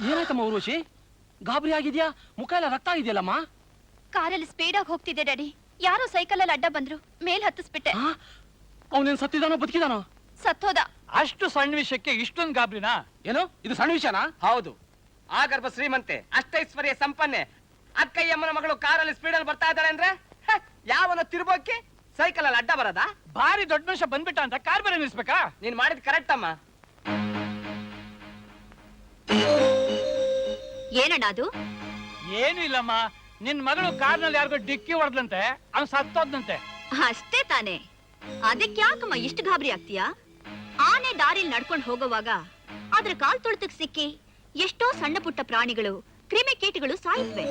ಏನಾಯ್ತಮ್ಮ ಊರ್ವಶಿ? ಗಾಬರಿ ಆಗಿದ್ಯಾ? ಮುಖ ಎಲ್ಲ ರಕ್ತ ಆಗಿದೆಯಲ್ಲಮ್ಮ. ಕಾರಲ್ಲಿ ಸ್ಪೀಡ್ ಆಗಿ ಹೋಗ್ತಿದ್ದೆ ಡ್ಯಾಡಿ. ಯಾರೋ ಸೈಕಲ್ ಅಲ್ಲಿ ಅಡ್ಡ ಬಂದ್ರು, ಮೇಲ್ ಹತ್ತಿಸ್ಬಿಟ್ಟೆ. ಅವನೇನ್ ಸತ್ತಿದಾನೋ ಬದುಕಿದಾನೋ? ಸತ್ತೋದ. ಅಷ್ಟು ಸಣ್ಣ ವಿಷಯಕ್ಕೆ ಇಷ್ಟೊಂದು ಗಾಬರಿನಾ? ಏನು ಇದು ಸಣ್ಣ ವಿಷಯನಾ? ಹೌದು. ಆಗರ್ಭ ಶ್ರೀಮಂತೆ, ಅಷ್ಟೈಶ್ವರ್ಯ ಸಂಪನ್ನೆ ಅಕ್ಕಯ್ಯಮ್ಮನ ಮಗಳು ಕಾರಲ್ಲಿ ಸ್ಪೀಡಲ್ಲಿ ಬರ್ತಾ ಇದ್ದಾಳೆ ಅಂದ್ರೆ ಯಾವನ ತಿರುಬೋಕೆ ಸೈಕಲ್ ಅಲ್ಲಿ ಅಡ್ಡ ಬರೋದಾ? ಭಾರಿ ದೊಡ್ಡ ಮನುಷ್ಯ ಬಂದ್ಬಿಟ್ಟ ಅಂತ ಕಾರ್ ಬೇರೆ ನಿಲ್ಸ್ಬೇಕಾ? ನೀನ್ ಮಾಡಿದ್ ಕರೆಕ್ಟ್ ಅಮ್ಮ. ಏನಣ್ಣ ಅದು? ಏನು ಇಲ್ಲಮ್ಮ, ನಿನ್ ಮಗಳು ಕಾರ್ನಲ್ಲಿ ಯಾರಿಗೋ ಡಿಕ್ಕಿ ಹೊಡೆದ್ಲಂತೆ, ಅವ್ನು ಸತ್ತೋದ್ನಂತೆ. ಅಷ್ಟೇ ತಾನೆ. ಅದಕ್ಕೆ ಯಾಕಮ್ಮ ಇಷ್ಟು ಗಾಬರಿ ಆಗ್ತೀಯಾ? ಆನೆ ದಾರಿಲಿ ನಡ್ಕೊಂಡು ಹೋಗುವಾಗ ಅದ್ರ ಕಾಲ್ ತುಳಿತಕ್ಕೆ ಸಿಕ್ಕಿ ಎಷ್ಟೋ ಸಣ್ಣ ಪುಟ್ಟ ಪ್ರಾಣಿಗಳು, ಕ್ರಿಮಿ ಕೀಟಗಳು ಸಾಯಿತ್ವೆ.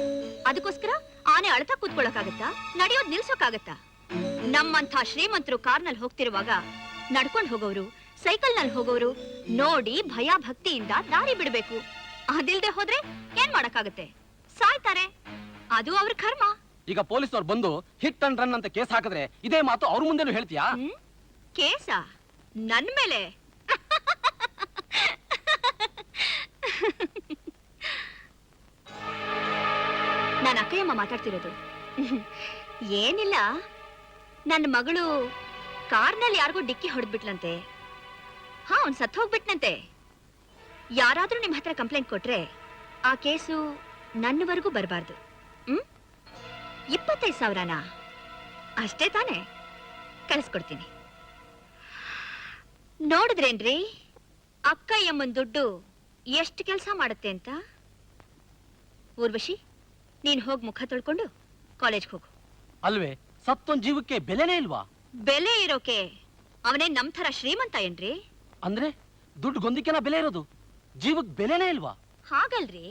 ಅದಕ್ಕೋಸ್ಕರ ಆನೆ ಅಳತಾ ಕೂತ್ಕೊಳ್ಳೋಕಾಗತ್ತಾ? ನಡೆಯೋದ್ ನಿಲ್ಸೋಕಾಗತ್ತಾ? ನಮ್ಮಂಥ ಶ್ರೀಮಂತರು ಕಾರ್ನಲ್ಲಿ ಹೋಗ್ತಿರುವಾಗ ನಡ್ಕೊಂಡು ಹೋಗೋರು, ಸೈಕಲ್ ನಲ್ಲಿ ಹೋಗೋರು ನೋಡಿ ಭಯ ಭಕ್ತಿಯಿಂದ ದಾರಿ ಬಿಡ್ಬೇಕು. ಅದಿಲ್ದೆ ಹೋದ್ರೆ ಏನ್ ಮಾಡಕ್ಕಾಗತ್ತೆ? ಸಾಯ್ತಾರೆ. ಅದು ಅವ್ರ ಕರ್ಮ. ಈಗ ಪೊಲೀಸ್ನವ್ರು ಬಂದು ಹಿಟ್ ಅಂಡ್ ರನ್ ಅಂತ ಕೇಸ್ ಹಾಕಿದ್ರೆ ಇದೇ ಮಾತು ಅವ್ರ ಮುಂದೆನೂ ಹೇಳ್ತೀಯಾ? ಕೇಸ ನನ್ ಮೇಲೆ? ನಾನು ಅಕ್ಕಯ್ಯಮ್ಮ ಮಾತಾಡ್ತಿರೋದು. ಏನಿಲ್ಲ, ನನ್ನ ಮಗಳು ಕಾರ್ನಲ್ಲಿ ಯಾರಿಗೂ ಡಿಕ್ಕಿ ಹೊಡೆದ್ಬಿಟ್ಲಂತೆ. ಅವ್ನ್ ಸತ್ ಹೋಗ್ಬಿಟ್ನಂತೆ. ಯಾರಾದ್ರೂ ನಿಮ್ ಹತ್ರ ಕಂಪ್ಲೇಂಟ್ ಕೊಟ್ರೆ ಆ ಕೇಸು ನನ್ನವರೆಗೂ ಬರಬಾರ್ದು. 25,000ನಾ? ಅಷ್ಟೇ ತಾನೆ? ಕಳಿಸ್ಕೊಡ್ತೀನಿ. ನೋಡಿದ್ರೇನ್ರಿ ಅಕ್ಕಯ್ಯಮ್ಮನ್ ದುಡ್ಡು ಎಷ್ಟು ಕೆಲಸ ಮಾಡುತ್ತೆ ಅಂತ? ಊರ್ವಶಿ, ನೀನ್ ಹೋಗಿ ಮುಖ ತೊಳ್ಕೊಂಡು ಕಾಲೇಜ್ಗೆ ಹೋಗು. ಅಲ್ವೇ, ಸತ್ತೊಂದ್ ಜೀವಕ್ಕೆ ಬೆಲೆನೇ ಇಲ್ವಾ? ಬೆಲೆ ಇರೋಕೆ ಅವನೇ ನಮ್ ಥರ ಶ್ರೀಮಂತ ಏನ್ರಿ? ಅಂದ್ರೆ ದುಡ್ಡು ಗೊಂದಿಕೆನ ಬೆಲೆ ಇರೋದು, ಜೀವಕ್ ಬೆಲೆನೇ ಇಲ್ವಾ? ಹಾಗಲ್ರಿ,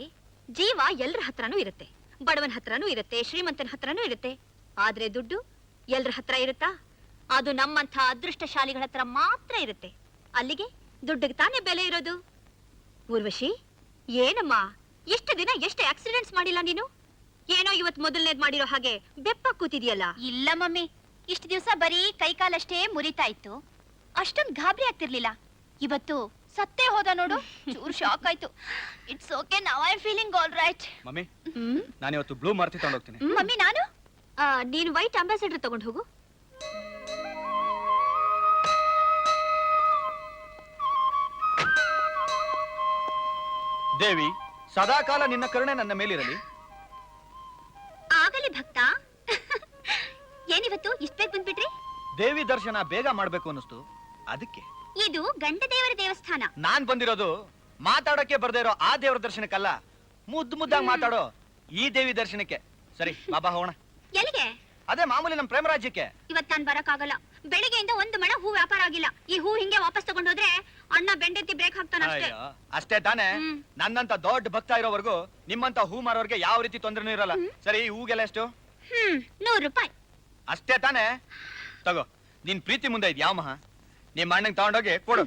ಜೀವ ಎಲ್ರ ಹತ್ರನೂ ಇರುತ್ತೆ. ಬಡವನ ಹತ್ರನೂ ಇರುತ್ತೆ, ಶ್ರೀಮಂತನ ಹತ್ರನೂ ಇರುತ್ತೆ. ಆದ್ರೆ ದುಡ್ಡು ಎಲ್ರ ಹತ್ರ ಇರುತ್ತಾ? ಅದು ನಮ್ಮಂಥ ಅದೃಷ್ಟಶಾಲಿಗಳ ಹತ್ರ ಮಾತ್ರ ಇರುತ್ತೆ. ಅಲ್ಲಿಗೆ ದುಡ್ಡಿಗೆ ತಾನೇ ಬೆಲೆ ಇರೋದು. ಊರ್ವಶಿ, ಏನಮ್ಮ ಎಷ್ಟು ದಿನ ಎಷ್ಟು ಆಕ್ಸಿಡೆಂಟ್ಸ್ ಮಾಡಿಲ್ಲ ನೀನು? ಏನೋ ಇವತ್ ಮೊದಲನೇದ್ ಮಾಡಿರೋ ಹಾಗೆ ಬೆಪ್ಪ ಕೂತಿದ್ಯಲ್ಲ. ಇಲ್ಲ ಮಮ್ಮಿ, ಇಷ್ಟು ದಿವಸ ಬರೀ ಕೈಕಾಲಷ್ಟೇ ಮುರಿತಾ ಇತ್ತು, ಅಷ್ಟೊಂದು ಗಾಬರಿ ಆಗ್ತಿರ್ಲಿಲ್ಲ. ಇವತ್ತು ಸತ್ತೇ ಹೋದ ನೋಡು, ಚೂರು ಶಾಕ್ ಆಯ್ತು. It's okay, now I am feeling all right. Mummy, ನಾನು ಇವತ್ತು ಬ್ಲೂ ಮಾರುತಿ ತಗೊಂಡು ಹೋಗ್ತೀನಿ. ಮಮ್ಮಿ, ನಾನು ನೀನು ವೈಟ್ ಅಂಬಾಸಿಡರ್ ತಗೊಂಡು ಹೋಗು. ದೇವಿ, ಸದಾಕಾಲ ನಿನ್ನ ಕರುಣೆ ನನ್ನ ಮೇಲಿರಲಿ. ಆಗಲಿ ಭಕ್ತ. ಏನಿವತ್ತು ಇಷ್ಟ ಬೇಗ ಬಂದ್ಬಿಟ್ರಿ? ದೇವಿ ದರ್ಶನ ಬೇಗ ಮಾಡ್ಬೇಕು ಅನ್ನಿಸ್ತು, ಅದಕ್ಕೆ. ಇದು ಗಂಡ ದೇವರ ದೇವಸ್ಥಾನ. ನಾನ್ ಬಂದಿರೋದು ಮಾತಾಡೋಕೆ ಬರ್ದೇ ಇರೋ ಆ ದೇವರ ದರ್ಶನಕ್ಕಲ್ಲ, ಮುದ್ದಾಗಿ ಮಾತಾಡೋ ಈ ದೇವಿ ದರ್ಶನಕ್ಕೆ. ಸರಿ ಬಾಬಾ, ಹೋಗೋಣ. ಎಲ್ಲಿಗೆ? ಅದೇ ಮಾಮೂಲಿ ನಮ್ಮ ಪ್ರೇಮ ರಾಜ್ಯಕ್ಕೆ. ಇವತ್ತು ನಾನು ಬರಕ್ಕಾಗಲ್ಲ. ಬೆಳಿಗ್ಗೆಯಿಂದ ಒಂದು ಮಣ ಹೂ ವ್ಯಾಪಾರ ಆಗಿಲ್ಲ. ಈ ಹೂ ಹಿಂಗೆ ವಾಪಸ್ ತಗೊಂಡೋದ್ರೆ ಅಣ್ಣ ಬೆಂಡೆತ್ತಿ ಬ್ರೇಕ್ ಹಾಕ್ತಾನ ಅಷ್ಟೇ. ಅಷ್ಟೇ ತಾನೇ? ನನ್ನಂತ ದೊಡ್ಡ ಭಕ್ತ ಇರೋವರೆಗೂ ನಿಮ್ಮಂತ ಹೂ ಮಾರೋರ್ಗೆ ಯಾವ ರೀತಿ ತೊಂದರೆನೂ ಇರಲ್ಲ. ಸರಿ, ಹೂಗೆಲ್ಲ ಎಷ್ಟು? 100 ರೂಪಾಯಿ. ಅಷ್ಟೇ ತಾನೇ? ತಗೋ, ನಿನ್ ಪ್ರೀತಿ ಮುಂದೆ ಇದ್ ಯಾವ ಮಹಾ ನಿಮ್ ಅಣ್ಣಂಗ್ ತಗೊಂಡೋಗಿ ಕೊಡು.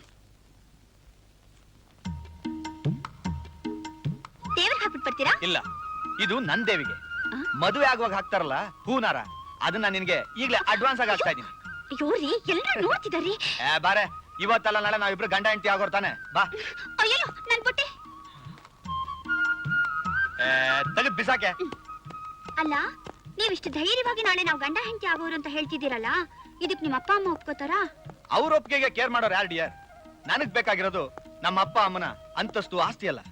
ದೇವ್ರಿಗೆ ಹಾಕ್ಬಿಟ್ಟು ಬರ್ತೀರಾ? ಇಲ್ಲ, ಇದು ನನ್ ದೇವಿಗೆ. ಮದುವೆ ಆಗುವಾಗ ಹಾಕ್ತಾರಲ್ಲ ಹೂನಾರ, ಅದನ್ನ ನಿನ್ಗೆ ಈಗ್ಲೇ ಅಡ್ವಾನ್ಸ್ ಆಗಿ ಹಾಕ್ತಾ ಇದೀನಿ. ಅಯ್ಯೋರಿ ಎಲ್ಲರೂ ನೋಡ್ತಿದಾರಿ. ಬಾರೆ, ಇವತ್ತಲ್ಲ ನಾಳೆ ನಾವಿಬ್ರು ಗಂಡ ಹೆಂಡತಿ ಆಗೋರ್ತಾನೆ. ಬಾ. ಅಯ್ಯೋ ನನ್ ಬುಟ್ಟಿ. ತೆಗೆದ್ ಬಿಸಾಕೆ. ಅಲ್ಲ, ನೀವಿಷ್ಟು ಧೈರ್ಯವಾಗಿ ನಾಳೆ ನಾವು ಗಂಡ ಹೆಂಡತಿ ಆಗೋರು ಅಂತ ಹೇಳ್ತಿದ್ದೀರಲ್ಲ, ಇದಕ್ ನಿಮ್ಮ ಅಪ್ಪ ಅಮ್ಮ ಒಪ್ಕೋತಾರಾ? ಅವ್ರ ಒಪ್ಪಿಗೆಗೆ ಕೇರ್ ಮಾಡೋರು ಯಾರು ಡಿಯರ್? ನನಗ್ ಬೇಕಾಗಿರೋದು ನಮ್ಮ ಅಪ್ಪ ಅಮ್ಮನ ಅಂತಸ್ತು ಆಸ್ತಿ ಅಲ್ಲ,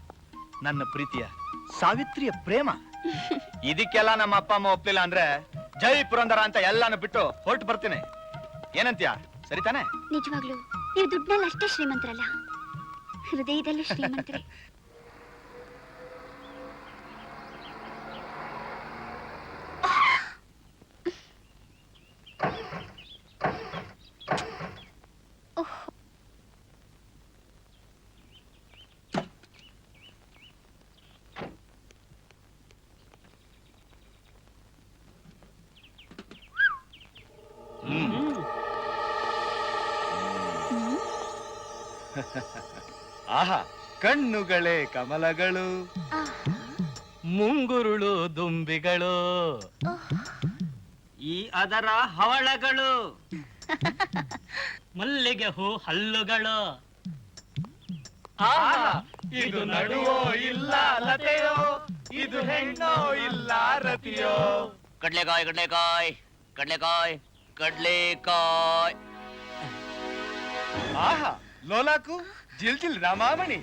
ನನ್ನ ಪ್ರೀತಿಯ ಸಾವಿತ್ರಿಯ ಪ್ರೇಮ. ಇದಕ್ಕೆಲ್ಲ ನಮ್ಮ ಅಪ್ಪ ಅಮ್ಮ ಒಪ್ಲಿಲ್ಲ ಅಂದ್ರೆ ಜೈ ಪುರಂದರ ಅಂತ ಎಲ್ಲಾನು ಬಿಟ್ಟು ಹೊರಟು ಬರ್ತೀನಿ. ಏನಂತ್ಯ? ಸರಿ ತಾನೆ? ನಿಜವಾಗ್ಲು ನೀವು ದುಡ್ಡಲ್ಲಿ ಅಷ್ಟೇ ಶ್ರೀಮಂತರಲ್ಲ, ಹೃದಯದಲ್ಲೂ ಶ್ರೀಮಂತರೇ. ಆಹಾ, ಕಣ್ಣುಗಳೇ ಕಮಲಗಳು, ಮುಂಗುರುಳು ದುಂಬಿಗಳು, ಈ ಅದರ ಹವಳಗಳು, ಮಲ್ಲಿಗೆ ಹೂ ಹಲ್ಲುಗಳು. ಇದು ನಡುವೋ ಇಲ್ಲ ಲತೆಯೋ, ಇದು ಹೆಣ್ಣೋ ಇಲ್ಲ ರತಿಯೋ. ಕಡ್ಲೆಕಾಯ್ ಕಡ್ಲೆಕಾಯ್ ಕಡ್ಲೆಕಾಯ್ ಕಡ್ಲೆಕಾಯ್. ಆಹಾ, ಲೋಲಾಕು ಜಿಲ್ ಜಿಲ್ ರಾಮಾಮಣಿ.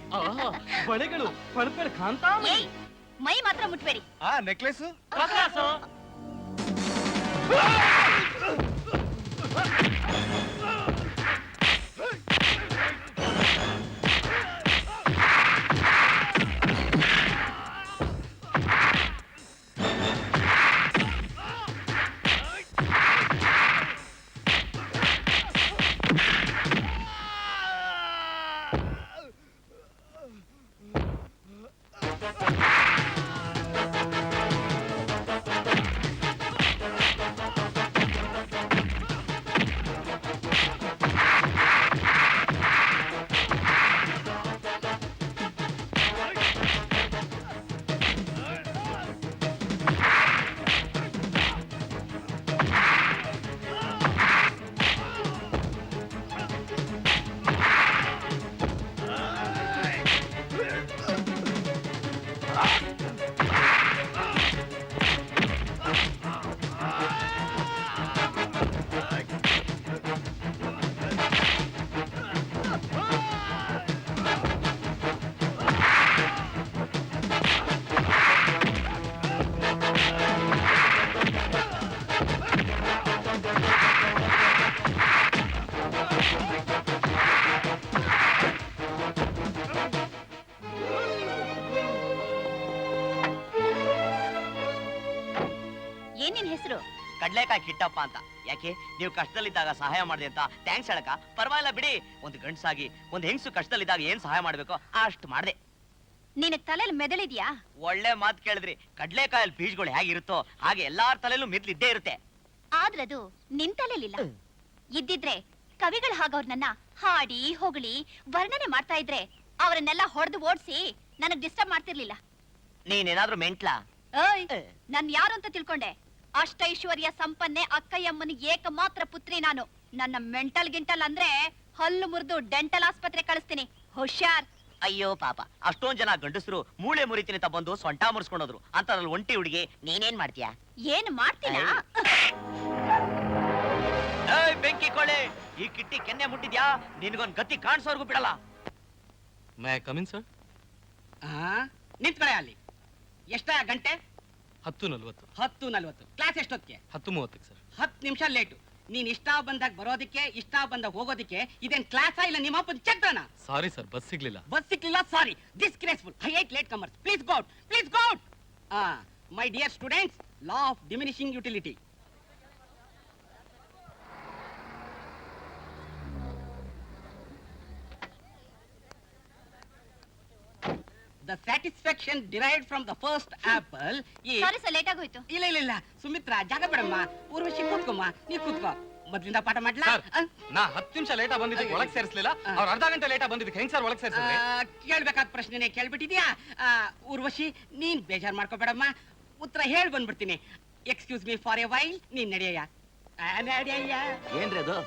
ಬಳೆಗಳು ಪಳ್ಪಳ್ ಕಾಂತಾಮಣಿ. ಏಯ್, ಮೈ ಮಾತ್ರ ಮುಟ್ಬೇಡಿ. ನೆಕ್ಲೆಸು. ಪ್ರಕಾಶು. ಏನೇನ್ ಹೆಸರು? ಕಡ್ಲೆಕಾಯ್ ಕಿಟ್ಟಪ್ಪ ಅಂತ. ಯಾಕೆ ನೀವು ಕಷ್ಟದಲ್ಲಿದ್ದಾಗ ಸಹಾಯ ಮಾಡಿದೆ ಅಂತ ಥ್ಯಾಂಕ್ಸ್ ಹೇಳಕ? ಪರವಾಗಿಲ್ಲ ಬಿಡಿ. ಒಂದು ಗಂಡ್ಸಾಗಿ ಒಂದು ಹೆಂಗಸು ಕಷ್ಟದಲ್ಲಿದ್ದಾಗ ಏನ್ ಸಹಾಯ ಮಾಡ್ಬೇಕೋ ಅಷ್ಟು ಮಾಡ್ದೆ. ನಿನಗ್ ತಲೆಯಲ್ಲಿ ಮೆದಳಿದ್ಯಾ? ಒಳ್ಳೆ ಮಾತು ಕೇಳಿದ್ರಿ. ಕಡ್ಲೆಕಾಯಲ್ಲಿ ಬೀಜಗಳು ಹೇಗಿರುತ್ತೋ ಹಾಗೆ ಎಲ್ಲಾರ ತಲೆಯಲ್ಲೂ ಮಿದ್ಲಿದ್ದೇ ಇರುತ್ತೆ. ಆದ್ರದು ನಿನ್ ತಲೆಲಿಲ್ಲ. ಇದ್ದಿದ್ರೆ ಕವಿಗಳು ಹಾಗವ್ರನ್ನ ಹಾಡಿ ಹೊಗಳಿ ವರ್ಣನೆ ಮಾಡ್ತಾ ಇದ್ರೆ ಅವರನ್ನೆಲ್ಲ ಹೊಡೆದು ಓಡಿಸಿ ನನಗ್ ಡಿಸ್ಟರ್ಬ್ ಮಾಡ್ತಿರ್ಲಿಲ್ಲ. ನೀನೇನಾದ್ರೂ ಮೆಂಟ್ಲಾ? ಏಯ್, ನನ್ ಯಾರು ಅಂತ ತಿಳ್ಕೊಂಡೆ? ಅಷ್ಟೈಶ್ವರ್ಯ ಸಂಪನ್ನೆ ಅಕ್ಕಯ್ಯಮ್ಮನ ಏಕಮಾತ್ರ ಪುತ್ರಿ ನಾನು. ನನ್ನ ಮೆಂಟಲ್ ಗಿಂಟಲ್ ಅಂದ್ರೆ ಹಲ್ಲು ಮುರಿದು ಡೆಂಟಲ್ ಆಸ್ಪತ್ರೆ ಕಳಿಸ್ತೀನಿ. ಹುಷಾರ್. ಅಯ್ಯೋ ಪಾಪ, ಅಷ್ಟೊಂದ್ ಜನ ಗಂಡಸರು ಮೂಳೆ ಮುರಿತೀನಿ ಅಂತ ಬಂದು ಸೊಂಟ ಮುರಿಸ್ಕೊಂಡೋದ್ರು. ಅಂತದ್ರಲ್ಲಿ ಒಂಟಿ ಹುಡುಗಿ ನೀನೇನ್ ಮಾಡ್ತೀಯಾ? ಏನ್ ಮಾಡ್ತೀನ? ಏಯ್ ಬೆಂಕಿ ಕೊಳ್ಳೆ, ಈ ಕಿಟ್ಟಿ ಕೆನ್ನೆ ಮುಟ್ಟಿದ್ಯಾ? ನಿನ್ಗೊಂದ್ ಗತಿ ಕಾಣಿಸೋರ್ಗು ಬಿಡಲ್ಲ. ಮೈ ಕಮಿನ್ ಸರ್. ನಿಂತ್ಕೊಳ್ಳೆ ಅಲ್ಲಿ. ಎಷ್ಟ ಗಂಟೆ? 10:40. 10:40. ಕ್ಲಾಸ್ ಎಷ್ಟೊತ್ತಿಗೆ? 10:30 ಸರ್. 10 ನಿಮಿಷ ಲೇಟು. ನೀನ್ ಇಷ್ಟ ಬಂದಾಗ ಬರೋದಕ್ಕೆ ಇಷ್ಟ ಬಂದಾಗ ಹೋಗೋದಕ್ಕೆ ಇದೇನ್ ಕ್ಲಾಸಾ ಇಲ್ಲ ನಿಮ್ಮ ಅಪ್ಪನ ಚಕ್ರನ? ಸಾರಿ ಸರ್, ಬಸ್ ಸಿಗ್ಲಿಲ್ಲ. ಬಸ್ ಸಿಕ್ಲಿಲ್ಲ, sorry. Disgraceful. I hate latecomers. Please go out, please go out. My dear students, law of diminishing utility. The satisfaction derived from the first apple is... sorry sir, late ಆಗೋಯ್ತು. ಇಲ್ಲ ಇಲ್ಲ ಇಲ್ಲ ಸುಮಿತ್ರಾ, ಜಾಗ ಬಿಡಮ್ಮ. ಊರ್ವಶಿ ಕೂತ್ಕೊಮ್ಮ, ನೀ ಕೂತ್ಕೋ. ಮೊದ್ಲಿಂದ ಪಾಠ ಮಾಡ್ಲಾ ಸರ್, ನಾ 10 ನಿಮಿಷ ಲೇಟಾ ಬಂದಿದ್ದಕ್ಕೆ ಒಳಗ್ ಸೇರಿಸ್ಲಿಲ್ಲ, ಅವ್ರು ಅರ್ಧ ಗಂಟೆ ಲೇಟಾ ಬಂದಿದ್ದಕ್ಕೆ ಹೆಂಗ್ ಸರ್ ಒಳಗ್ ಸೇರಿಸಿದ್ರಿ? ಕೇಳ್ಬೇಕಾದ ಪ್ರಶ್ನೆನೇ ಕೇಳ್ಬಿಟ್ಟಿದ್ಯಾ? ಊರ್ವಶಿ, ನೀನ್ ಬೇಜಾರ್ ಮಾಡ್ಕೋಬೇಡಮ್ಮ, ಉತ್ತರ ಹೇಳ್ ಬಂದ್ಬಿಡ್ತೀನಿ. Excuse me for A while, ನೀನ್ ನಡೆಯಯ್ಯ. ನಡೆಯಯ್ಯ. ಏನ್ರಿ ಅದು?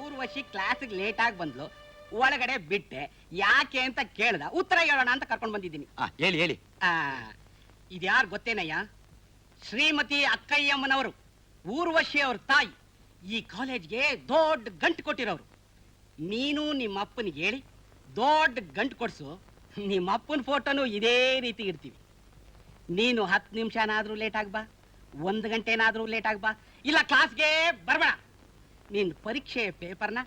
ಊರ್ವಶಿ ಕ್ಲಾಸಿಗೆ ಲೇಟ್ ಆಗಿ ಬಂದ್ಲು, ಒಳಗಡೆ ಬಿಟ್ಟೆ, ಯಾಕೆ ಅಂತ ಕೇಳ್ದ, ಉತ್ತರ ಹೇಳೋಣ ಅಂತ ಕರ್ಕೊಂಡ್ ಬಂದಿದ್ದೀನಿ. ಹೇಳಿ ಹೇಳಿ. ಇದ್ಯಾರು ಗೊತ್ತೇನಯ್ಯ? ಶ್ರೀಮತಿ ಅಕ್ಕಯ್ಯಮ್ಮನವರು, ಊರ್ವಶಿ ಅವ್ರ ತಾಯಿ, ಈ ಕಾಲೇಜ್ಗೆ ದೊಡ್ಡ ಗಂಟು ಕೊಟ್ಟಿರೋರು. ನೀನು ನಿಮ್ಮ ಅಪ್ಪನಿಗೆ ಹೇಳಿ ದೊಡ್ಡ ಗಂಟು ಕೊಡ್ಸು, ನಿಮ್ಮ ಅಪ್ಪನ ಫೋಟೋನು ಇದೇ ರೀತಿ ಇಡ್ತೀವಿ. ನೀನು 10 ನಿಮಿಷನಾದ್ರೂ ಲೇಟ್ ಆಗ್ಬಾ, 1 ಗಂಟೆನಾದ್ರೂ ಲೇಟ್ ಆಗ್ಬಾ, ಇಲ್ಲ ಕ್ಲಾಸ್ಗೆ ಬರ್ಬೇಡ. ನಿನ್ ಪರೀಕ್ಷೆ ಪೇಪರ್ನ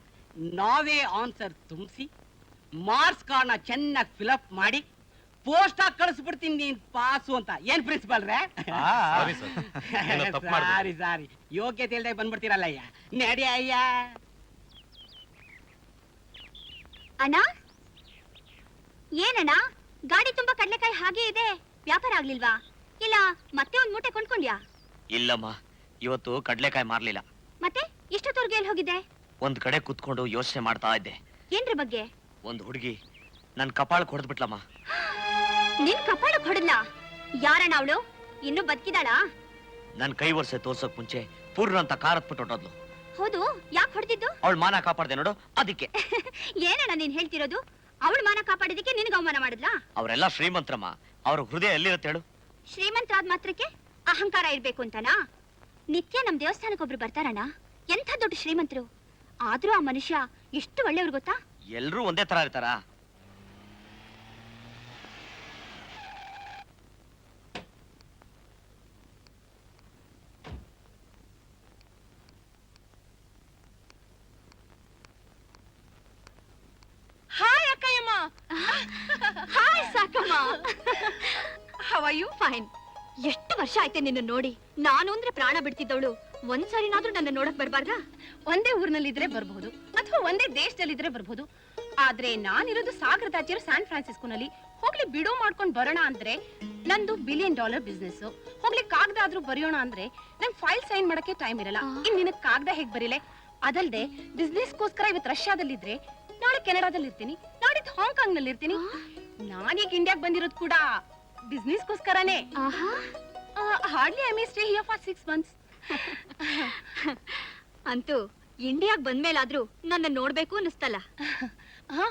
ನಾವೇ ಆನ್ಸರ್ ತುಂಬಿಸಿ ಮಾರ್ಕ್ಸ್ ಕಾರ್ಡ್ನ ಚೆನ್ನಾಗಿ ಫಿಲಪ್ ಮಾಡಿ ಪೋಸ್ಟ್ ಆಗಿ ಕಳಿಸ್ಬಿಡ್ತೀನಿ, ನೀನ್ ಪಾಸು ಅಂತ. ಏನ್ ಪ್ರಿನ್ಸಿಪಾಲ್ರೆ? ಸಾರಿ ಸರ್, ಏನೋ ತಪ್ಪು ಮಾಡ್ಬಿಟ್ಟೆ. ಸಾರಿ ಸಾರಿ, ಯೋಗ್ಯತೆ ಇಲ್ದೆ ಬಂದ್ಬಿಡ್ತೀರಲ್ಲ ಅಯ್ಯ. ನಡಿ ಅಯ್ಯ. ಅಣ್ಣ, ಏನಣ್ಣ ಗಾಡಿ ತುಂಬಾ ಕಡ್ಲೆಕಾಯಿ ಹಾಗೆ ಇದೆ, ವ್ಯಾಪಾರ ಆಗ್ಲಿಲ್ವಾ? ಇಲ್ಲ ಮತ್ತೆ ಒಂದ್ ಮೂಟೆ ಕೊಂಡ್ಕೊಂಡ್ಯಾ? ಇಲ್ಲಮ್ಮ, ಇವತ್ತು ಕಡ್ಲೆಕಾಯಿ ಮಾರ್ಲಿಲ್ಲ. ಮತ್ತೆ ಇಷ್ಟೊತ್ತವರೆಗೆ ಎಲ್ಲಿ ಹೋಗಿದ್ದೆ? ಒಂದ್ ಕಡೆ ಕುತ್ಕೊಂಡು ಯೋಚನೆ ಮಾಡ್ತಾ ಇದ್ದೆ. ಏನ್ರ ಬಗ್ಗೆ? ಒಂದ್ ಹುಡುಗಿ ನನ್ ಕಪಾಳ ಹೊಡೆದ್ಬಿಟ್ಲಮ್ಮ. ನಿನ್ ಕಪಾಳಕ್ ಹೊಡೆದ್ಲಾ? ಯಾರಣ್ಣ ಅವಳು? ಇನ್ನು ಬದುಕಿದಾಳಾ? ನನ್ ಕೈ ವರ್ಷ ತೋರ್ಸೋಕ್ ಮುಂಚೆ ಪೂರ್ಣ ಅಂತ ಕಾರ್ ಹತ್ಬಿಟ್ಟು ಹೊಟ್ಟೋದ್ಲು. ಹೌದು, ಯಾಕೆ ಹೊಡೆದಿದ್ದು? ಅವಳು ಮಾನ ಕಾಪಾಡ್ದೆ ನೋಡು, ಅದಕ್ಕೆ. ಏನಣ್ಣ ನೀನ್ ಹೇಳ್ತಿರೋದು? ಅವಳು ಮಾನ ಕಾಪಾಡಿದಕ್ಕೆ ನಿನ್ಗೆ ಅವಮಾನ ಮಾಡಿದ್ಲಾ? ಅವರೆಲ್ಲ ಶ್ರೀಮಂತ್ರಮ್ಮ, ಅವ್ರ ಹೃದಯ ಎಲ್ಲಿರುತ್ತೆ ಹೇಳು? ಶ್ರೀಮಂತರಾದ ಮಾತ್ರಕ್ಕೆ ಅಹಂಕಾರ ಇರ್ಬೇಕು ಅಂತನಾ? ನಿತ್ಯ ನಮ್ ದೇವಸ್ಥಾನಕ್ಕೊಬ್ರು ಬರ್ತಾರಣ್ಣ, ಎಂಥ ದೊಡ್ಡ ಶ್ರೀಮಂತರು, ಆದ್ರೂ ಆ ಮನುಷ್ಯ ಎಷ್ಟು ಒಳ್ಳೆಯವ್ರು ಗೊತ್ತಾ? ಎಲ್ರೂ ಒಂದೇ ತರ ಇರ್ತಾರ? Hi Akkayyamma. Hi Sakamma. How are you? Fine. ಎಷ್ಟು ವರ್ಷ ಆಯ್ತೆ ನಿನ್ನ ನೋಡಿ. ನಾನು ಅಂದ್ರೆ ಪ್ರಾಣ ಬಿಡ್ತಿದ್ದವಳು ಒಂದ್ಸರಿನಾದ್ರೂ ನನ್ನ ನೋಡಕ್ ಬರ್ಬಾರ್ದಾ? ಒಂದೇ ಊರಿನಲ್ಲಿದ್ರೆ ಬರಬಹುದು, ಅಥವಾ ಒಂದೇ ದೇಶದಲ್ಲಿದ್ರೆ ಬರಬಹುದು. ಆದ್ರೆ ನಾನಿರೋದು ಸಾಗರದಾಚೆರು ಸ್ಯಾನ್ ಫ್ರಾನ್ಸಿಸ್ಕೋನಲ್ಲಿ. ಹೋಗ್ಲಿ ಬಿಡೋ ಮಾಡ್ಕೊಂಡ್ ಬರೋಣ ಅಂದ್ರೆ ನಂದು $1 ಬಿಲಿಯನ್ ಬಿಸ್ನೆಸ್. ಹೋಗ್ಲಿ ಕಾಗದ ಆದ್ರೂ ಬರೆಯೋಣ ಅಂದ್ರೆ ನಂಗೆ ಫೈಲ್ ಸೈನ್ ಮಾಡಕ್ಕೆ ಟೈಮ್ ಇರಲ್ಲ. ಇನ್ ನಿನಗ್ ಕಾಗದ ಹೇಗ್ ಬರೀಲೆ? ಅದಲ್ದೆ ಬಿಸ್ನೆಸ್ಗೋಸ್ಕರ ಇವತ್ತು ರಷ್ಯಾದಲ್ಲಿದ್ರೆ ನಾಳೆ ಕೆನಡಾದಲ್ಲಿ ಇರ್ತೀನಿ, ನಾಡಿದ್ದು ಹಾಂಗ್ಕಾಂಗ್ ನಲ್ಲಿ ಇರ್ತೀನಿ. ನಾನೀಗ ಇಂಡಿಯಾಗ್ ಬಂದಿರೋದು ಕೂಡ ಬಿಸ್ನೆಸ್ಗೋಸ್ಕರನೇ. Hardly I may stay here for 6 months. ಅಂತೂ ಇಂಡಿಯಾಗ್ ಬಂದ್ಮೇಲಾದ್ರೂ ನನ್ನ ನೋಡ್ಬೇಕು ಅನ್ನಿಸ್ತಲ್ಲ. ಹಾ,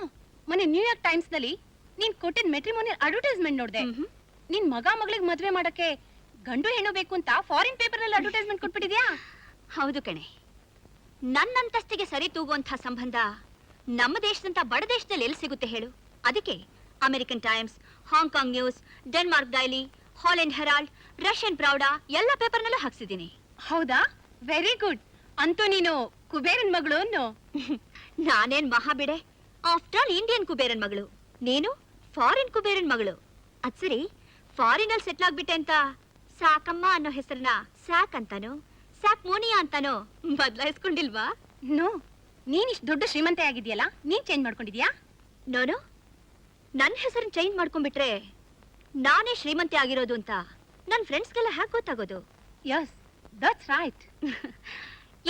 ಮೊನ್ನೆ ನ್ಯೂಯಾರ್ಕ್ ಟೈಮ್ಸ್ ನಲ್ಲಿ ನೀನ್ ಕೊಟ್ಟಿದ್ ಮೆಟ್ರಿಮೋನಿಯಲ್ ಅಡ್ವರ್ಟೈಸ್ಮೆಂಟ್ ನೋಡ್ದೆ. ನಿನ್ ಮಗಳಿಗೆ ಮದ್ವೆ ಮಾಡಕ್ಕೆ ಗಂಡು ಹೆಣ್ಣು ಬೇಕು ಅಂತ ಫಾರಿನ್ ಪೇಪರ್ ನಲ್ಲಿ ಅಡ್ವರ್ಟೈಸ್ಮೆಂಟ್ ಕೊಟ್ಬಿಟ್ಟಿದ್ಯಾ? ಹೌದು ಕಣೆ, ನನ್ನ ಅಂತಸ್ತಿಗೆ ಸರಿ ತೂಗುವಂತಹ ಸಂಬಂಧ ನಮ್ಮ ದೇಶದಂತ ಬಡ ದೇಶದಲ್ಲಿ ಎಲ್ಲಿ ಸಿಗುತ್ತೆ ಹೇಳು? ಅದಕ್ಕೆ American Times, Hong Kong News, Denmark Daily, Holland Herald, Russian Pravda ಎಲ್ಲ ಪೇಪರ್ನಲ್ಲೂ ಹಾಕ್ಸಿದ್ದೀನಿ. ಹೌದಾ? Very good. ಅಂತೂ ನೀನು ಕುಬೇರನ್ ಮಗಳು ಅನ್ನೋ. ನಾನೇನ್ ಮಹಾಬಿಡೆ, ಆಫ್ಟರ್ ಆಲ್ ಇಂಡಿಯನ್ ಕುಬೇರನ್ ಮಗಳು. ನೀನು ಫಾರಿನ್ ಕುಬೇರನ್ ಮಗಳು. ಅದ್ ಸರಿ, ಫಾರಿನ್ ಅಲ್ಲಿ ಸೆಟ್ಲ್ ಆಗ್ಬಿಟ್ಟೆ ಅಂತ ಸಾಕಮ್ಮ ಅನ್ನೋ ಹೆಸರನ್ನ ಸಾಕ್ ಅಂತಾನೋ ಸಾಕ್ ಮೋನಿಯಾ ಅಂತಾನೋ ಬದಲಾಯಿಸ್ಕೊಂಡಿಲ್ವಾ? ನೋ, ನೀನ್ ಇಷ್ಟು ದೊಡ್ಡ ಶ್ರೀಮಂತೆ ಆಗಿದ್ಯಲ್ಲ, ನೀನ್ ಚೇಂಜ್ ಮಾಡ್ಕೊಂಡಿದ್ಯಾ? ನೋನು, ನನ್ನ ಹೆಸರನ್ನ ಚೇಂಜ್ ಮಾಡ್ಕೊಂಡ್ಬಿಟ್ರೆ ನಾನೇ ಶ್ರೀಮಂತೆ ಆಗಿರೋದು ಅಂತ ನನ್ನ ಫ್ರೆಂಡ್ಸ್ಗೆಲ್ಲ ಹ್ಯಾಕ್ ಗೊತ್ತಾಗೋದು? Yes, that's right.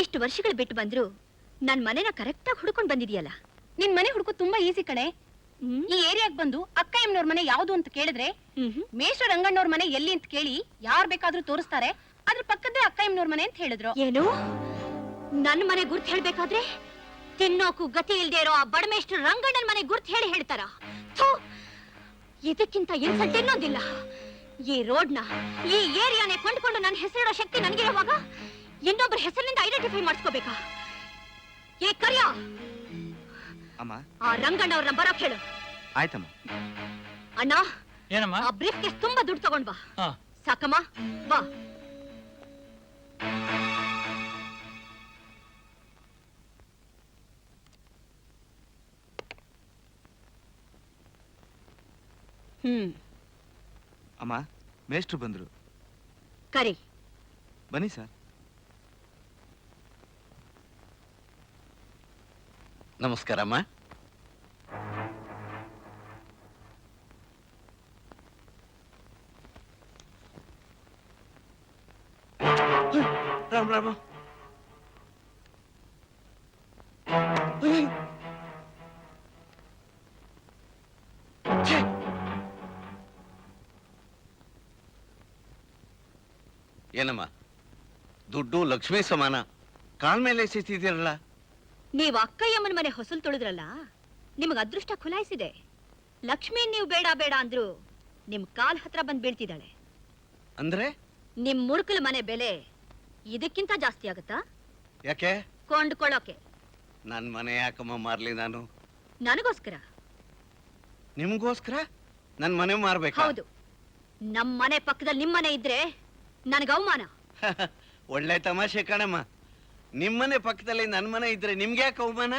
ಎಷ್ಟು ವರ್ಷಗಳು ಬಿಟ್ಟು ಬಂದ್ರು ನನ್ ಮನೆನ ಕರೆಕ್ಟಾಗಿ ಹುಡ್ಕೊಂಡ್ ಬಂದಿದ್ಯಲ್ಲ. ನಿನ್ ಮನೆ ಹುಡುಕು ತುಂಬಾ ಈಸಿ ಕಣೆ. ಈ ಏರಿಯಾಗ್ ಬಂದು ಅಕ್ಕ ಎಮ್ನವ್ರ ಮನೆ ಯಾವ್ದು ಅಂತ ಕೇಳಿದ್ರೆ ಮೇಷ್ಟ್ರ ರಂಗಣ್ಣವ್ರ ಮನೆ ಎಲ್ಲಿ ಅಂತ ಕೇಳಿ ಯಾರ್ ಬೇಕಾದ್ರೂ ತೋರಿಸ್ತಾರೆ. ಅದ್ರ ಪಕ್ಕದೇ ಅಕ್ಕ ಎಮ್ನವ್ರ ಮನೆ ಅಂತ ಹೇಳಿದ್ರು. ಏನು, ನನ್ ಮನೆ ಗುರ್ತ್ ಹೇಳ್ಬೇಕಾದ್ರೆ ತಿನ್ನೋಕು ಗತಿ ಇಲ್ದೇ ಇರೋ ಆ ಬಡಮೇಷ್ಟ್ರ ರಂಗಣ್ಣನ ಮನೆ ಗುರ್ತ್ ಹೇಳಿ ಹೇಳ್ತಾರ? ಇದಕ್ಕಿಂತ ಇನ್ಸಲ್ಟ್ ಇನ್ನೊಂದಿಲ್ಲ. ಈ ರೋಡ್ನ, ಈ ಏರಿಯಾನೇ ಕೊಂಡ್ಕೊಂಡು ನನ್ನ ಹೆಸರಿಡೋ ಶಕ್ತಿ ನನ್ಗಿರುವಾಗ ಇನ್ನೊಬ್ಬರ ಹೆಸರಿನಿಂದ ಐಡೆಂಟಿಫೈ ಮಾಡಿಸ್ಕೋಬೇಕಾ? ಏ ಕರಿಯ, ಅಮ್ಮ, ಆ ರಂಗಣ್ಣವ್ರನ್ನ ಬರೋಕ್ ಹೇಳು. ಆಯ್ತಮ್ಮ. ಅಣ್ಣ, ಏನಮ್ಮ? ಆ ಬ್ರೀಫ್ ಕೇಸ್ ತುಂಬಾ ದುಡ್ಡು ತಗೊಂಡ್ ಬಾ. ಹಾ. ಸಾಕಮ್ಮ, ಬಾ. ಅಮ್ಮ, ಮೇಷ್ಟ್ರು ಬಂದ್ರು. ಕರಿ. ಬನ್ನಿ ಸರ್. ನಮಸ್ಕಾರಮ್ಮ. ರಾಮ್ ರಾಮ. ಏನಮ್ಮ ದುಡ್ಡು ಲಕ್ಷ್ಮಿ ಸಮಾನ ಕಾಲ್ ಮೇಲೆ ಎಸೆತಿದ್ದೀರಲ್ಲ. ನೀವು ಅಕ್ಕಯ್ಯಮ್ಮನ ಮನೆ ಹೊಸಲು ತುಳಿದ್ರಲ್ಲ, ನಿಮಗೆ ಅದೃಷ್ಟ ಖುಲಾಯಿಸಿದೆ. ಲಕ್ಷ್ಮಿ ನೀವು ಬೇಡ ಬೇಡ ಅಂದ್ರು ನಿಮ್ ಕಾಲ್ ಹತ್ರ ಬಂದ್ ಬೀಳ್ತಿದ್ದಾಳೆ. ಅಂದ್ರೆ ನಿಮ್ ಮುರುಕಲ ಮನೆ ಬೆಲೆ ಇದಕ್ಕಿಂತ ಜಾಸ್ತಿ ಆಗುತ್ತಾ? ಯಾಕೆ? ಕೊಂಡ್ಕೊಳ್ಳೋಕೆ. ನನ್ ಮನೆ ಯಾಕಮ್ಮ ಮಾರ್ಲಿ ನಾನು? ನನಗೋಸ್ಕರ. ನಿಮ್ಗೋಸ್ಕರ ನನ್ ಮನೆ ಮಾರ್ಬೇಕಾ? ಹೌದು. ನಮ್ ಮನೆ ಪಕ್ಕದಲ್ಲಿ ನಿಮ್ ಮನೆ ಇದ್ರೆ ನನಗೆ ಅವಮಾನ. ಒಳ್ಳೆ ತಮಾಷೆ ಕಣಮ್ಮ. ನಿಮ್ಮನೆ ಪಕ್ಕದಲ್ಲಿ ನನ್ ಮನೆ ಇದ್ರೆ ನಿಮ್ಗೆ ಯಾಕೆ ಅವಮಾನ?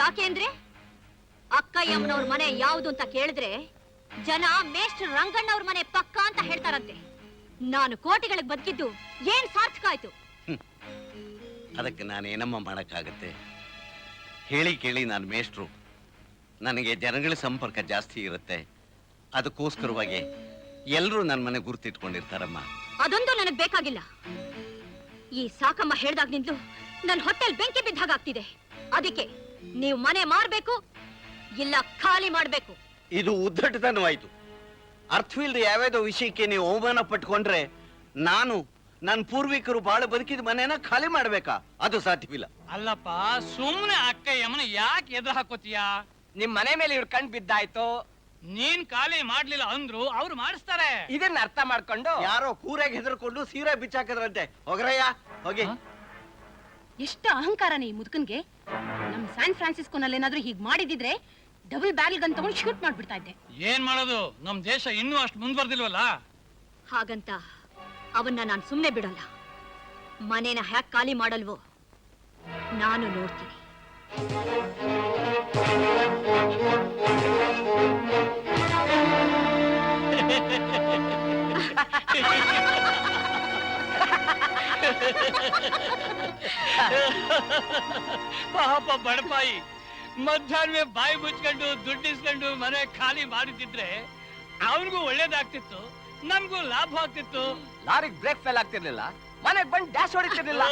ಯಾಕೆಂದ್ರೆ ಅಕ್ಕಯ್ಯಮ್ಮನವ್ರ ಮನೆ ಯಾವುದು ಅಂತ ಕೇಳಿದ್ರೆ ಜನ ಮೇಷ್ಟ್ರ ರಂಗಣ್ಣವ್ರ ಮನೆ ಪಕ್ಕ ಅಂತ ಹೇಳ್ತಾರಂತೆ. ನಾನು ಕೋಟಿಗಳಿಗೆ ಬದುಕಿದ್ದು ಏನ್ ಸಾರ್ಥಕ ಆಯ್ತು? ಅದಕ್ಕೆ ನಾನೇನಮ್ಮ ಮಾಡಕ್ಕಾಗತ್ತೆ? ಹೇಳಿ ಕೇಳಿ ನಾನು ಮೇಷ್ಟ್ರು, ನನಗೆ ಜನಗಳ ಸಂಪರ್ಕ ಜಾಸ್ತಿ ಇರುತ್ತೆ. ಅದಕ್ಕೋಸ್ಕರವಾಗಿ ಎಲ್ರೂ ನನ್ನ ಮನೆ ಗುರ್ತಿಟ್ಕೊಂಡಿರ್ತಾರಮ್ಮ. ಅದೊಂದು ನನಗ್ ಬೇಕಾಗಿಲ್ಲ. ಈ ಸಾಕಮ್ಮ ಹೇಳ್ದಾಗ್ನಿಂದಲೂ ನನ್ನ ಹೊಟ್ಟೆಲ್ ಬೆಂಕಿ ಬಿದ್ದಾಗ್ತಿದೆ. ಅದಕ್ಕೆ ನೀವು ಮನೆ ಮಾರ್ಬೇಕು, ಇಲ್ಲ ಖಾಲಿ ಮಾಡ್ಬೇಕು. ಇದು ಉದ್ದಟತನವಾಯ್ತು. ಅರ್ಥವಿಲ್ಲದೆ ಯಾವ್ಯಾವ್ದೋ ವಿಷಯಕ್ಕೆ ನೀವು ಅವಮಾನ ಪಟ್ಕೊಂಡ್ರೆ ನಾನು ನನ್ನ ಪೂರ್ವಿಕರು ಬಾಳ ಬದುಕಿದ ಮನೆನ ಖಾಲಿ ಮಾಡ್ಬೇಕಾ? ಅದು ಸಾಧ್ಯವಿಲ್ಲ. ಅಲ್ಲಪ್ಪ, ಸುಮ್ನೆ ಅಕ್ಕಯ್ಯಮ್ಮನ ಯಾಕೆ ಎದುರು ಹಾಕೋತೀಯ? ನಿಮ್ ಮನೆ ಮೇಲೆ ಇವ್ರ ಕಣ್ ಬಿದ್ದಾಯ್ತು. ನೀನ್ ಖಾಲಿ ಮಾಡ್ಲಿಲ್ಲ ಅಂದ್ರು ಅವ್ರು ಮಾಡಿಸ್ತಾರೆ. ಇದನ್ನ ಅರ್ಥ ಮಾಡ್ಕೊಂಡು ಯಾರೋ ಕೂರಾಗ ಹೆದರ್ಕೊಂಡು ಸೀರೆ ಬಿಚ್ಚಾಕದ್ರಂತೆ. ಹೋಗ್ರಯ್ಯ ಹೋಗಿ. ಎಷ್ಟು ಅಹಂಕಾರನೇ ಈ ಮುದುಕನ್ಗೆ. ನಮ್ ಸ್ಯಾನ್ ಫ್ರಾನ್ಸಿಸ್ಕೋನಲ್ಲಿ ಏನಾದ್ರೂ ಹೀಗ್ ಮಾಡಿದಿದ್ರೆ ಡಬಲ್ ಬ್ಯಾರಲ್ ಗನ್ ತಗೊಂಡು ಶೂಟ್ ಮಾಡ್ಬಿಡ್ತಾ ಇದ್ದೆ. ಏನ್ ಮಾಡೋದು, ನಮ್ ದೇಶ ಇನ್ನೂ ಅಷ್ಟು ಮುಂದುವರೆದಿಲ್ವಲ್ಲ. ಹಾಗಂತ ಅವನ್ನ ನಾನು ಸುಮ್ನೆ ಬಿಡಲ್ಲ. ಮನೇನ ಹ್ಯಾಕ್ ಖಾಲಿ ಮಾಡಲ್ವೋ ನಾನು ನೋಡ್ತೀನಿ. ಪಾಪ ಬಡಪಾಯಿ ಮಧ್ಯಾಹ್ನ ಬಾಯಿ ಮುಚ್ಕೊಂಡು ದುಡ್ಡಿಸ್ಕೊಂಡು ಮನೆ ಖಾಲಿ ಮಾಡುತ್ತಿದ್ರೆ ಅವನಿಗೂ ಒಳ್ಳೇದಾಗ್ತಿತ್ತು, ನಮ್ಗೂ ಲಾಭ ಆಗ್ತಿತ್ತು. ಲಾರಿಗೆ ಬ್ರೇಕ್ ಫೇಲ್ ಆಗ್ತಿರ್ಲಿಲ್ಲ, ಮನೆಗ್ ಬಂದು ಡ್ಯಾಶ್ ಹೊಡಿತಿರ್ಲಿಲ್ಲ.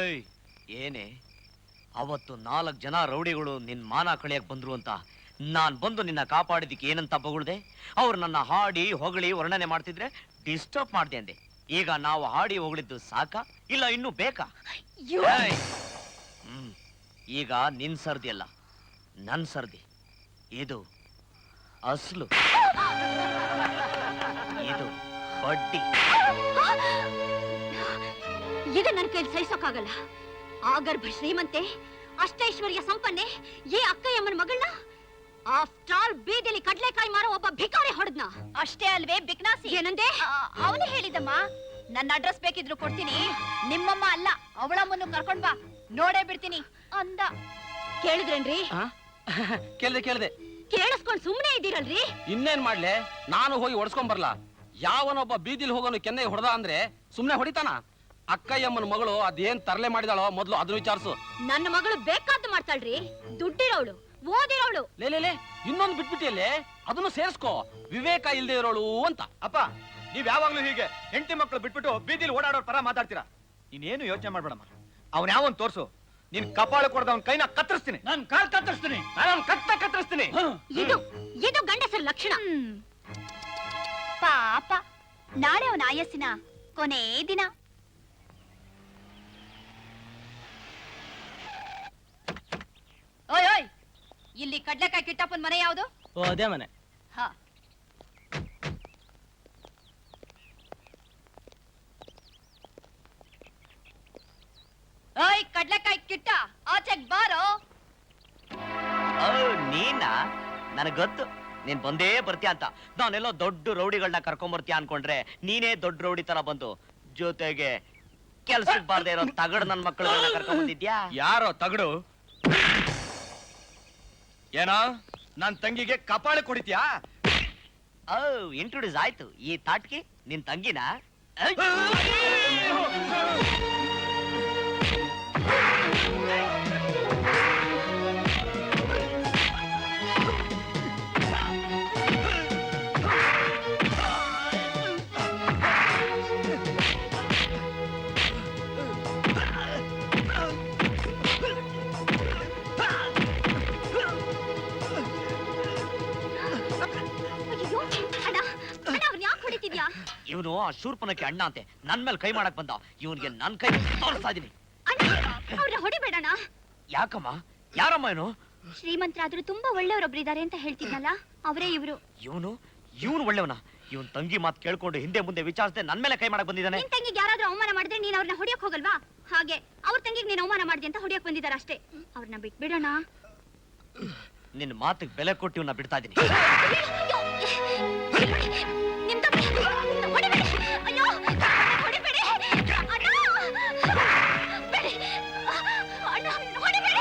ಏಯ್, ಏನೇ ಅವತ್ತು 4 ಜನ ರೌಡಿಗಳು ನಿನ್ ಮಾನ ಕಳಿಯಕ್ ಬಂದ್ರು ಅಂತ ನಾನ್ ಬಂದು ನಿನ್ನ ಕಾಪಾಡಿದಕ್ಕೆ ಏನಂತ ಬಗಳ್ದೆ? ಅವ್ರು ನನ್ನ ಹಾಡಿ ಹೊಗಳಿ ವರ್ಣನೆ ಮಾಡ್ತಿದ್ರೆ ಡಿಸ್ಟರ್ಬ್ ಮಾಡ್ದೆ ಅಂದೆ. ಈಗ ನಾವು ಹಾಡಿ ಹೊಗಳಿದ್ದು ಸಾಕ, ಇಲ್ಲ ಇನ್ನೂ ಬೇಕಾ? ಏಯ್, ಈಗ ನಿನ್ ಸರ್ದಿ ಅಲ್ಲ, ನನ್ ಸರ್ದಿ. ಇದು ಅಸ್ಲು, ಇದು ಬಡ್ಡಿ. ಇದು ನನ್ನ ಕೈಲಿ ಸಹಿಸೋಕ್ಕಾಗಲ್ಲ. ಆಗರ್ಭ ಶ್ರೀಮಂತೆ, ಅಷ್ಟೈಶ್ವರ್ಯ ಸಂಪನ್ನೆ ಈ ಅಕ್ಕಯ್ಯಮ್ಮನ ಮಗಳನ್ನ ಆಫ್ಟರ್ ಆಲ್ ಬೀದಿಲಿ ಕಡ್ಲೆಕಾಯಿ ಮಾರೋ ಒಬ್ಬ ಭಿಕಾರಿ ಹೊಡೆದ್ನ. ಅಷ್ಟೇ ಅಲ್ವೇ ಬಿಕ್ನಾಸಿ? ಏನಂದೆ? ಅವನೇ ಹೇಳಿದಮ್ಮ, ನನ್ನ ಅಡ್ರೆಸ್ ಬೇಕಿದ್ರು ಕೊಡ್ತೀನಿ, ನಿಮ್ಮಮ್ಮ ಅಲ್ಲ ಅವಳಮ್ಮನ್ನು ಕರ್ಕೊಂಡ್ ಬಾ, ನೋಡೇ ಬಿಡ್ತೀನಿ ಅಂದ. ಕೇಳಿದ್ರೇನ್ರಿ? ಕೇಳ್ದೆ ಕೇಳಿಸ್ಕೊಂಡ್ ಸುಮ್ನೆ ಇದ್ದೀರಲ್ರಿ? ಇನ್ನೇನ್ ಮಾಡ್ಲೆ, ನಾನು ಹೋಗಿ ಹೊಡ್ಸ್ಕೊಂಡ್ ಬರ್ಲಾ? ಯಾವನೊಬ್ಬ ಬೀದಿಲ್ ಹೋಗೋನು ಕೆನ್ನೆ ಹೊಡೆದ ಅಂದ್ರೆ ಸುಮ್ನೆ ಹೊಡಿತಾನ? ಅಕ್ಕಯ್ಯಮ್ಮನ ಮಗಳು ಅದೇನ್ ತರಲೆ ಮಾಡಿದಾಳೋ ಮೊದ್ಲು ಅದನ್ನ ವಿಚಾರಿಸು. ನನ್ನ ಮಗಳು ಬೇಕಾದ್ದು ಮಾಡ್ತಾಳ್ರಿ, ದುಡ್ಡಿರೋಳು, ಓದಿರೋಳು. ಲೇ ಇನ್ನೊಂದು ಬಿಟ್ಬಿಟ್ಟಿಯಲ್ಲೇ, ಅದನ್ನು ಸೇರ್ಸ್ಕೋ. ವಿವೇಕ ಇಲ್ದೇ ಇರೋಳು ಅಂತ. ಅಪ್ಪ, ನೀವ್ ಯಾವಾಗ್ಲೂ ಹೀಗೆ ಹೆಂಡತಿ ಮಕ್ಕಳು ಬಿಟ್ಬಿಟ್ಟು ಬೀದಿಲಿ ಓಡಾಡೋರ್ ಪರ ಮಾತಾಡ್ತೀರಾ? ನೀನೇನು ಯೋಚನೆ ಮಾಡ್ಬೇಡಮ್ಮ. ಅವ್ನ್ ಯಾವನ್ ತೋರ್ಸು, ನೀನ್ ಕಪಾಳ ಕೊಡದ ಅವ್ನ ಕೈನ ಕತ್ತರಿಸ್ತೀನಿ. ನಾನ್ ಕಾಲ್ ಕತ್ತರಿಸ್ತೀನಿ, ನಾನು ಕತ್ತರಿಸ್ತೀನಿ. ಇದು ಇದು ಗಂಡಸರ ಲಕ್ಷಣ. ಪಾಪ, ನಾಳೆ ಅವನ ಆಯಸ್ಸಿನ ಕೊನೇ ದಿನ. ಓಯ್ ಓಯ್, ಇಲ್ಲಿ ಕಡ್ಲೆಕಾಯಿ ಕಿಟ್ಟಪ್ಪನ ಮನೆ ಯಾವುದು? ಓ, ಅದೇ ಮನೆ. ಹಾ, ಓಯ್ ಕಡ್ಲೆಕಾಯಿ ಕಿಟ್ಟ, ಆಚೆಗ್ ಬಾರೋ. ನೀನಾ? ನನಗ್ ಗೊತ್ತು ನೀನ್ ಬಂದೇ ಬರ್ತೀಯ ಅಂತ. ನಾನೆಲ್ಲೋ ದೊಡ್ಡ ರೌಡಿಗಳನ್ನ ಕರ್ಕೊಂಡ್ ಬರ್ತೀಯ ಅನ್ಕೊಂಡ್ರೆ ನೀನೇ ದೊಡ್ಡ ರೌಡಿ ತರ ಬಂದು ಜೊತೆಗೆ ಕೆಲ್ಸಕ್ಕೆ ಬಾರ್ದೇ ಇರೋ ತಗಡ್ ನನ್ ಮಕ್ಕಳನ್ನ ಕರ್ಕೊಂಡ್ ಬಂದಿದ್ಯಾ? ಯಾರೋ ತಗಡು? ಏನೋ ನನ್ ತಂಗಿಗೆ ಕಪಾಳ ಕೊಡಿದ್ಯಾ? ಇಂಟ್ರೊಡ್ಯೂಸ್ ಆಯ್ತು. ಈ ತಾಟ್ಕಿ ನಿನ್ ತಂಗಿನ? ಇವನು ಆ ಶೂರ್ಪನಕ್ಕೆ ಅಣ್ಣ ಅಂತೆ ನನ್ ಮೇಲೆ ಕೈ ಮಾಡಕ್ ಬಂದ. ಇವನ್ಗೆ ನನ್ ಕೈ ತೋರಿಸ್ತಾ ಇದೀನಿ. ಅವ್ರನ್ನ ಹೊಡಿಬೇಡಣ. ಯಾಕಮ್ಮ? ಯಾರಮ್ಮ ಏನು? ಶ್ರೀಮಂತರಾದ್ರೂ ತುಂಬಾ ಒಳ್ಳೆಯವರೊಬ್ರು ಇದಾರೆ ಅಂತ ಹೇಳ್ತಿದ್ನಲ್ಲ, ಅವರೇ ಇವ್ರು. ಇವನು ಒಳ್ಳೆಯವನ? ಇವನ್ ತಂಗಿ ಮಾತು ಕೇಳ್ಕೊಂಡು ಹಿಂದೆ ಮುಂದೆ ವಿಚಾರಿಸದೆ ನನ್ ಮೇಲೆ ಕೈ ಮಾಡಕ್ ಬಂದಿದ್ದಾನೆ. ನಿನ್ ತಂಗಿಗೆ ಯಾರಾದ್ರೂ ಅವಮಾನ ಮಾಡಿದ್ರೆ ನೀನ್ ಅವ್ರನ್ನ ಹೊಡಿಯಕ್ ಹೋಗಲ್ವಾ? ಹಾಗೆ ಅವ್ರ ತಂಗಿಗೆ ನೀನ್ ಅವಮಾನ ಮಾಡಿದೆ ಅಂತ ಹೊಡಿಯಕ್ ಬಂದಿದಾರ ಅಷ್ಟೇ. ಅವ್ರನ್ನ ಬಿಟ್ಬಿಡೋಣ. ನಿನ್ನ ಮಾತಿಗೆ ಬೆಲೆ ಕೊಟ್ಟು ಇವನ್ನ ಬಿಡ್ತಾ ಇದೀನಿ. ನಿಮ್ ತಪ್ಪು. ಹೊಡಿಬೇಡಿ. ಅಯ್ಯೋ, ಹೊಡಿಬೇಡಿ. ಅಣ್ಣ, ಬೇಡಿ. ಅಣ್ಣ, ಹೊಡಿಬೇಡಿ.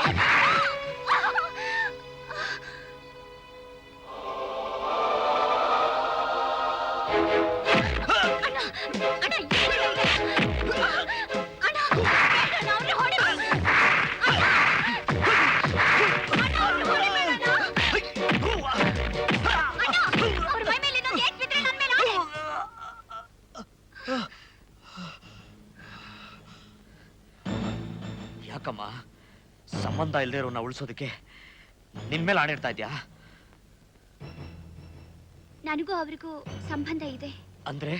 ಯಾಕಮ್ಮ ಸಂಬಂಧ ಇಲ್ಲದೆ ಇರೋನ್ನ ಉಳಿಸೋದಕ್ಕೆ ನಿನ್ ಮೇಲೆ ಆಣಿಡ್ತಾ ಇದ್ಯಾ? ನನಗೂ ಅವ್ರಿಗೂ ಸಂಬಂಧ ಇದೆ. ಅಂದ್ರೆ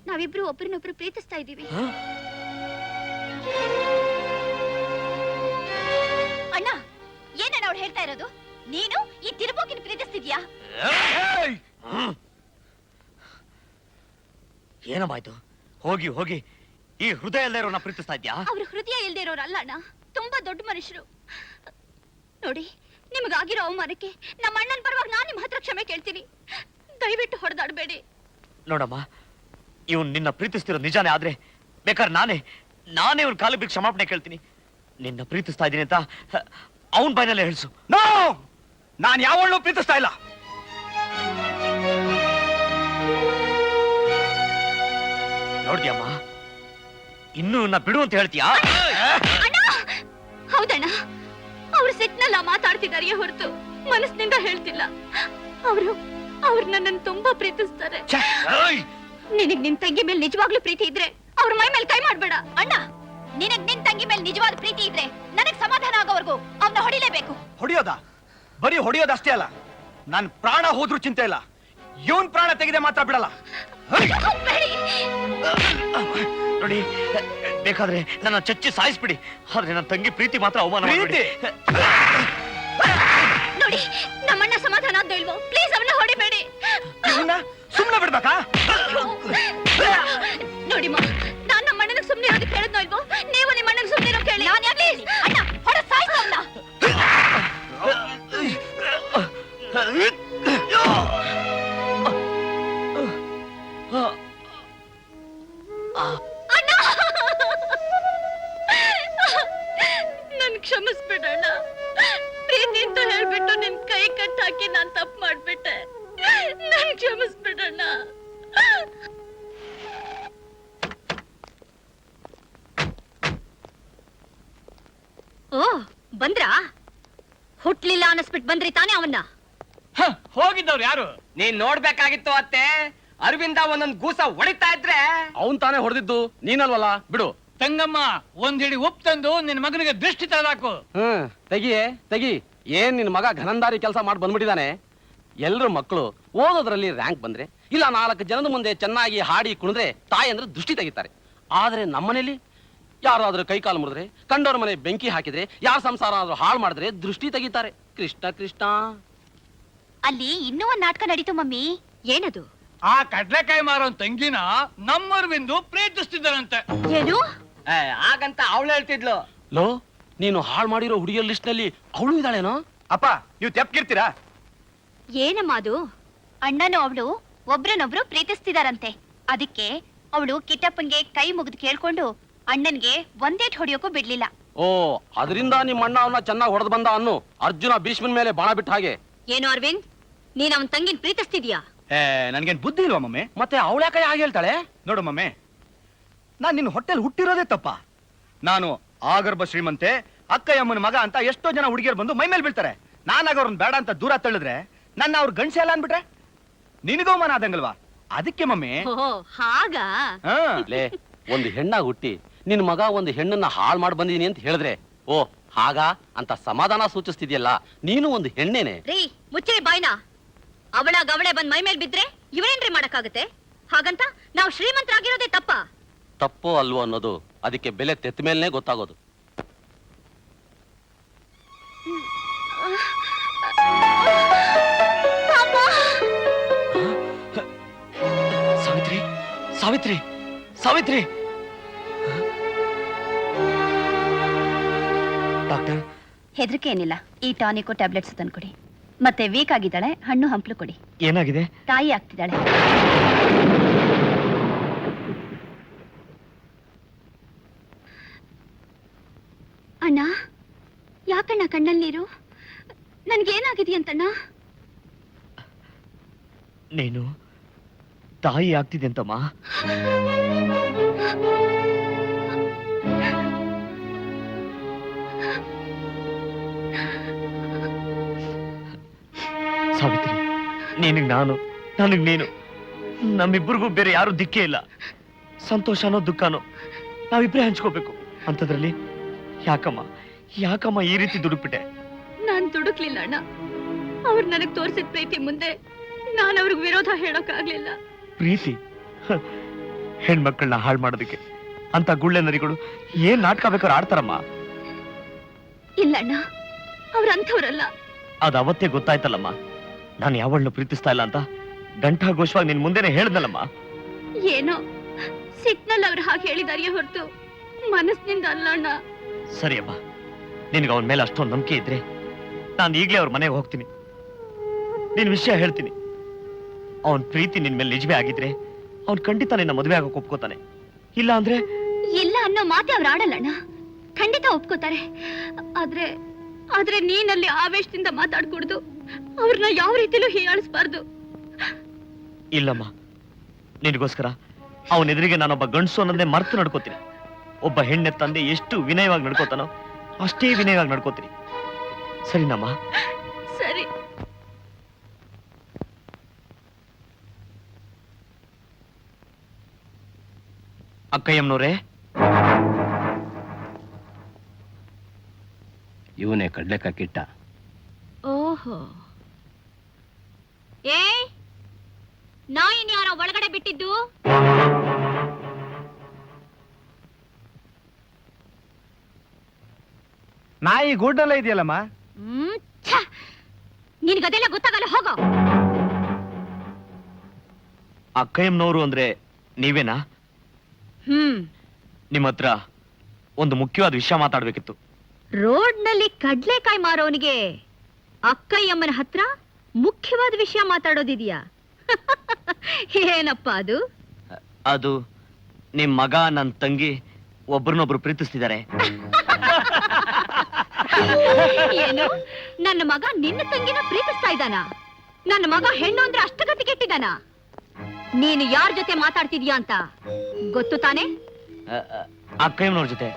ನಾವಿಬ್ರು ಒಬ್ರನ್ನೊಬ್ರು ಪ್ರೀತಿಸ್ತಾ ಇದ್ದೀವಿ. ಅಣ್ಣ, ಏನಣ್ಣ ಅವ್ರು ಹೇಳ್ತಾ ಇರೋದು? ನೀನು ಈ ತಿರುಬೋಕಿನ ಪ್ರೀತಿಸ್ತಿದ್ಯಾ? ಏನಮ್ಮಾಯ್ತು? ಹೋಗಿ ಹೋಗಿ ಈ ಹೃದಯ ಇಲ್ಲದೆ ಇರೋನ್ನ ಪ್ರೀತಿಸ್ತಾ ಇದ್ಯಾ? ಅವ್ರ ಹೃದಯ ಇಲ್ದೇ ಇರೋರಲ್ಲ ಅಣ್ಣ, ತುಂಬಾ ದೊಡ್ಡ ಮನುಷ್ಯರು. ನೋಡಿ, ನಿಮಗಾಗಿರೋ ಅವಮಾನಕ್ಕೆ ನಮ್ಮ ಅಣ್ಣನ ಪರವಾಗಿ ನಾನು ನಿಮ್ಮ ಹತ್ರ ಕ್ಷಮೆ ಕೇಳ್ತೀನಿ. ದಯವಿಟ್ಟು ಹೊಡೆದಾಡಬೇಡಿ. ನೋಡಮ್ಮ, ಇವನ್ ನಿನ್ನ ಪ್ರೀತಿಸ್ತಿರೋ ನಿಜಾನೇ ಆದ್ರೆ ಬೇಕಾದ್ರೆ ನಾನೇ ಇವ್ನ ಕಾಲು ಬಿಟ್ಟು ಕ್ಷಮಾಪಣೆ ಕೇಳ್ತೀನಿ. ನಿನ್ನ ಪ್ರೀತಿಸ್ತಾ ಇದ್ದೀನಿ ಅಂತ ಅವನ್ ಬಾಯ್ನಲ್ಲೇ ಹೇಳ್ಸು. ನೋ, ನಾನ್ ಯಾವಳನ್ನೂ ಪ್ರೀತಿಸ್ತಾ ಇಲ್ಲ. ನೋಡ್ದ್ಯಮ್ಮ, ಇನ್ನೂ ನಾ ಬಿಡು ಅಂತ ಹೇಳ್ತೀಯಾ? ಹೌದಣ್ಣ, ಅವ್ರು ಸಿಟ್ನಲ್ಲ ಮಾತಾಡ್ತಿದಾರೆ ಹೊರತು ಮನಸ್ಸಿನಿಂದ ಹೇಳ್ತಿಲ್ಲ. ಅವ್ರು ನನ್ನನ್ನು ತುಂಬಾ ಪ್ರೀತಿಸ್ತಾರೆ. ನಿನಗ್ ನಿನ್ ತಂಗಿ ಮೇಲೆ ನಿಜವಾಗ್ಲೂ ಪ್ರೀತಿ ಇದ್ರೆ ಅವ್ರ ಮೈ ಮೇಲೆ ಕೈ ಮಾಡ್ಬೇಡ. ಅಣ್ಣ, ನಿನಗ್ ನಿನ್ ತಂಗಿ ಮೇಲೆ ನಿಜವಾದ ಪ್ರೀತಿ ಇದ್ರೆ ನನಗ್ ಸಮಾಧಾನ ಆಗೋವರೆಗೂ ಅವ್ನ ಹೊಡಿಲೇಬೇಕು. ಹೊಡಿಯೋದಾ? ಬರೀ ಹೊಡಿಯೋದಷ್ಟೇ ಅಲ್ಲ, ನನ್ ಪ್ರಾಣ ಹೋದ್ರೂ ಚಿಂತೆ ಇಲ್ಲ. ಇವನ್ ಪ್ರಾಣ ತೆಗೆದೆ ಮಾತ್ರ ಬಿಡಲ್ಲ. ನೋಡಿ, ಬೇಕಾದ್ರೆ ನನ್ನ ಚಚ್ಚಿ ಸಾಯಿಸ್ಬಿಡಿ, ಆದ್ರೆ ನನ್ನ ತಂಗಿ ಪ್ರೀತಿ ಮಾತ್ರ ಅವಮಾನ ಮಾಡ್ಬೇಡಿ. ನೋಡಿ, ನಮ್ಮಣ್ಣ ಸಮಾಧಾನ ಆದ್ನೋ ಇಲ್ವೋ? ಪ್ಲೀಸ್ ಅವನ್ನ ಹೊಡಿಬೇಡಿ. ಸುಮ್ನೆ ಬಿಡ್ಬೇಕಾ? ನೋಡಿ ಮಾ, ನಾನ್ ನಮ್ಮ ಅಣ್ಣನಿಗೆ ಸುಮ್ನೆ ಇರೋದಕ್ಕೆ ಹೇಳಿದ್ನೋ ಇಲ್ವೋ? ನೀವು ನಿಮ್ಮ ಅಣ್ಣನಿಗೆ ಸುಮ್ನೆ ಇರೋ ಕೇಳಿ. ನಾನು ಯಾಕೆ ಅಣ್ಣ ಹೊಡ ಸಾಯಿಸೋಲ್ಲ. ನನ್ ಕ್ಷಮಿಸ್ಬಿಡಣ್ಣ. ಪ್ರೀತಿ ಅಂತ ಹೇಳ್ಬಿಟ್ಟು ನಿನ್ ಕೈ ಕಟ್ಟಾಕಿ ನಾನ್ ತಪ್ಪು ಮಾಡ್ಬಿಟ್ಟೆ. ನನ್ ಕ್ಷಮಿಸ್ಬಿಡಣ್ಣ. ಓ, ಬಂದ್ರಾ? ಹುಟ್ಲಿಲ್ಲ ಅನ್ನಿಸ್ಬಿಟ್ಟು ಬಂದ್ರಿ ತಾನೇ ಅವನ್ನ? ಹೋಗಿದ್ದವ್ರು ಯಾರು? ನೀನ್ ನೋಡ್ಬೇಕಾಗಿತ್ತು ಅತ್ತೆ. ಅರವಿಂದ ಒಂದೊಂದ್ ಗೂಸ ಹೊಡಿತಾ ಇದ್ರೆ ಅವನ್ ತಾನೇ ಹೊಡೆದಿದ್ದು, ನೀನಲ್ವಲ್ಲ, ಬಿಡು. ತಂಗಮ್ಮ, ಒಂದ್ ಹಿಡಿ ಉಪ್ಪು ತಂದು ನಿನ್ ಮಗನಿಗೆ ದೃಷ್ಟಿ ತರಲಾಕು. ತೆಗಿ. ಏನ್ ನಿನ್ ಮಗ ಘನಂದಾರಿ ಕೆಲಸ ಮಾಡಿ ಬಂದ್ಬಿಟ್ಟಿದಾನೆ. ಎಲ್ರ ಮಕ್ಕಳು ಓದೋದ್ರಲ್ಲಿ ರ್ಯಾಂಕ್ ಬಂದ್ರೆ, ಇಲ್ಲ 4 ಜನದ ಮುಂದೆ ಚೆನ್ನಾಗಿ ಹಾಡಿ ಕುಣಿದ್ರೆ ತಾಯಿ ಅಂದ್ರೆ ದೃಷ್ಟಿ ತೆಗಿತಾರೆ. ಆದ್ರೆ ನಮ್ಮನೇಲಿ ಯಾರಾದ್ರೂ ಕೈ ಕಾಲು ಮುರಿದ್ರೆ, ಕಂಡವ್ರ ಮನೆ ಬೆಂಕಿ ಹಾಕಿದ್ರೆ, ಯಾರ ಸಂಸಾರ ಆದ್ರೂ ಹಾಳು ಮಾಡಿದ್ರೆ ದೃಷ್ಟಿ ತೆಗಿತಾರೆ. ಕೃಷ್ಣ ಕೃಷ್ಣ. ಅಲ್ಲಿ ಇನ್ನೂ ಒಂದ್ ನಾಟಕ ನಡೀತು ಮಮ್ಮಿ. ಏನದು? ಆ ಕಡ್ಲೆಕಾಯಿ ಮಾರೋ ತಂಗಿನ ನಮ್ಮರ್ವಿಂದು ಪ್ರೀತಿಸ್ತಿದ್ದಾರಂತೆ. ಏನು? ಹಾಗಂತ ಅವಳು ಹೇಳ್ತಿದ್ಲು. ಲೋ, ನೀನು ಹಾಳು ಮಾಡಿರೋ ಹುಡುಗಿಯರ್ ಲಿಸ್ಟ್ ನಲ್ಲಿ ಅವಳು ಇದ್ದಾಳೇನೋ? ಅಪ್ಪ, ನೀವು ತೆಪ್ಕಿರ್ತೀರಾ? ಏನಮ್ಮ ಅದು? ಅಣ್ಣನು ಅವಳು ಒಬ್ರನ್ನೊಬ್ರು ಪ್ರೀತಿಸ್ತಿದಾರಂತೆ. ಅದಕ್ಕೆ ಅವಳು ಕಿಟ್ಟಪ್ಪನ್ಗೆ ಕೈ ಮುಗಿದು ಕೇಳ್ಕೊಂಡು ಅಣ್ಣನ್ಗೆ ಒಂದೇಟ್ ಹೊಡಿಯೋಕು ಬಿಡ್ಲಿಲ್ಲ. ಓ, ಅದರಿಂದ ನಿಮ್ಮ ಅಣ್ಣ ಅವನ್ನ ಚೆನ್ನಾಗಿ ಹೊಡೆದ್ ಬಂದ ಅನ್ನು. ಅರ್ಜುನ ಭೀಷ್ಮನ್ ಮೇಲೆ ಬಾಣ ಬಿಟ್ಟ ಹಾಗೆ. ಏನು ಅರವಿಂದ್, ನೀನ್ ಅವನ್ ತಂಗಿನ ಪ್ರೀತಿಸ್ತಿದ್ಯಾ? ನನ್ಗೇನ್ ಬುದ್ಧಿ ಇಲ್ವಾ ಮಮ್ಮಿ? ಮತ್ತೆ ಅವಳ ಯಾಕೆ ಹಾಗೆ ಹೇಳ್ತಾಳೆ? ನೋಡು ಮಮ್ಮಿ, ನಾನ್ ನಿನ್ನ ಹೊಟ್ಟೆಲ್ ಹುಟ್ಟಿರೋದೇ ತಪ್ಪ. ನಾನು ಆಗರ್ಭ ಶ್ರೀಮಂತೆ, ಅಕ್ಕಯ್ಯಮ್ಮನ ಮಗ ಅಂತ ಎಷ್ಟೋ ಜನ ಹುಡುಗಿಯರು ಬಂದು ಮೈ ಮೇಲೆ ಬೀಳ್ತಾರೆ. ನಾನಾಗ ಅವ್ರನ್ನ ಬೇಡ ಅಂತ ದೂರ ತಳ್ಳಿದ್ರೆ ನನ್ನ ಅವ್ರ ಗಂಡಸೆ ಅಲ್ಲ ಅನ್ಬಿಟ್ರೆ ನಿನಗವಮಾನ ಆದಂಗಲ್ವಾ? ಅದಕ್ಕೆ ಮಮ್ಮಿ. ಹಾಗಾ? ಲೇ, ಒಂದು ಹೆಣ್ಣಾಗಿ ಹುಟ್ಟಿ ನಿನ್ ಮಗ ಒಂದು ಹೆಣ್ಣನ್ನ ಹಾಳು ಮಾಡಿ ಬಂದೀನಿ ಅಂತ ಹೇಳಿದ್ರೆ, ಓ ಹಾಗ ಅಂತ ಸಮಾಧಾನ ಸೂಚಿಸ್ತಿದ್ಯಲ್ಲ, ನೀನು ಒಂದು ಹೆಣ್ಣೇನೆ. ರೀ, ಮುಚ್ಚೆ ಬಾಯ್ನ. ಅವಳಾಗ ಅವಳೆ ಬಂದ್ ಮೈ ಮೇಲ್ ಬಿದ್ರೆ ಇವರೇನ್ರಿ ಮಾಡಕ್ಕಾಗತ್ತೆ? ಹಾಗಂತ ನಾವು ಶ್ರೀಮಂತರಾಗಿರೋದೇ ತಪ್ಪಾ? ತಪ್ಪೋ ಅಲ್ವೋ ಅನ್ನೋದು ಅದಕ್ಕೆ ಬೆಲೆ ತೆತ್ತ ಮೇಲೇ ಗೊತ್ತಾಗೋದು. ಸಾವಿತ್ರಿ, ಸಾವಿತ್ರಿ, ಸಾವಿತ್ರಿ! ಡಾಕ್ಟರ್, ಹೆದರಿಕೆ ಏನಿಲ್ಲ. ಈ ಟಾನಿಕ್ ಟ್ಯಾಬ್ಲೆಟ್ಸ್ ತಂದ್ಕೊಡಿ. ಮತ್ತೆ ವೀಕ್ ಆಗಿದ್ದಾಳೆ, ಹಣ್ಣು ಹಂಪ್ಲು ಕೊಡಿ. ಏನಾಗಿದೆ? ತಾಯಿ ಆಗ್ತಿದ್ದಾಳೆ. ಅಣ್ಣ, ಯಾಕಣ್ಣ ಕಣ್ಣಲ್ಲಿ ನೀರು? ನನ್ಗೇನಾಗಿದೆಯಂತಣ್ಣ? ನೀನು ತಾಯಿ ಆಗ್ತಿದೆ ಅಂತಮ್ಮ. ಸಾವಿತ್ರಿ, ನಿನಗ್ ನಾನು, ನನಗ್ ನೀನು, ನಮ್ಮಿಬ್ಬರಿಗೂ ಬೇರೆ ಯಾರು ದಿಕ್ಕೇ ಇಲ್ಲ. ಸಂತೋಷನೋ ದುಃಖನೋ ನಾವಿಬ್ರೇ ಹಂಚ್ಕೋಬೇಕು. ಅಂತದ್ರಲ್ಲಿ ಯಾಕಮ್ಮ ಈ ರೀತಿ ದುಡುಕ್ಬಿಟ್ಟೆ? ನಾನ್ ದುಡುಕ್ಲಿಲ್ಲ ಅಣ್ಣ. ಅವ್ರು ನನಗ್ ತೋರಿಸಿದ ಪ್ರೀತಿ ಮುಂದೆ ನಾನು ಅವ್ರಿಗೆ ವಿರೋಧ ಹೇಳೋಕ್ಕಾಗ್ಲಿಲ್ಲ. ಪ್ರೀತಿ? ಹೆಣ್ಮಕ್ಳನ್ನ ಹಾಳು ಮಾಡೋದಕ್ಕೆ ಅಂತ ಗುಳ್ಳೆ ನರಿಗಳು ಏನ್ ನಾಟಕ ಬೇಕಾದ್ರೂ ಆಡ್ತಾರಮ್ಮ. ಇಲ್ಲ ಅಣ್ಣ, ಅವ್ರಂಥವ್ರಲ್ಲ. ಅದ್ ಅವತ್ತೇ ಗೊತ್ತಾಯ್ತಲ್ಲಮ್ಮ, ನಾನು ಯಾವಳನ್ನು ಪ್ರೀತಿಸ್ತಾ ಇಲ್ಲ ಅಂತ ಘಂಟಾಘೋಷವಾಗಿ ನಿನ್ ಮುಂದೆನೆ ಹೇಳ್ದಲ್ಲಮ್ಮ. ಏನೋ ಸಿಟ್ನಲ್ಲಿ ಅವ್ರು ಹಾಗೆ ಹೇಳಿದಾರಿಯೇ ಹೊರತು ಮನಸ್ಸಿನಿಂದ ಅಲ್ಲ ಅಣ್ಣ. ಸರಿ ಅಮ್ಮ, ನಿನ್ಗೆ ಅವನ ಮೇಲೆ ಅಷ್ಟೊಂದು ನಂಬಿಕೆ ಇದ್ರೆ ನಾನು ಈಗಲೇ ಅವ್ರ ಮನೆಗೆ ಹೋಗ್ತೀನಿ. ನಿನ್ ವಿಷಯ ಹೇಳ್ತೀನಿ. ಅವನ್ ಪ್ರೀತಿ ನಿನ್ ಮೇಲೆ ನಿಜವೇ ಆಗಿದ್ರೆ ಅವ್ನ್ ಖಂಡಿತ ನಿನ್ನ ಮದುವೆ ಆಗೋಕೆ ಒಪ್ಕೋತಾನೆ. ಇಲ್ಲ ಅಂದ್ರೆ ಇಲ್ಲ ಅನ್ನೋ ಮಾತೆ ಅವ್ರು ಆಡಲ್ಲಣ್ಣ. ಖಂಡಿತ ಒಪ್ಕೋತಾರೆ. ಆದ್ರೆ ನೀನಲ್ಲಿ ಆವೇಶದಿಂದ ಮಾತಾಡ್ಕೊಡ್ದು ಅವ್ರನ್ನ ಯಾವ ರೀತಿಲೂ ಹೀಯಾಳಿಸ್ಬಾರ್ದು. ಇಲ್ಲಮ್ಮ, ನಿನಗೋಸ್ಕರ ಅವನ ಎದುರಿಗೆ ನಾನೊಬ್ಬ ಗಂಡಸು ಅನ್ನೋದೇ ಮರ್ತು ನಡ್ಕೋತೀನಿ. ಒಬ್ಬ ಹೆಣ್ಣೆ ತಂದೆ ಎಷ್ಟು ವಿನಯವಾಗಿ ನಡ್ಕೋತಾನೋ ಅಷ್ಟೇ ವಿನಯವಾಗಿ ನಡ್ಕೋತೀನಿ. ಸರಿನಮ್ಮ? ಸರಿ. ಅಕ್ಕಯ್ಯಮ್ಮನವ್ರೆ, ಇವನೇ ಕಡ್ಲೆಕಾಯಿ ಕಿಟ್ಟ. ಓಹೋ, ನಾಯಿನ ಯಾರೋ ಒಳಗಡೆ ಬಿಟ್ಟಿದ್ದು? ನಾಯಿ ಗೂಡ್ನಲ್ಲೇ ಇದೆಯಲ್ಲಮ್ಮ. ನಿನ್ಗದೆಲ್ಲ ಗೊತ್ತಾಗಲ್ಲ, ಹೋಗೋ. ಅಕ್ಕಯ್ಯಮ್ಮನವರು ಅಂದ್ರೆ ನೀವೇನಾ? ನಿಮ್ಮ ಹತ್ರ ಒಂದು ಮುಖ್ಯವಾದ ವಿಷಯ ಮಾತಾಡ್ಬೇಕಿತ್ತು. ರೋಡ್ನಲ್ಲಿ ಕಡ್ಲೆಕಾಯಿ ಮಾರೋನಿಗೆ ಅಕ್ಕಯ್ಯಮ್ಮನ ಹತ್ರ ಮುಖ್ಯವಾದ ವಿಷಯ ಮಾತಾಡೋದಿದ್ಯಾ? ಏನಪ್ಪ ಅದು? ಅದು ನಿಮ್ ಮಗ ನನ್ನ ತಂಗಿ ಒಬ್ರನ್ನೊಬ್ರು ಪ್ರೀತಿಸ್ತಿದ್ದಾರೆ. ಏನು, ನನ್ನ ಮಗ ನಿನ್ನ ತಂಗಿನ ಪ್ರೀತಿಸ್ತಾ ಇದ್ದಾನ? ನನ್ನ ಮಗ ಹೆಣ್ಣು ಅಂದ್ರೆ ಅಷ್ಟು ಗತಿ ಕೆಟ್ಟಿದ್ದಾನ? ನೀನು ಯಾರ ಜೊತೆ ಮಾತಾಡ್ತಿದ್ಯಾ ಅಂತ ಗೊತ್ತು ತಾನೆ? ಅಕ್ಕಯ್ಯಮ್ಮನವ್ರ ಜೊತೆ.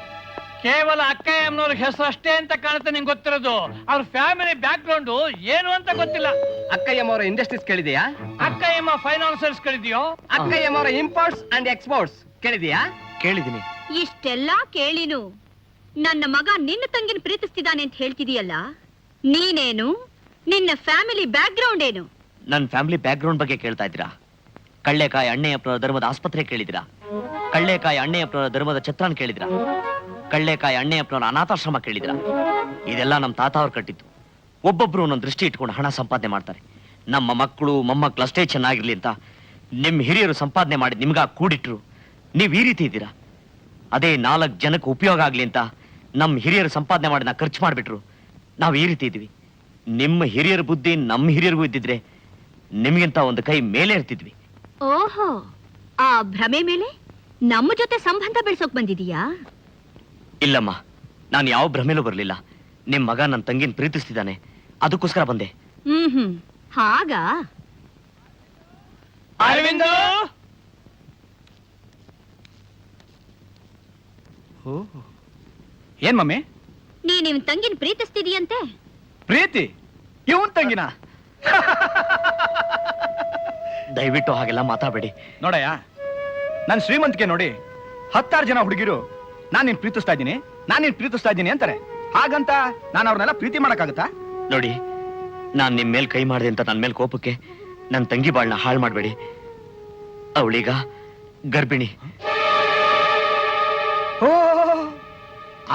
ಕೇವಲ ಅಕ್ಕಯ್ಯಮ್ಮನವ್ರ ಹೆಸರು ಅಷ್ಟೇ ಅಂತ ಕಾಣುತ್ತೆ ನಿಂಗೆ ಗೊತ್ತಿರೋದು. ಅವ್ರ ಫ್ಯಾಮಿಲಿ ಬ್ಯಾಕ್ ಗ್ರೌಂಡ್ ಏನು ಅಂತ ಗೊತ್ತಿಲ್ಲ. ಅಕ್ಕಯ್ಯಮ್ಮವರ ಇಂಡಸ್ಟ್ರೀಸ್ ಕೇಳಿದೆಯಾ? ಅಕ್ಕಯ್ಯಮ್ಮ ಫೈನಾನ್ಸರ್ಸ್ ಕೇಳಿದ್ಯೋ? ಅಕ್ಕಯ್ಯಮ್ಮವರ ಇಂಪೋರ್ಟ್ಸ್ ಅಂಡ್ ಎಕ್ಸ್ಪೋರ್ಟ್ಸ್ ಕೇಳಿದೆಯಾ? ಕೇಳಿದ್ದೀನಿ. ಇಷ್ಟೆಲ್ಲ ಕೇಳಿನು ನನ್ನ ಮಗ ನಿನ್ನ ತಂಗಿನ ಪ್ರೀತಿಸ್ತಿದ್ದಾನೆ ಅಂತ ಹೇಳ್ತಿದೀಯಲ್ಲ, ನೀನೇನು, ನಿನ್ನ ಫ್ಯಾಮಿಲಿ ಬ್ಯಾಕ್ ಗ್ರೌಂಡ್ ಏನು? ನನ್ನ ಫ್ಯಾಮಿಲಿ ಬ್ಯಾಕ್ ಗ್ರೌಂಡ್ ಬಗ್ಗೆ ಕೇಳ್ತಾ ಇದ್ದೀರಾ? ಕಳ್ಳೆಕಾಯಿ ಅಣ್ಣಯ್ಯಪ್ಪನವರ ಧರ್ಮದ ಆಸ್ಪತ್ರೆ ಕೇಳಿದಿರಾ? ಕಳ್ಳೆಕಾಯಿ ಅಣ್ಣಯ್ಯಪ್ಪನವರ ಧರ್ಮದ ಛತ್ರನ್ ಕೇಳಿದಿರಾ? ಕಳ್ಳೆಕಾಯಿ ಅಣ್ಣಯ್ಯಪ್ಪನವರ ಅನಾಥಾಶ್ರಮ ಕೇಳಿದಿರಾ? ಇದೆಲ್ಲ ನಮ್ಮ ತಾತ ಅವ್ರು ಕಟ್ಟಿತ್ತು. ಒಬ್ಬೊಬ್ರು ಒಂದೊಂದು ದೃಷ್ಟಿ ಇಟ್ಕೊಂಡು ಹಣ ಸಂಪಾದನೆ ಮಾಡ್ತಾರೆ. ನಮ್ಮ ಮಕ್ಕಳು ಮೊಮ್ಮಕ್ಕಳು ಅಷ್ಟೇ ಚೆನ್ನಾಗಿರ್ಲಿ ಅಂತ ನಿಮ್ ಹಿರಿಯರು ಸಂಪಾದನೆ ಮಾಡಿ ನಿಮ್ಗ ಕೂಡಿಟ್ರು. ನೀವ್ ಈ ರೀತಿ ಇದ್ದೀರಾ. ಅದೇ 4 ಜನಕ್ಕೆ ಉಪಯೋಗ ಆಗ್ಲಿ ಅಂತ ನಮ್ಮ ಹಿರಿಯರು ಸಂಪಾದನೆ ಮಾಡಿ ಖರ್ಚು ಮಾಡಿಬಿಟ್ರು. ನಾವು ಈ ರೀತಿ ಇದ್ವಿ. ನಿಮ್ಮ ಹಿರಿಯರ ಬುದ್ಧಿ ನಮ್ಮ ಹಿರಿಯರಿಗೂ ಇದ್ದಿದ್ರೆ ನಿಮ್ಗಿಂತ ಒಂದು ಕೈ ಮೇಲೆ ಇರ್ತಿದ್ವಿ. ಓಹೋ, ಆ ಭ್ರಮೆ ಮೇಲೆ ನಮ್ಮ ಜೊತೆ ಸಂಬಂಧ ಬೆಳೆಸೋಕ್ ಬಂದಿದೀಯಾ? ಇಲ್ಲಮ್ಮ, ನಾನು ಯಾವ ಭ್ರಮೆಲೂ ಬರಲಿಲ್ಲ. ನಿಮ್ ಮಗ ನನ್ನ ತಂಗಿನ ಪ್ರೀತಿಸ್ತಿದ್ದಾನೆ, ಅದಕ್ಕೋಸ್ಕರ ಬಂದೆ. ಹಾಗಾ? ಅರವಿಂದ, ಏನ್ ಮಮ್ಮಿ? ನಿಮ್ ತಂಗಿನ ಪ್ರೀತಿಸ್ತಿದೀಯಂತೆ? ಪ್ರೀತಿ? ಇವನ್ ತಂಗಿನ? ದಯವಿಟ್ಟು ಹಾಗೆಲ್ಲ ಮಾತಾಡಬೇಡಿ. ನೋಡಯ್ಯ, ನನ್ನ ಶ್ರೀಮಂತಿಕೆ ನೋಡಿ 10 ಜನ ಹುಡುಗಿರು ನಾನ್ ನಿನ್ ಪ್ರೀತಿಸ್ತಾ ಇದ್ದೀನಿ ಅಂತಾರೆ. ಹಾಗಂತ ನಾನು ಅವ್ರನ್ನೆಲ್ಲ ಪ್ರೀತಿ ಮಾಡಕ್ಕಾಗತ್ತಾ? ನೋಡಿ, ನಾನ್ ನಿಮ್ ಮೇಲ್ ಕೈ ಮಾಡಿದೆ ಅಂತ ನನ್ನ ಮೇಲೆ ಕೋಪಕ್ಕೆ ನನ್ನ ತಂಗಿ ಬಾಳ್ನ ಹಾಳು ಮಾಡಬೇಡಿ. ಅವಳೀಗ ಗರ್ಭಿಣಿ. ಓ,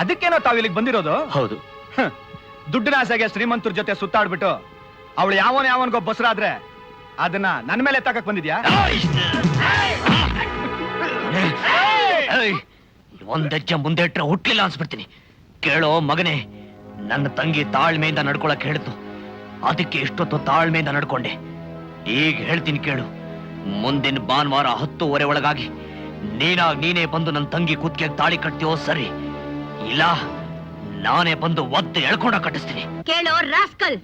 ಅದಕ್ಕೇನೋ ತಾವಿಲ್ಲಿಗೆ ಬಂದಿರೋದು? ಹೌದು. ದುಡ್ಡಿನ ಆಸೆಗೆ ಶ್ರೀಮಂತರ ಜೊತೆ ಸುತ್ತಾಡ್ಬಿಟ್ಟು ಅವಳು ಯಾವನಿಗೋ ಬಸರಾದ್ರೆ ಅದನ್ನ ನನ್ನ ಮೇಲೆ ಎತ್ತಾಕಕ್ ಬಂದಿದ್ಯಾ? ಒಂದೆಜ್ಜೆ ಮುಂದೆ ಇಟ್ರೆ ಹುಟ್ಲಿಲ್ಲ ಅನ್ಸ್ಬಿಡ್ತೀನಿ. ಕೇಳೋ ಮಗನೇ, ನನ್ನ ತಂಗಿ ತಾಳ್ಮೆಯಿಂದ ನಡ್ಕೊಳಕ್ ಹೇಳಿದ್ದು, ಅದಕ್ಕೆ ಇಷ್ಟೊತ್ತು ತಾಳ್ಮೆಯಿಂದ ನಡ್ಕೊಂಡೆ. ಈಗ ಹೇಳ್ತೀನಿ ಕೇಳು. ಮುಂದಿನ ಭಾನುವಾರ 10:15 ಒಳಗಾಗಿ ನೀನೇ ಬಂದು ನನ್ನ ತಂಗಿ ಕುತ್ತಿಗೆ ತಾಳಿ ಕಟ್ತೀವೋ ಸರಿ, ಇಲ್ಲ ನಾನೇ ಬಂದು ಒತ್ತು ಎಳ್ಕೊಂಡ ಕಟ್ಟಿಸ್ತೀನಿ. ಕೇಳೋ ರಾಸ್ಕಲ್,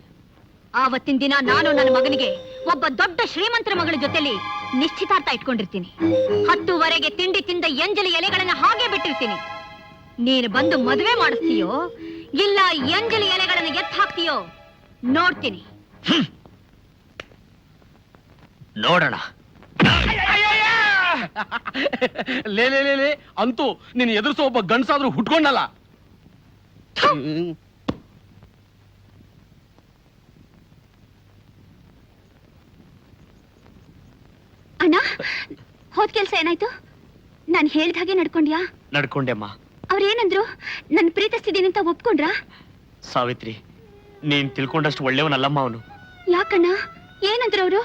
ಆವತ್ತಿನ ದಿನ ನಾನು ನನ್ನ ಮಗನಿಗೆ ಒಬ್ಬ ದೊಡ್ಡ ಶ್ರೀಮಂತರ ಮಗಳ ಜೊತೆಲಿ ನಿಶ್ಚಿತಾರ್ಥ ಇಟ್ಕೊಂಡಿರ್ತೀನಿ. 10:15ಗೆ ತಿಂಡಿ ತಿಂದ ಎಂಜಲಿ ಎಲೆಗಳನ್ನ ಹಾಗೆ ಬಿಟ್ಟಿರ್ತೀನಿ. ನೀನು ಬಂದು ಮದುವೆ ಮಾಡಿಸ್ತೀಯೋ ಇಲ್ಲ ಎಂಜಲಿ ಎಲೆಗಳನ್ನ ಎತ್ತ ಹಾಕ್ತೀಯೋ ನೋಡ್ತೀನಿ. ನೋಡೋಣ. ಲೇ ಅಂತೂ ನೀನು ಎದುರಿಸೋ ಒಬ್ಬ ಗಂಡಸಾದ್ರೂ ಹುಟ್ಕೊಂಡಲ್ಲ. ಅಣ್ಣ, ಹೋದ್ ಕೆಲ್ಸ ಏನಾಯ್ತು? ನಾನು ಹೇಳ್ದ ಹಾಗೆ ನಡ್ಕೊಂಡ್ಯಾ? ನಡ್ಕೊಂಡೆಮ್ಮ. ಅವ್ರೇನಂದ್ರು? ನನ್ ಪ್ರೀತಿಸ್ತಿದ್ದೀನಿ ಅಂತ ಒಪ್ಕೊಂಡ್ರಾ? ಸಾವಿತ್ರಿ, ನೀನ್ ತಿಳ್ಕೊಂಡಷ್ಟು ಒಳ್ಳೆಯವನಲ್ಲಮ್ಮ ಅವನು. ಯಾಕಣ್ಣ, ಏನಂದ್ರು ಅವರು?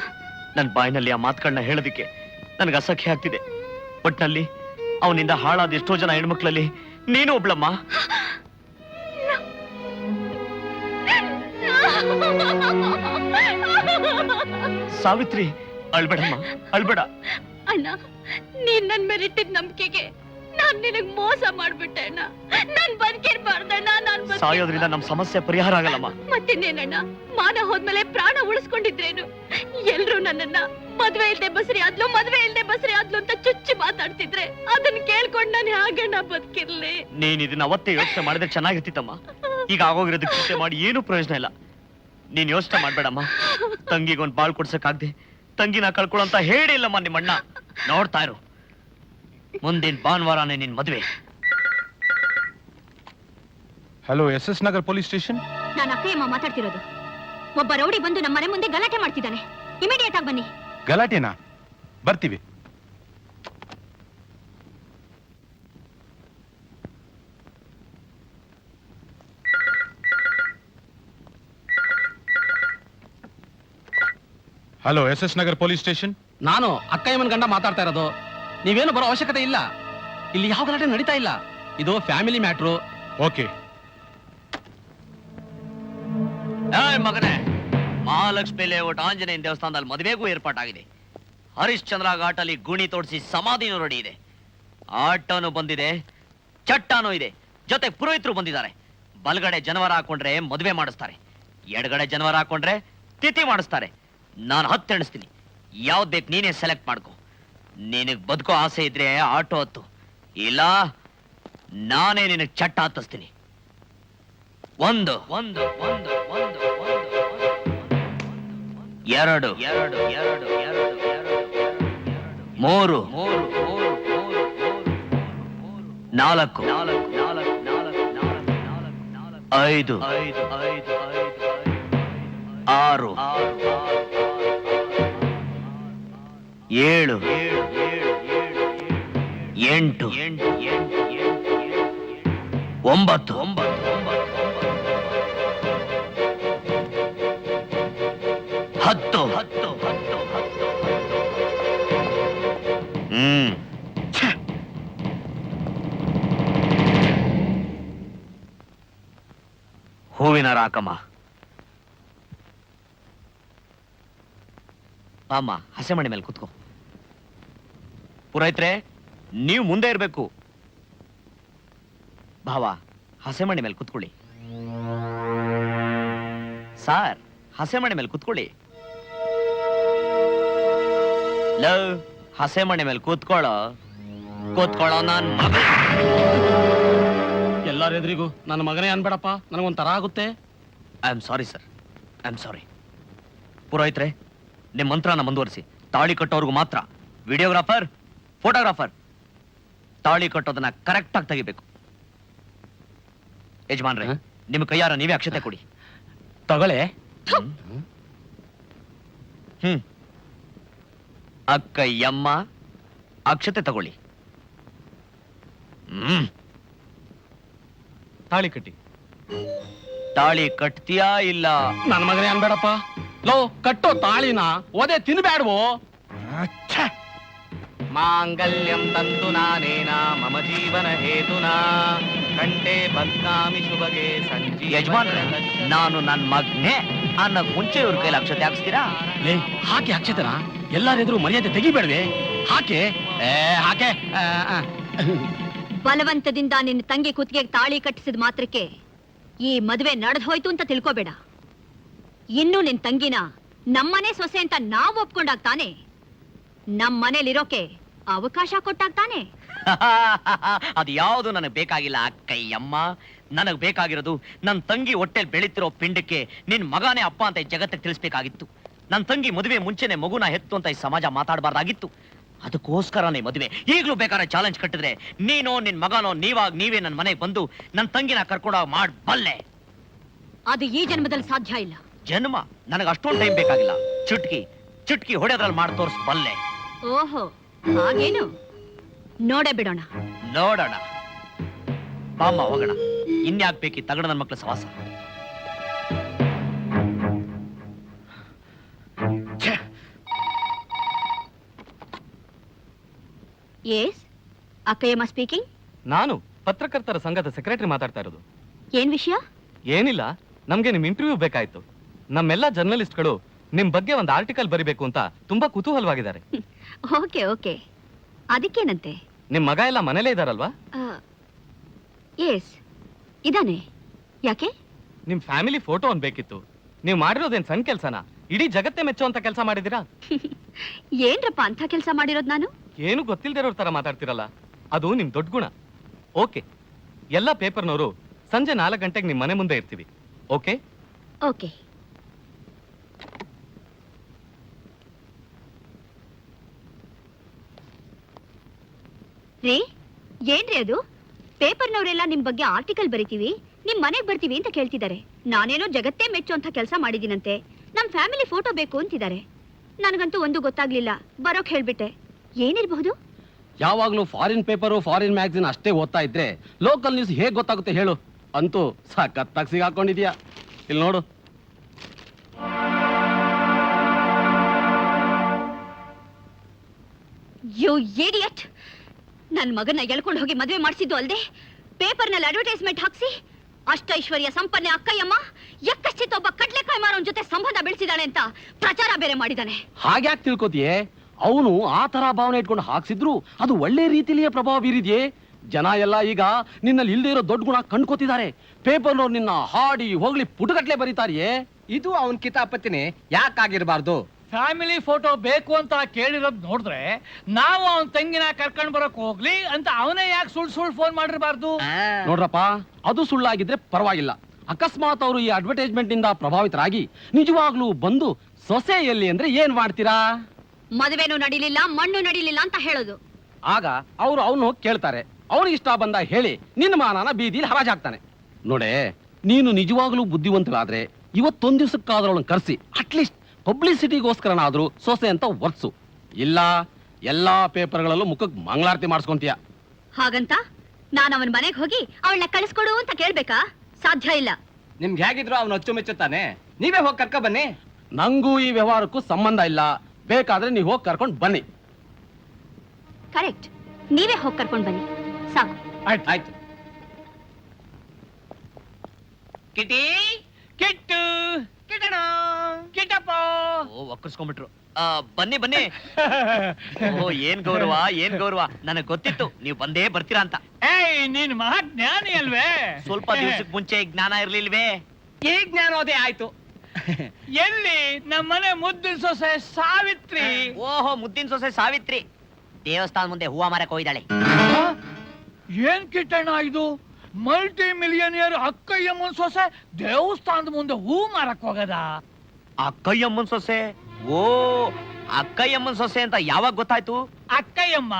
ನನ್ನ ಬಾಯಿನಲ್ಲಿ ಆ ಮಾತುಗಳನ್ನ ಹೇಳೋದಿಕ್ಕೆ ನನಗೆ ಅಸಖ್ಯ ಆಗ್ತಿದೆ. ಒಟ್ನಲ್ಲಿ ಅವನಿಂದ ಹಾಳಾದ ಎಷ್ಟೋ ಜನ ಹೆಣ್ಮಕ್ಳಲ್ಲಿ ನೀನು ಒಬ್ಳಮ್ಮ. ಸಾವಿತ್ರಿ, ಅಳ್ಬೇಡಮ್ಮ, ಅಳ್ಬೇಡ. ಅಣ್ಣ, ನೀನ್ ನನ್ ಮೇಲೆ ಇಟ್ಟಿದ್ ನಂಬಿಕೆಗೆ ನಾನ್ ನಿನಗ್ ಮೋಸ ಮಾಡ್ಬಿಟ್ಟೆ ಅಣ್ಣ. ನಾನ್ ಬದುಕಿರ್ಬಾರ್ದಣ್ಣ. ಸಾಯೋದ್ರಿಂದ ನಮ್ ಸಮಸ್ಯೆ ಪರಿಹಾರ ಆಗಲ್ಲಮ್ಮ. ಮತ್ತಿನ್ನೇನಣ್ಣ, ಮಾನ ಹೋದ್ಮೇಲೆ ಪ್ರಾಣ ಉಳಿಸ್ಕೊಂಡಿದ್ರೇನು? ಎಲ್ರು ನನ್ನನ್ನ ಮದ್ವೆ ಇಲ್ದೆ ಬಸ್ರಿ ಆದ್ಲು ಅಂತ ಚುಚ್ಚಿ ಮಾತಾಡ್ತಿದ್ರೆ ಅದನ್ನ ಕೇಳ್ಕೊಂಡ್ ನಾನು ಹೇಗಣ್ಣ ಬದುಕಿರ್ಲಿ? ನೀನ್ ಇದನ್ನ ಅವತ್ತೇ ಯೋಚನೆ ಮಾಡಿದ್ರೆ ಚೆನ್ನಾಗಿರ್ತಿತ್ತಮ್ಮ. ಈಗ ಆಗೋಗಿರೋದಕ್ಕೆ ಚಿಂತೆ ಮಾಡಿ ಏನು ಪ್ರಯೋಜನ ಇಲ್ಲ. ನೀನ್ ಯೋಚನೆ ಮಾಡ್ಬೇಡಮ್ಮ. ತಂಗಿಗೊಂದ್ ಬಾಳ್ ಕೊಡ್ಸಕ್ಕಾಗ್ದೆ ತಂಗಿನ ಕಳ್ಕೊಳ್ಳೋಂತ ಹೇಳಿ ಇಲ್ಲಮ್ಮ ನಿಮ್ಮಣ್ಣ. ನೋಡ್ತಾ ಇರು, ಮುಂದಿನ ಭಾನುವಾರನೇ ನಿನ್ ಮದ್ವೆ. Hello, SS Nagar police station. ನಾನು ಅಕ್ಕಯ್ಯಮ್ಮ ಮಾತಾಡ್ತಿರೋದು. ಒಬ್ಬ ರೌಡಿ ಬಂದು ನಮ್ಮ ಮನೆ ಮುಂದೆ ಗಲಾಟೆ ಮಾಡ್ತಿದ್ದಾನೆ. ಇಮಿಡಿಯೇಟ್ ಆಗಿ ಬನ್ನಿ. ಗಲಾಟೆನಾ? ಬರ್ತೀವಿ. Hello, SS Nagar police station. ನಾನು ಅಕ್ಕಯ್ಯಮ್ಮನ ಗಂಡ ಮಾತಾಡ್ತಾ ಇರೋದು. ನೀವೇನು ಬರೋ ಅವಶ್ಯಕತೆ ಇಲ್ಲ. ಇಲ್ಲಿ ಯಾವ ಗಲಾಟೆ ನಡೀತಾ ಇಲ್ಲ. ಇದು ಫ್ಯಾಮಿಲಿ ಮ್ಯಾಟ್ರು. ಓಕೆ. ಮಗನೇ, ಮಹಾಲಕ್ಷ್ಮಿ ಲೇಔಟ್ ಆಂಜನೇಯನ ದೇವಸ್ಥಾನದಲ್ಲಿ ಮದುವೆಗೂ ಏರ್ಪಾಟಾಗಿದೆ. ಹರಿಶ್ಚಂದ್ರ ಘಾಟಲ್ಲಿ ಗುಣಿ ತೋಡಿಸಿ ಸಮಾಧಿನೂ ರೆಡಿ ಇದೆ. ಆಟೋನು ಬಂದಿದೆ, ಚಟ್ಟಾನೂ ಇದೆ, ಜೊತೆ ಪುರೋಹಿತರು ಬಂದಿದ್ದಾರೆ. ಬಲಗಡೆ ಜನವರ ಹಾಕೊಂಡ್ರೆ ಮದುವೆ ಮಾಡಿಸ್ತಾರೆ, ಎಡಗಡೆ ಜನವರ ಹಾಕೊಂಡ್ರೆ ತಿಥಿ ಮಾಡಿಸ್ತಾರೆ. ನಾನು 10 ಎಣಿಸ್ತೀನಿ, ಯಾವ್ದು ಬೇಕು ನೀನೇ ಸೆಲೆಕ್ಟ್ ಮಾಡ್ಕೊ. ನಿನಗ್ ಬದುಕೋ ಆಸೆ ಇದ್ರೆ ಆಟೋ ಹತ್ತು, ಇಲ್ಲ ನಾನೇ ನಿನಗ್ ಚಟ್ಟ ಹತ್ತಿಸ್ತೀನಿ. ಒಂದು ಒಂದು ಒಂದು ಒಂದು ಎರಡು ಎರಡು ಎರಡು ಎರಡು ಮೂರು ಮೂರು ಮೂರು ನಾಲ್ಕು ನಾಲ್ಕು ನಾಲ್ಕು ನಾಲ್ಕು ನಾಲ್ಕು ನಾಲ್ಕು ಐದು ಐದು ಐದು ಐದು ಆರು ಏಳು ಎಂಟು ಒಂಬತ್ತು ಹತ್ತು ಹತ್ತು ಹತ್ತು ಹತ್ತು ಹೂವಿನ ರಾಕಮ್ಮ. ಅಮ್ಮ, ಹಸೆಮಣಿ ಮೇಲೆ ಕುತ್ಕೋ. ಪುರೋಹಿತ್ರೆ, ನೀವು ಮುಂದೆ ಇರ್ಬೇಕು. ಭಾವ, ಹಸೆಮಣಿ ಮೇಲೆ ಕುತ್ಕೊಳ್ಳಿ. ಸಾರ್, ಹಸೆಮಣಿ ಮೇಲೆ ಕುತ್ಕೊಳ್ಳಿ. ಲವ್, ಹಸೆಮಣಿ ಮೇಲೆ ಕೂತ್ಕೊಳ್ಳೋ. ನಾನ್ ಮಗ. ಎಲ್ಲಾರೆದ್ರಿಗೂ ನನ್ನ ಮಗನೇ ಅನ್ಬೇಡಪ್ಪ, ನನಗೊಂಥರ ಆಗುತ್ತೆ. I am sorry sir, I am sorry. ಪುರೋಹಿತ್ರೆ, ನಿಮ್ಮ ಮಂತ್ರನ ಮುಂದುವರಿಸಿ. ತಾಳಿ ಕಟ್ಟೋರ್ಗು ಮಾತ್ರ. ವಿಡಿಯೋಗ್ರಾಫರ್, ಫೋಟೋಗ್ರಾಫರ್, ತಾಳಿ ಕಟ್ಟೋದನ್ನ ಕರೆಕ್ಟ್ ಆಗಿ ತೆಗಿಬೇಕು. ಯಜಮಾನ್ರೆ, ನಿಮ್ಮ ಕೈಯಾರ ನೀವೇ ಅಕ್ಷತೆ ಕೊಡಿ. ತಗೊಳ್ಳೆ. ಅಕ್ಕಯ್ಯಮ್ಮ ಅಕ್ಷತೆ ತಗೊಳ್ಳಿ. ತಾಳಿ ಕಟ್ಟಿ. ತಾಳಿ ಕಟ್ತೀಯಾ ಇಲ್ಲ? ನನ್ನ ಮಗನೇ ಅನ್ಬೇಡಪ್ಪ. ಲೋ, ಕಟ್ಟೋ ತಾಳಿನ ಒದೆ ತಿನ್ಬ್ಯಾಡ್ವೋ. ಮಾಂಗಲ್ಯಂ ತಂತು ನಾನೇನ ಮಮ ಜೀವನ ಹೇತುನಾ ಕಂಠೆ ಬದ್ನಾಮಿ ಶುಭಗೆ ಸಂಜೀವನ. ಯಜಮಾನ್ರೆ, ನಾನು ನನ್ ಮಗ್ನೆ ಅನ್ನಕ್ ಮುಂಚೆ ಇವ್ರ ಕೈಲಿ ಅಕ್ಷತೆ ಹಾಕ್ಸ್ತೀರಾ? ಲೇ, ಹಾಕಿ ಅಕ್ಷತೆನ ಎಲ್ಲಾರೆದ್ರು ಮರ್ಯಾದೆ ತೆಗಿಬೇಡ್ವೆ. ಹಾಕೆ ಹಾಕೆ. ಬಲವಂತದಿಂದ ನಿನ್ನ ತಂಗಿ ಕುತ್ತಿಗೆಗೆ ತಾಳಿ ಕಟ್ಟಿಸಿದ ಮಾತ್ರಕ್ಕೆ ಈ ಮದುವೆ ನಡೆದು ಹೋಯ್ತು ಅಂತ ತಿಳ್ಕೋಬೇಡ. ಇನ್ನು ನಿನ್ ತಂಗಿನ ನಮ್ಮನೆ ಸೊಸೆ ಅಂತ ನಾವು ಒಪ್ಕೊಂಡಾಗ್ತಾನೆ, ನಮ್ ಮನೇಲಿರೋಕೆ ಅವಕಾಶ ಕೊಟ್ಟಾಗ್ತಾನೆ. ಅದು ಯಾವುದು ನನಗೆ ಬೇಕಾಗಿಲ್ಲ ಅಕ್ಕಯ್ಯಮ್ಮ. ನನಗ್ ಬೇಕಾಗಿರೋದು ನನ್ ತಂಗಿ ಹೊಟ್ಟೆಲ್ ಬೆಳೀತಿರೋ ಪಿಂಡಕ್ಕೆ ನಿನ್ ಮಗನೇ ಅಪ್ಪ ಅಂತ ಈ ಜಗತ್ತಿಗೆ ತಿಳಿಸ್ಬೇಕಾಗಿತ್ತು. ನನ್ ತಂಗಿ ಮದುವೆ ಮುಂಚೆನೆ ಮಗುನ ಹೆತ್ತು ಅಂತ ಈ ಸಮಾಜ ಮಾತಾಡಬಾರ್ದಾಗಿತ್ತು. ಅದಕ್ಕೋಸ್ಕರನೇ ಮದುವೆ. ಈಗ್ಲೂ ಬೇಕಾದ್ರೆ ಚಾಲೆಂಜ್ ಕಟ್ಟಿದ್ರೆ ನೀನೋ ನಿನ್ ಮಗನೋ ನೀವೇ ನನ್ ಮನೆಗೆ ಬಂದು ನನ್ ತಂಗಿನ ಕರ್ಕೊಂಡೋಗ ಮಾಡ್ಬಲ್ಲೆ. ಅದು ಈ ಜನ್ಮದಲ್ಲಿ ಸಾಧ್ಯ ಇಲ್ಲ. ಜನ್ಮ ನನಗೆ ಅಷ್ಟೊಂದು ಟೈಮ್ ಬೇಕಾಗಿಲ್ಲ. ಚುಟ್ಕಿ ಹೊಡೆದ್ರಲ್ಲಿ ಮಾಡಿ ತೋರಿಸ್ಬಲ್ಲೆ. ಓಹೋ, ಹಾಗೇನು? ನೋಡೇ ಬಿಡೋಣ. ನೋಡೋಣ ಬಾಮ್ಮ, ಹೋಗೋಣ. ಇನ್ಯಾಕ್ಬೇಕಿ ತಗಡ ನನ್ನ ಮಕ್ಳ ಸವಾಸ. S, Akkayyamma speaking. ನಾನು ಪತ್ರಕರ್ತರ ಸಂಘದ ಸೆಕ್ರೆಟರಿ ಮಾತಾಡ್ತಾ ಇರೋದು. ಏನ್ ವಿಷಯ? ಏನಿಲ್ಲ, ನಮ್ಗೆ ನಿಮ್ ಇಂಟರ್ವ್ಯೂ ಬೇಕಾಯ್ತು. ನಮ್ಮೆಲ್ಲ ಜರ್ನಲಿಸ್ಟ್ಗಳು ನಿಮ್ ಬಗ್ಗೆ ಒಂದು ಆರ್ಟಿಕಲ್ ಬರಿಬೇಕು ಅಂತ ತುಂಬಾ ಕುತೂಹಲವಾಗಿದ್ದಾರೆ. Okay okay, ಅದಕ್ಕೇನಂತೆ? ನಿಮ್ ಮಗ ಎಲ್ಲ ಮನೇಲೇ ಇದಾರಲ್ವಾ? ಎಸ್, ಇದಾನೆ. ಯಾಕೆ? ನಿಮ್ ಫ್ಯಾಮಿಲಿ ಫೋಟೋ ಒಂದ್ ಬೇಕಿತ್ತು. ನೀವು ಮಾಡಿರೋದೇನ್ ಸಣ್ಣ ಕೆಲ್ಸನ? ಇಡೀ ಜಗತ್ತೇ ಮೆಚ್ಚುವಂತ ಕೆಲಸ ಮಾಡಿದಿರಾ. ಏನ್ರಪ್ಪ ಅಂತ ಕೆಲಸ ಮಾಡಿರೋದು ನಾನು? ಏನು ಗೊತ್ತಿಲ್ದಿರೋರ್ ತರ ಮಾತಾಡ್ತಿರಲ್ಲ, ಅದು ನಿಮ್ ದೊಡ್ಡ ಗುಣ. ಓಕೆ, ಎಲ್ಲ ಪೇಪರ್ನವರು ಸಂಜೆ 4 ಗಂಟೆಗೆ ನಿಮ್ ಮನೆ ಮುಂದೆ ಇರ್ತೀವಿ. Okay okay. ರೀ, ಏನ್ರಿ ಅದು? ಪೇಪರ್ನವರೆಲ್ಲ ನಿಮ್ ಬಗ್ಗೆ ಆರ್ಟಿಕಲ್ ಬರಿತೀವಿ, ನಿಮ್ ಮನೆಗ್ ಬರ್ತೀವಿ ಅಂತ ಕೇಳ್ತಿದ್ದಾರೆ. ನಾನೇನೋ ಜಗತ್ತೇ ಮೆಚ್ಚು ಅಂತ ಕೆಲಸ ಮಾಡಿದ್ದೀನಂತೆ, ನಮ್ ಫ್ಯಾಮಿಲಿ ಫೋಟೋ ಬೇಕು ಅಂತಿದ್ದಾರೆ. ನನಗಂತೂ ಒಂದು ಗೊತ್ತಾಗ್ಲಿಲ್ಲ, ಬರೋಕ್ ಹೇಳ್ಬಿಟ್ಟೆ. ಏನಿರಬಹುದು? ಯಾವಾಗ್ಲೂ ಫಾರಿನ್ ಪೇಪರು, ಫಾರಿನ್ ಮ್ಯಾಗಝಿನ್ ಅಷ್ಟೇ ಓದ್ತಾ ಇದ್ರೆ ಲೋಕಲ್ ನ್ಯೂಸ್ ಹೇಗ್ ಗೊತ್ತಾಗುತ್ತೆ ಹೇಳು? ಅಂತೂ ಸಖತ್ತಾಗಿ ಸಿಗಾಕೊಂಡಿದ್ಯಾ. ಇಲ್ಲಿ ನೋಡು. You idiot! ನನ್ ಮಗನ ಎಳ್ಕೊಂಡು ಹೋಗಿ ಮದುವೆ ಮಾಡಿಸಿದ್ದು ಅಲ್ದೆ ಪೇಪರ್ನಲ್ಲಿ ಅಡ್ವರ್ಟೈಸ್ಮೆಂಟ್ ಹಾಕ್ಸಿ ಅಷ್ಟೈಶ್ವರ್ಯ ಸಂಪನ್ನೆ ಅಕ್ಕಯ್ಯಮ್ಮ ಎಕ್ಕಶ್ಚಿತ್ ಒಬ್ಬ ಕಡ್ಲೆಕಾಯಿ ಮಾರೋನ್ ಜೊತೆ ಸಂಬಂಧ ಬೆಳೆಸಿದಾಳೆ ಅಂತ ಪ್ರಚಾರ ಬೇರೆ ಮಾಡಿದಾನೆ. ಹಾಗ್ಯಾಕೆ ತಿಳ್ಕೋತಿಯೇ? ಅವನು ಆ ತರ ಭಾವನೆ ಇಟ್ಕೊಂಡು ಹಾಕ್ಸಿದ್ರು ಅದು ಒಳ್ಳೆ ರೀತಿಲಿಯೇ ಪ್ರಭಾವ ಬೀರಿದ್ಯೇ. ಜನ ಎಲ್ಲ ಈಗ ನಿನ್ನಲ್ಲಿ ಇಲ್ದೇ ಇರೋ ದೊಡ್ಡ ಗುಣ ಕಂಡ್ಕೋತಿದ್ದಾರೆ. ಪೇಪರ್ನವ್ರು ನಿನ್ನ ಹಾಡಿ ಹೋಗ್ಲಿ ಪುಟಗಟ್ಲೆ ಬರೀತಾರಿಯೇ. ಇದು ಅವನ್ ಕಿತಾಪತಿನೇ ಯಾಕಾಗಿರ್ಬಾರ್ದು? ಫ್ಯಾಮಿಲಿ ಫೋಟೋ ಬೇಕು ಅಂತ ಕೇಳಿರೋದ್ ನೋಡಿದ್ರೆ ನಾವು ಅವನ್ ತಂಗಿನ ಕರ್ಕೊಂಡ್ ಬರಕ್ ಹೋಗ್ಲಿ ಅಂತ ಅವನೇ ಯಾಕೆ ಸುಳ್ಳು ಫೋನ್ ಮಾಡಿರ್ಬಾರ್ದು? ನೋಡ್ರಪ್ಪ, ಅದು ಸುಳ್ಳಾಗಿದ್ರೆ ಪರವಾಗಿಲ್ಲ. ಅಕಸ್ಮಾತ್ ಅವರು ಈ ಅಡ್ವರ್ಟೈಸ್ಮೆಂಟ್ ನಿಂದ ಪ್ರಭಾವಿತರಾಗಿ ನಿಜವಾಗ್ಲೂ ಬಂದು ಸೊಸೆ ಎಲ್ಲಿ ಅಂದ್ರೆ ಏನ್ ಮಾಡ್ತೀರಾ? ಮದುವೆನೂ ನಡೀಲಿಲ್ಲ, ಮಣ್ಣು ನಡೀಲಿಲ್ಲ ಅಂತ ಹೇಳೋದು. ಆಗ ಅವರು ಅವನು ಕೇಳ್ತಾರೆ. ಅವನಿಗೆ ಇಷ್ಟ ಬಂದ ಹೇಳಿ ನಿನ್ನ ಮಾನನ ಬೀದಿಲಿ ಹರಾಜಾಗ್ತಾನೆ. ನೋಡೆ, ನೀನು ನಿಜವಾಗ್ಲೂ ಬುದ್ಧಿವಂತರಾದ್ರೆ ಇವತ್ತೊಂದ್ ದಿವ್ಸಕ್ಕಾದ್ರೂ ಅವಳನ್ನ ಕರ್ಸಿ ಅಟ್ಲೀಸ್ಟ್ ಪಬ್ಲಿಸಿಟಿಗೋಸ್ಕರನಾದ್ರೂ ಸೊಸೆ ಅಂತ ವರ್ಸು. ಇಲ್ಲ ಎಲ್ಲಾ ಪೇಪರ್ಗಳಲ್ಲೂ ಮುಖಕ್ಕೆ ಮಂಗಳಾರತಿ ಮಾಡಿಸ್ಕೊಂತೀಯ. ಹಾಗಂತ ನಾನು ಅವನ ಮನೆಗೆ ಹೋಗಿ ಅವಳನ್ನ ಕಳಿಸ್ಕೊಡು ಅಂತ ಕೇಳ್ಬೇಕಾ? ಸಾಧ್ಯ ಇಲ್ಲ. ನಿಮ್ಗೆ ಹೇಗಿದ್ರು ಅವನು ಅಚ್ಚುಮೆಚ್ಚುತ್ತಾನೆ. ನೀವೇ ಹೋಗಿ ಕರ್ಕ ಬನ್ನಿ. ನಂಗೂ ಈ ವ್ಯವಹಾರಕ್ಕೂ ಸಂಬಂಧ ಇಲ್ಲ. ಬೇಕಾದ್ರೆ ನೀವು ಹೋಗಿ ಕರ್ಕೊಂಡು ಬನ್ನಿ. ಕರೆಕ್ಟ್, ನೀವೇ ಹೋಗಿ ಕರ್ಕೊಂಡು ಬನ್ನಿ ಸಾಕು. ಆಯ್ತು. ಕಿಟಿ ಕಿಟ್ಟು ಕಿಟಣ ಕಿಟಪ್ಪ. ಓ, ಒಕ್ಕರ್ಸ್ಕೊಂಡ್ಬಿಟ್ರು. ಬನ್ನಿ ಬನ್ನಿ. ಓ, ಏನ್ ಗೌರವ. ನನಗ್ ಗೊತ್ತಿತ್ತು ನೀವು ಬಂದೇ ಬರ್ತೀರಾ ಅಂತ. ಏಯ್, ನೀನ್ ಮಹಾಜ್ಞಾನಿ ಅಲ್ವೇ? ಸ್ವಲ್ಪ ದಿವಸಕ್ಕೆ ಮುಂಚೆ ಜ್ಞಾನ ಇರ್ಲಿಲ್ವೇ? ಈ ಜ್ಞಾನೋದಯ ಆಯ್ತು. ಎಲ್ಲಿ ನಮ್ಮನೆ ಮುದ್ದಿನ ಸೊಸೆ ಸಾವಿತ್ರಿ. ಓಹೋ, ಮುದ್ದಿನ ಸೊಸೆ ಸಾವಿತ್ರಿ ದೇವಸ್ಥಾನ ಮುಂದೆ ಹೂವ ಮಾರಕ್ ಹೋಗಿದ್ದಾಳೆ. ಏನ್ ಕಿಟ್ಟಣ್ಣ ಇದು? ಮಲ್ಟಿ ಮಿಲಿಯನಿಯರ್ ಅಕ್ಕಯ್ಯಮ್ಮನ್ ಸೊಸೆ ದೇವಸ್ಥಾನದ ಮುಂದೆ ಹೂ ಮಾರಕ್ ಹೋಗದ? ಅಕ್ಕಯ್ಯಮ್ಮನ್ ಸೊಸೆ? ಓ, ಅಕ್ಕಯ್ಯಮ್ಮನ್ ಸೊಸೆ ಅಂತ ಯಾವಾಗ ಗೊತ್ತಾಯ್ತು? ಅಕ್ಕಯ್ಯಮ್ಮ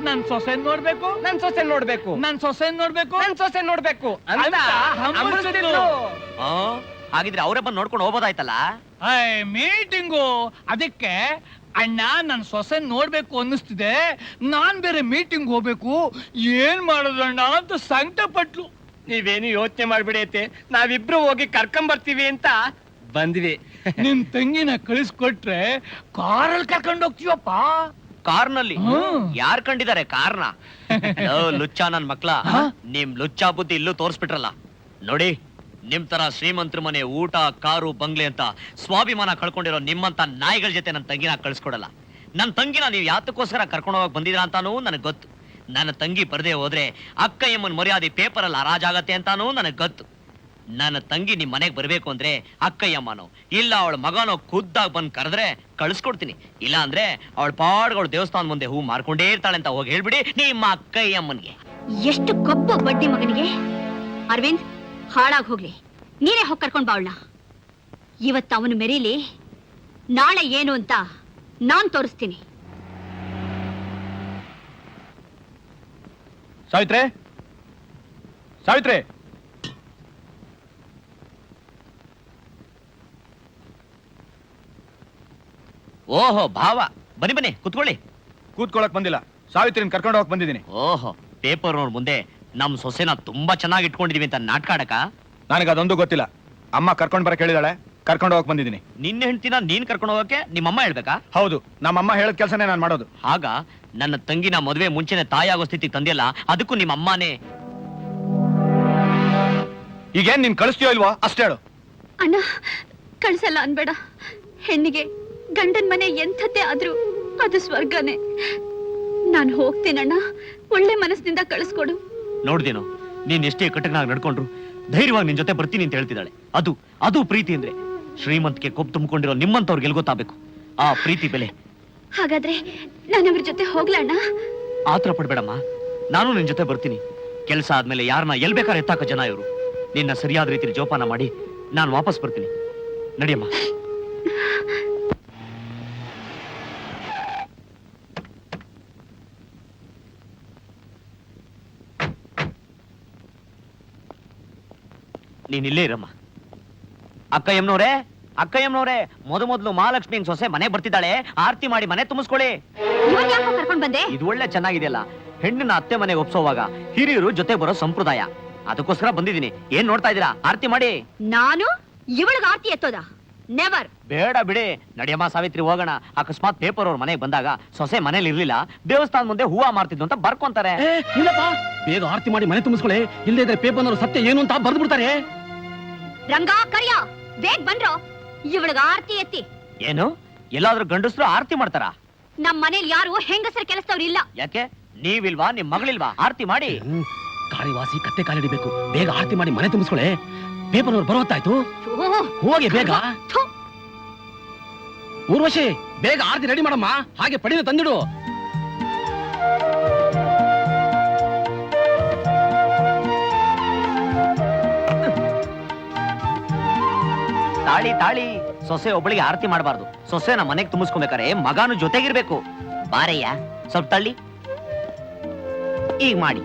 ನನ್ ಸೊಸೆ ನೋಡ್ಬೇಕು, ನನ್ ಸೊಸೆ ನೋಡ್ಬೇಕು, ನನ್ ಸೊಸೆ ನೋಡ್ಬೇಕು, ನನ್ ಸೊಸೆ ನೋಡ್ಬೇಕು ಅಂತ ಅಂತ ಹಂಬಲಿಸ್ತಿದ್ಲು. ಹಾಗಿದ್ರೆ ಅವರೇ ಬಂದು ನೋಡ್ಕೊಂಡು ಹೋಗ್ಬೋದಾಯ್ತಲ್ಲ. ಮೀಟಿಂಗು ಅದಕ್ಕೆ ಅಣ್ಣ ನನ್ ಸೊಸೆ ನೋಡ್ಬೇಕು ಅನ್ನಿಸ್ತಿದೆ, ನಾನ್ ಬೇರೆ ಮೀಟಿಂಗ್ ಹೋಗ್ಬೇಕು, ಏನ್ ಮಾಡೋದಣ್ಣ ಅಂತ ಸಂಕಟ ಪಟ್ಲು. ನೀವೇನು ಯೋಚನೆ ಮಾಡ್ಬಿಡಿ ಅತ್ತೆ, ನಾವಿಬ್ರು ಹೋಗಿ ಕರ್ಕೊಂಬರ್ತೀವಿ ಅಂತ ಬಂದ್ವಿ. ನಿನ್ ತಂಗಿನ ಕಳಿಸ್ಕೊಟ್ರೆ ಕಾರಲ್ಲಿ ಕರ್ಕೊಂಡು ಹೋಗ್ತೀವಪ್ಪ. ಕಾರ್ನಲ್ಲಿ ಹ್ಮ್. ಯಾರ್ ಕಂಡಿದ್ದಾರೆ ಕಾರ್ನ? ಲುಚ್ಚ ನನ್ ಮಕ್ಳ, ನಿಮ್ ಲುಚ್ಚ ಬುದ್ಧಿ ಇಲ್ಲೂ ತೋರ್ಸ್ಬಿಟ್ರಲ್ಲ. ನೋಡಿ, ನಿಮ್ ತರ ಶ್ರೀಮಂತರ ಮನೆ ಊಟ ಕಾರು ಬಂಗ್ಲೆ ಅಂತ ಸ್ವಾಭಿಮಾನ ಕಳ್ಕೊಂಡಿರೋ ನಿಮ್ಮಂತ ನಾಯಿಗಳ ಜೊತೆ ನನ್ನ ತಂಗಿನ ಕಳ್ಸ್ಕೊಡಲ್ಲ. ನನ್ ತಂಗಿನ ನೀವು ಯಾತಕ್ಕೋಸ್ಕರ ಕರ್ಕೊಂಡು ಹೋಗಕ್ ಬಂದಿದ್ರ ಅಂತಾನೂ ನನಗ್ ಗೊತ್ತು. ನನ್ನ ತಂಗಿ ಬರದೆ ಹೋದ್ರೆ ಅಕ್ಕಯ್ಯಮ್ಮನ್ ಮರ್ಯಾದೆ ಪೇಪರ್ ಅಲ್ಲಿ ಹರಾಜಾಗತ್ತೆ ಅಂತಾನೂ ನನಗ್ ಗೊತ್ತು. ನನ್ನ ತಂಗಿ ನಿಮ್ ಮನೆಗ್ ಬರ್ಬೇಕು ಅಂದ್ರೆ ಅಕ್ಕಯ್ಯಮ್ಮನೋ ಇಲ್ಲ ಅವಳ ಮಗನೋ ಖುದ್ದಾಗ್ ಬಂದ್ ಕರೆದ್ರೆ ಕಳ್ಸ್ಕೊಡ್ತೀನಿ. ಇಲ್ಲ ಅಂದ್ರೆ ಅವಳ ಪಾಡ್ಗಳು ದೇವಸ್ಥಾನ ಮುಂದೆ ಹೂ ಮಾರ್ಕೊಂಡೇ ಇರ್ತಾಳೆ ಅಂತ ಹೋಗಿ ಹೇಳ್ಬಿಡಿ ನಿಮ್ಮ ಅಕ್ಕಯ್ಯಮ್ಮನ್ಗೆ. ಎಷ್ಟು ಕೊಬ್ಬು ಬಡ್ಡಿ ಮಗನಿಗೆ. ಅರವಿಂದ್, ಹಾಳಾಗ್ ಹೋಗ್ಲಿ, ನೀನೇ ಹೋಗಿ ಕರ್ಕೊಂಡ್ ಬಾ ಅವಳನ್ನ. ಇವತ್ತು ಅವನು ಮೆರೀಲಿ, ನಾಳೆ ಏನು ಅಂತ ನಾನ್ ತೋರಿಸ್ತೀನಿ. ಸಾವಿತ್ರೆ, ಸಾವಿತ್ರೆ, ಓಹೋ ಭಾವ, ಬನ್ನಿ ಬನ್ನಿ ಕುತ್ಕೊಳ್ಳಿ. ಕೂತ್ಕೊಳಕ್ ಬಂದಿಲ್ಲ, ಸಾವಿತ್ರಿನ ಕರ್ಕೊಂಡು ಹೋಗಕ್ ಬಂದಿದ್ದೀನಿ. ಓಹೋ, ಪೇಪರ್ ನೋಡ್ ಮುಂದೆ ನಮ್ ಸೊಸೆನ ತುಂಬಾ ಚೆನ್ನಾಗಿ ಇಟ್ಕೊಂಡಿದೀವಿ ಅಂತ ನಾಟಕ ಆಡಕ? ನನಗೆ ಅದೊಂದು ಗೊತ್ತಿಲ್ಲ. ಅಮ್ಮ ಕರ್ಕೊಂಡ್ ಬರಕ್ ಹೇಳಿದಾಳೆ, ಕರ್ಕೊಂಡು ಹೋಗಕ್ ಬಂದಿದ್ದೀನಿ. ನಿನ್ನ ಹೆಂಡತಿನ ನೀನ್ ಕರ್ಕೊಂಡು ಹೋಗಕ್ಕೆ ನಿಮ್ಮಮ್ಮ ಹೇಳ್ಬೇಕಾ? ಹೌದು, ನಮ್ಮಮ್ಮ ಹೇಳದ್ ಕೆಲಸನೇ ನಾನು ಮಾಡೋದು. ಆಗ ನನ್ನ ತಂಗಿನ ಮದುವೆ ಮುಂಚೆನೆ ತಾಯಿಯಾಗೋ ಸ್ಥಿತಿಗೆ ತಂದಿಲ್ಲ, ಅದಕ್ಕೂ ನಿಮ್ಮ ಅಮ್ಮನೇ. ಈಗೇನ್ ನೀನ್ ಕಳಿಸ್ತೀಯೋ ಇಲ್ವಾ ಅಷ್ಟೇ ಹೇಳು. ಅಣ್ಣ, ಕಳ್ಸಲ್ಲ ಅನ್ಬೇಡ. ಹೆಣ್ಣಿಗೆ ಗಂಡನ್ ಮನೆ ಎಂಥದ್ದೇ ಆದ್ರೂ ಅದು ಸ್ವರ್ಗನೇ. ನಾನು ಹೋಗ್ತೀನಣ್ಣ, ಒಳ್ಳೆ ಮನಸ್ಸಿನಿಂದ ಕಳಿಸ್ಕೊಡು. ನೋಡ್ದೇನೋ, ನೀನ್ ಎಷ್ಟೇ ಕಟಕನಾಗಿ ನಡ್ಕೊಂಡ್ರು ಧೈರ್ಯವಾಗಿ ನಿನ್ ಜೊತೆ ಬರ್ತೀನಿ ಅಂತ ಹೇಳ್ತಿದ್ದಾಳೆ. ಅದು ಪ್ರೀತಿ ಅಂದ್ರೆ. ಶ್ರೀಮಂತಿಗೆ ಕೊಬ್ಬು ತುಂಬಿಕೊಂಡಿರೋ ನಿಮ್ಮಂತವ್ರಿಗೆ ಎಲ್ಲಿ ಗೊತ್ತಾಗಬೇಕು ಆ ಪ್ರೀತಿ ಬೆಲೆ. ಹಾಗಾದ್ರೆ ನಾನು ಅವ್ರ ಜೊತೆ ಹೋಗ್ಲಣ್ಣ? ಆತರ ಪಡ್ಬೇಡಮ್ಮ, ನಾನು ನಿನ್ ಜೊತೆ ಬರ್ತೀನಿ. ಕೆಲಸ ಆದ್ಮೇಲೆ ಯಾರನ್ನ ಎಲ್ ಬೇಕಾದ್ರೆ ಎತ್ತಾಕ ಜನ ಇವರು. ನಿನ್ನ ಸರಿಯಾದ ರೀತಿಯಲ್ಲಿ ಜೋಪಾನ ಮಾಡಿ ನಾನು ವಾಪಸ್ ಬರ್ತೀನಿ. ನಡಿಯಮ್ಮ. ನೀನ್ ಇಲ್ಲೇ ಇರಮ್ಮ. ಅಕ್ಕಯ್ಯಮ್ಮನವ್ರೆ, ಮೊದಲು ಮಹಾಲಕ್ಷ್ಮಿ ಸೊಸೆ ಮನೆ ಬರ್ತಿದ್ದಾಳೆ, ಆರತಿ ಮಾಡಿ ಮನೆ ತುಂಬಿಸ್ಕೊಳ್ಳಿ. ಇವಾಗ ಯಾಕೋ ಕರ್ಕೊಂಡ್ ಬಂದೆ? ಇದು ಒಳ್ಳೆ ಚೆನ್ನಾಗಿದೆಯಲ್ಲ. ಹೆಣ್ಣನ್ನ ಅತ್ತೆ ಮನೆಗೆ ಒಪ್ಸೋವಾಗ ಹಿರಿಯರು ಜೊತೆ ಬರೋ ಸಂಪ್ರದಾಯ, ಅದಕ್ಕೋಸ್ಕರ ಬಂದಿದ್ದೀನಿ. ಏನ್ ನೋಡ್ತಾ ಇದೀರಾ? ಆರತಿ ಮಾಡಿ. ನಾನು ಇವಳಿಗೆ ಆರತಿ ಎತ್ತೋದ? ನೆವರ್. ಬೇಡ ಬಿಡಿ, ನಡಿಯಮ್ಮ ಸಾವಿತ್ರಿ, ಹೋಗೋಣ. ಅಕಸ್ಮಾತ್ ಪೇಪರ್ ಅವ್ರ ಮನೆಗೆ ಬಂದಾಗ ಸೊಸೆ ಮನೇಲಿ ಇರ್ಲಿಲ್ಲ, ದೇವಸ್ಥಾನ ಮುಂದೆ ಹೂವ ಮಾರ್ತಿದ್ವು ಅಂತ ಬರ್ಕೊಂತಾರೆ. ಇಲ್ಲಪ್ಪ, ಬೇಗ ಆರತಿ ಮಾಡಿ ಮನೆ ತುಂಬಿಸ್ಕೊಳ್ಳಿ. ಇಲ್ಲದೆ ಇದ್ರೆ ಪೇಪರ್ನವರು ಸತ್ಯ ಏನು ಅಂತ ಬರ್ದು ಬಿಡ್ತಾರೆ. ರಂಗ ಕರಿಯ, ಬೇಗ ಬಂದ್ರು. ಇವಳಿಗೆ ಆರತಿ ಎತ್ತಿ. ಏನು, ಎಲ್ಲಾದ್ರೂ ಗಂಡಸರು ಆರತಿ ಮಾಡ್ತಾರ? ನಮ್ ಮನೇಲಿ ಯಾರು ಹೆಂಗಸರ ಕೆಲಸದವ್ರು ಇಲ್ಲ. ಯಾಕೆ, ನೀವಿಲ್ವಾ, ನಿಮ್ ಮಗಳಿಲ್ವಾ? ಆರತಿ ಮಾಡಿ. ಕಾಳಿವಾಸಿ ಕತ್ತೆ ಕಾಲಿಡಿಬೇಕು. ಬೇಗ ಆರತಿ ಮಾಡಿ ಮನೆ ತುಂಬಿಸ್ಕೊಳ್ಳಿ. ಪೇಪರ್ನವ್ರು ಬರೋ ಹೊತ್ತಾಯ್ತು. ಹೋಗಿ ಬೇಗ. ಊರ್ವಶಿ, ಬೇಗ ಆರತಿ ರೆಡಿ ಮಾಡಮ್ಮ. ಹಾಗೆ ಪಡಿನ ತಂದಿಡು. ತಾಳಿ, ಸೊಸೆ ಒಬ್ಬಳಿಗೆ ಆರತಿ ಮಾಡಬಾರ್ದು. ಸೊಸೆನ ಮನೆಗೆ ತುಂಬಿಸ್ಕೊಬೇಕಾರೆ ಮಗಾನು ಜೊತೆಗಿರ್ಬೇಕು. ಬಾರಯ್ಯ, ಸ್ವಲ್ಪ ತಳ್ಳಿ. ಈಗ ಮಾಡಿ.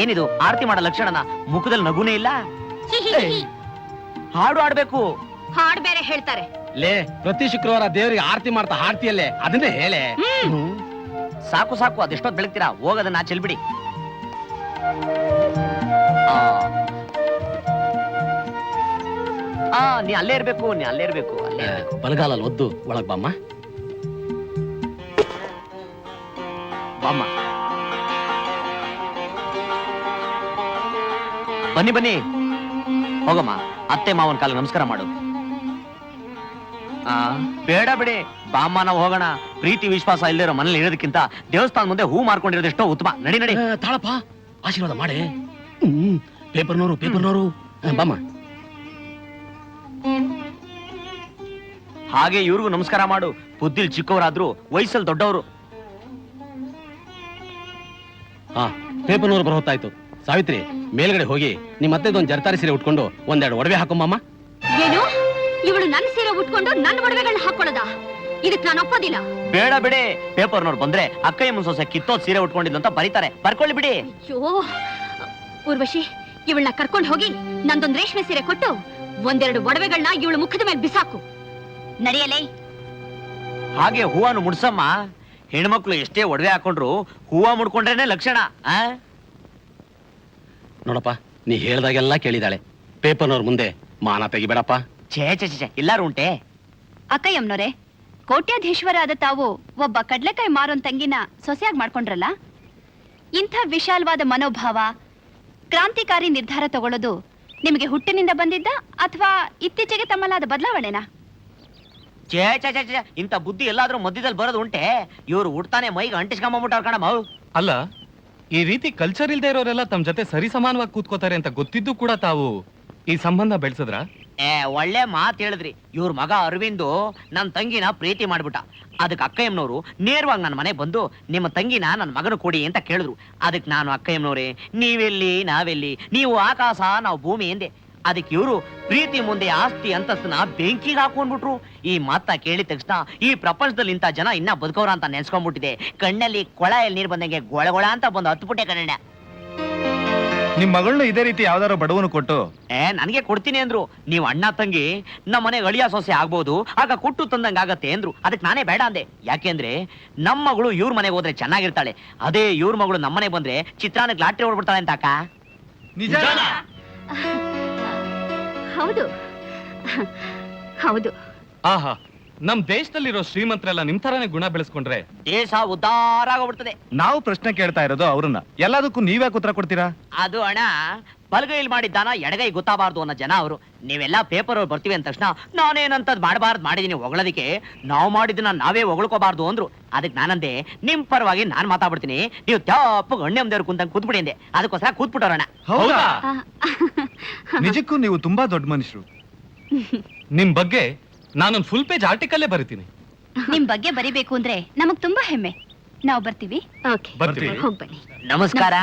ಏನಿದು ಆರತಿ ಮಾಡೋ ಲಕ್ಷಣನ? ಮುಖದಲ್ಲಿ ನಗುನೇ ಇಲ್ಲ. ಹಾಡು ಆಡ್ಬೇಕು. ಹಾಡ್ ಬೇರೆ ಹೇಳ್ತಾರೆ. ಲೇ, ಪ್ರತಿ ಶುಕ್ರವಾರ ದೇವರಿಗೆ ಆರತಿ ಮಾಡ್ತಾ ಹಾಡ್ತಿಯಲ್ಲೇ, ಅದನ್ನೇ ಹೇಳೆ. ಸಾಕು, ಅದೆಷ್ಟೊತ್ತು ಬೆಳಗ್ತೀರಾ? ಹೋಗೋದನ್ನ ಚೆಲ್ಬಿಡಿ. ನೀ ಅಲ್ಲೇ ಇರ್ಬೇಕು. ಬಲಗಾಲಲ್ಲಿ ಒದ್ದು ಒಳಗ್ ಬಾಮ್ಮ. ಬನ್ನಿ, ಹೋಗಮ್ಮ. ಅತ್ತೆ ಮಾವನ್ ಕಾಲ ನಮಸ್ಕಾರ ಮಾಡು. ಬೇಡ ಬಿಡಿ, ಬಾಮ್ಮ, ನಾವು ಹೋಗೋಣ. ಪ್ರೀತಿ ವಿಶ್ವಾಸ ಇಲ್ಲಿರೋ ಮನೇಲಿ ಇರೋದಕ್ಕಿಂತ ದೇವಸ್ಥಾನ ಮುಂದೆ ಹೂ ಮಾರ್ಕೊಂಡಿರೋದು ಎಷ್ಟೋ ಉತ್ತಮ. ನಡಿ. ತಾಳಪ್ಪ, ಆಶೀರ್ವಾದ ಮಾಡಿ. ಪೇಪರ್ನವರು ಬಾಮ್ಮ. ಹಾಗೆ ಇವ್ರಿಗೂ ನಮಸ್ಕಾರ ಮಾಡು. ಬುದ್ಧಿಲ್ ಚಿಕ್ಕವರಾದ್ರೂ ವಯಸ್ಸಲ್ಲಿ ದೊಡ್ಡವರು. ಪೇಪರ್ನವ್ರು ಬರೋ ಹೊತ್ತಾಯ್ತು. ಸಾವಿತ್ರಿ, ಮೇಲ್ಗಡೆ ಹೋಗಿ ನಿಮ್ಮ ಅತ್ತೆದೊಂದು ಜರ್ತಾರಿ ಸೀರೆ ಉಟ್ಕೊಂಡು ಒಂದೆರಡು ಒಡವೆ ಹಾಕೊಂಬಮ್ಮ. ಏನು, ಇವಳು ನನ್ನ ಸೀರೆ ಉಟ್ಕೊಂಡು ನನ್ನ ಒಡವೆಗಳನ್ನ ಹಾಕೊಳ್ಳೋದ? ಇದಕ್ ನಾನು ಒಪ್ಪೋದಿಲ್ಲ. ಬೇಡ ಬಿಡಿ, ಪೇಪರ್ನವ್ರು ಬಂದ್ರೆ ಅಕ್ಕಯ್ಯಮ್ಮನ ಸೊಸೆ ಕಿತ್ತೋದ್ ಸೀರೆ ಉಟ್ಕೊಂಡಿದ್ದು ಅಂತ ಬರೀತಾರೆ. ಬರ್ಕೊಳ್ಳಿ ಬಿಡಿ. ಅಯ್ಯೋ ಊರ್ವಶಿ, ಇವಳನ್ನ ಕರ್ಕೊಂಡು ಹೋಗಿ ನಂದೊಂದು ರೇಷ್ಮೆ ಸೀರೆ ಕೊಟ್ಟು ಒಂದೆರಡು ಒಡವೆಗಳನ್ನ ಇವಳು ಮುಖದ ಮೇಲೆ ಬಿಸಾಕು. ನಡೆಯಲೇ. ಹಾಗೆ ಹೂವನ್ನು ಮುಡ್ಸಮ್ಮ. ಹೆಣ್ಮಕ್ಳು ಎಷ್ಟೇ ಒಡವೆ ಹಾಕೊಂಡ್ರು ಹೂವ ಮುಡ್ಕೊಂಡ್ರೇನೆ ಲಕ್ಷಣ. ನೋಡಪ್ಪ, ನೀ ಹೇಳ್ದಾಗೆಲ್ಲ ಕೇಳಿದಾಳೆ. ಪೇಪರ್ನವ್ರ ಮುಂದೆ ಮಾನ ತೆಗಿಬೇಡಪ್ಪ. ಛೇ ಛೇ ಛೇ, ಎಲ್ಲಾರು ಉಂಟೆ. ಅಕ್ಕಯ್ಯಮ್ಮನವ್ರೆ, ಕೋಟ್ಯಾಧೀಶ್ವರಾದ ತಾವು ಒಬ್ಬ ಕಡ್ಲೆಕಾಯಿ ಮಾರೋನ್ ತಂಗಿನ ಸೊಸೆಯಾಗಿ ಮಾಡ್ಕೊಂಡ್ರಲ್ಲ, ಇಂಥ ವಿಶಾಲವಾದ ಮನೋಭಾವ, ಕ್ರಾಂತಿಕಾರಿ ನಿರ್ಧಾರ ತಗೊಳ್ಳೋದು ನಿಮಗೆ ಹುಟ್ಟಿನಿಂದ ಬಂದಿದ್ದ ಅಥವಾ ಇತ್ತೀಚೆಗೆ ತಮ್ಮಲ್ಲಾದ ಬದಲಾವಣೆನಾ? ಛೇ ಛೇ ಛೇ ಛೇ, ಇಂಥ ಬುದ್ಧಿ ಎಲ್ಲಾದ್ರೂ ಮಧ್ಯದಲ್ಲಿ ಬರೋದು ಉಂಟೆ? ಇವ್ರು ಹುಡ್ತಾನೆ ಮೈಗೆ ಅಂಟಿಸ್ಕೊಂಬಿಟ್ಟಾರ ಕಣಮ್ಮ. ಅಲ್ಲ, ಈ ರೀತಿ ಕಲ್ಚರ್ ಇಲ್ದೇ ಇರೋರೆಲ್ಲ ತಮ್ಮ ಜೊತೆ ಸರಿ ಸಮಾನವಾಗಿ ಕೂತ್ಕೋತಾರೆ ಅಂತ ಗೊತ್ತಿದ್ದು ಕೂಡ ತಾವು ಈ ಸಂಬಂಧ ಬೆಳೆಸಿದ್ರ? ಒಳ್ಳೆ ಮಾತು ಹೇಳಿದ್ರಿ. ಇವ್ರ ಮಗ ಅರವಿಂದು ನನ್ನ ತಂಗಿನ ಪ್ರೀತಿ ಮಾಡ್ಬಿಟ್ಟ. ಅದಕ್ಕೆ ಅಕ್ಕಯ್ಯಮ್ಮನವರು ನೇರವಾಗಿ ನನ್ನ ಮನೆಗೆ ಬಂದು ನಿಮ್ಮ ತಂಗಿನ ನನ್ನ ಮಗನ ಕೊಡಿ ಅಂತ ಕೇಳಿದ್ರು. ಅದಕ್ಕೆ ನಾನು ಅಕ್ಕಯ್ಯಮ್ಮನವ್ರೆ, ನೀವೆಲ್ಲಿ ನಾವೆಲ್ಲಿ, ನೀವು ಆಕಾಶ ನಾವು ಭೂಮಿ ಎಂದೆ. ಅದಕ್ಕೆ ಇವರು ಪ್ರೀತಿ ಮುಂದೆ ಆಸ್ತಿ ಅಂತಸ್ತನ ಬೆಂಕಿಗೆ ಹಾಕೊಂಡ್ಬಿಟ್ರು. ಈ ಮಾತ ಕೇಳಿದ ತಕ್ಷಣ ಈ ಪ್ರಪಂಚದಲ್ಲಿ ಇಂಥ ಜನ ಇನ್ನ ಬದುಕೋರ ಅಂತ ನೆನ್ಸ್ಕೊಂಡ್ಬಿಟ್ಟಿದೆ. ಕಣ್ಣಲ್ಲಿ ಕೊಳಯಲ್ಲಿ ನೀರು ಬಂದಂಗೆ ಗೊಳಗೊಳ ಅಂತ ಬಂದು ಹತ್ಬಿಟ್ಟೆ ಕಣ್ಣ. ನಿಮ್ ಮಗಳನ್ನ ಇದೇ ರೀತಿ ಯಾವ್ದಾರು ಬಡವನು ಕೊಟ್ಟು ನನಗೆ ಕೊಡ್ತೀನಿ ಅಂದ್ರು. ನೀವು ಅಣ್ಣ ತಂಗಿ ನಮ್ಮ ಮನೆಗೆ ಅಳಿಯ ಸೊಸೆ ಆಗ್ಬೋದು, ಆಗ ಕೊಟ್ಟು ತಂದಂಗ ಆಗತ್ತೆ ಅಂದ್ರು. ಅದಕ್ಕೆ ನಾನೇ ಬೇಡ ಅಂದೆ. ಯಾಕೆಂದ್ರೆ ನಮ್ಮ ಮಗಳು ಇವ್ರ ಮನೆಗೆ ಹೋದ್ರೆ ಚೆನ್ನಾಗಿರ್ತಾಳೆ, ಅದೇ ಇವ್ರ ಮಗಳು ನಮ್ಮ ಮನೆಗೆ ಬಂದ್ರೆ ಚಿತ್ರಾನ್ನಕ್ಕೆ ಲಾಟ್ರಿ ಹೊಡ್ಬಿಡ್ತಾಳೆ ಅಂತ. ಅಕ್ಕ ನಿಜ? ಹೌದು ಹೌದು. ಆಹಾ, ನಮ್ ದೇಶದಲ್ಲಿರೋ ಶ್ರೀಮಂತರೆಲ್ಲ ನಿಮ್ ತರಾನೇ ಗುಣ ಬೆಳೆಸ್ಕೊಂಡ್ರೆ ದೇಶ ಉದ್ಧಾರ ಆಗೋಗ್ಬಿಡ್ತದೆ. ನಾವು ಪ್ರಶ್ನೆ ಕೇಳ್ತಾ ಇರೋದು ಅವ್ರನ್ನ, ಎಲ್ಲದಕ್ಕೂ ನೀವ್ಯಾಕೆ ಉತ್ತರ ಕೊಡ್ತೀರಾ? ಅದು ಅಣ್ಣ, ಬಲಗೈಲಿ ಮಾಡಿದ್ದಾನ ಎಡಗೈ ಗೊತ್ತಾಗಬಾರ್ದು ಅನ್ನೋ ಜನ ಅವರು. ನೀವೆಲ್ಲ ಪೇಪರ್ ಬರ್ತೀವಿ ಅಂದ ತಕ್ಷಣ ನಾನೇನಂತದ್ ಮಾಡಬಾರ್ದು ಮಾಡಿದೀನಿ ಹೊಗಳೋದಕ್ಕೆ. ನಾವು ಮಾಡಿದ್ದನ್ನ ನಾವೇ ಹೊಗಳ್ಕೋಬಾರ್ದು ಅಂದ್ರು. ಅದಕ್ಕೆ ನಾನಂದೆ, ನಿಮ್ ಪರವಾಗಿ ನಾನ್ ಮಾತಾಡ್ಬಿಡ್ತೀನಿ, ನೀವು ತ್ಯಾಪಗ್ ಅಣ್ಣೆ ದೇವ್ರು ಕುಂತಂಗ್ ಕೂತ್ಬಿಡಿ ಅಂದೆ. ಅದಕ್ಕೋಸ್ಕರ ಕೂತ್ಬಿಟ್ಟವ್ರಣ್ಣ. ಹೌದಾ? ನಿಜಕ್ಕೂ ನೀವು ತುಂಬಾ ದೊಡ್ಡ ಮನುಷ್ಯರು. ನಿಮ್ ಬಗ್ಗೆ ನಾನೊಂದು ಫುಲ್ ಪೇಜ್ ಆರ್ಟಿಕಲ್ಲೇ ಬರಿತೀನಿ. ನಿಮ್ ಬಗ್ಗೆ ಬರಿಬೇಕು ಅಂದ್ರೆ ನಮಗ್ ತುಂಬಾ ಹೆಮ್ಮೆ. ನಾವು ಬರ್ತೀವಿ. ಓಕೆ, ಬರ್ತೀವಿ. ಹೋಗ್ ಬನ್ನಿ. ನಮಸ್ಕಾರ.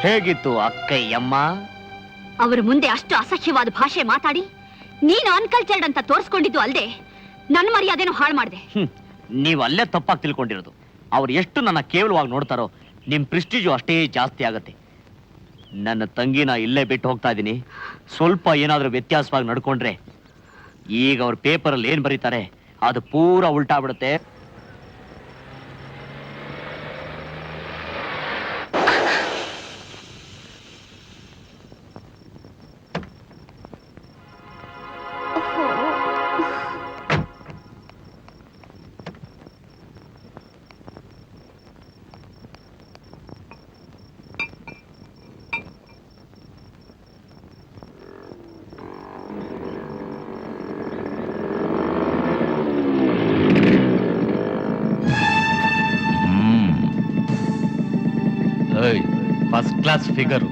ಹೇಗಿತ್ತು ಅಕ್ಕಯ್ಯಮ್ಮ? ಅವರ ಮುಂದೆ ಅಷ್ಟು ಅಸಹ್ಯವಾದ ಭಾಷೆ ಮಾತಾಡಿ ನೀನು ಅನ್ಕಲ್ಚರ್ಡ್ ಅಂತ ತೋರಿಸ್ಕೊಂಡಿದ್ದು ಅಲ್ದೆ ನನ್ನ ಮರ್ಯಾದೆನೂ ಹಾಳು ಮಾಡಿದೆ. ನೀವು ಅಲ್ಲೇ ತಪ್ಪಾಗಿ ತಿಳ್ಕೊಂಡಿರೋದು. ಅವ್ರು ಎಷ್ಟು ನನ್ನ ಕೇವಲವಾಗಿ ನೋಡ್ತಾರೋ ನಿಮ್ ಪ್ರೆಸ್ಟೀಜು ಅಷ್ಟೇ ಜಾಸ್ತಿ ಆಗತ್ತೆ. ನನ್ನ ತಂಗಿನ ಇಲ್ಲೇ ಬಿಟ್ಟು ಹೋಗ್ತಾ ಇದ್ದೀನಿ. ಸ್ವಲ್ಪ ಏನಾದ್ರೂ ವ್ಯತ್ಯಾಸವಾಗಿ ನಡ್ಕೊಂಡ್ರೆ ಈಗ ಅವ್ರ ಪೇಪರಲ್ಲಿ ಏನ್ ಬರೀತಾರೆ ಅದು ಪೂರಾ ಉಲ್ಟಾ ಬಿಡುತ್ತೆ. First class figure.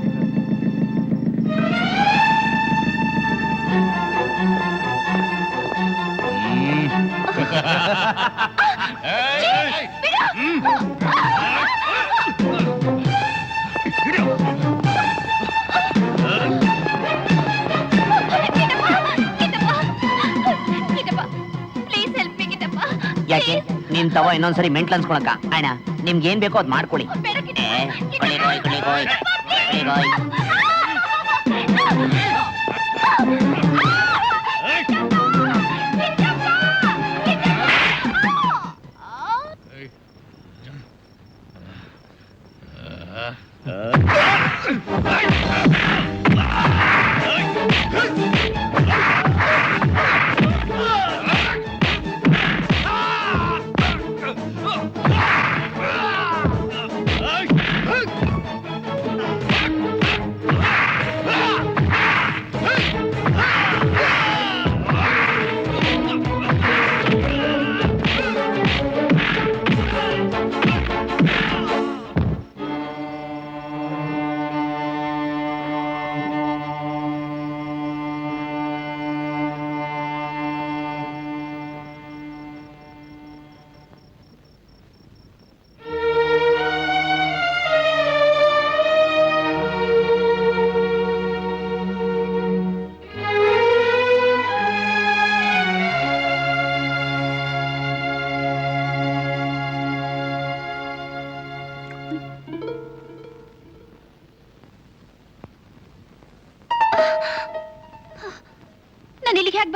ಯಾಕೆ ನಿನ್ ತವ ಇನ್ನೊಂದ್ಸರಿ ಮೆಂಟ್ಲ್ ಅನ್ಸ್ಕೊಳಕ? ಅಣ್ಣ ನಿಮ್ಗೆ ಏನ್ ಬೇಕೋ ಅದ್ ಮಾಡ್ಕೊಳ್ಳಿ.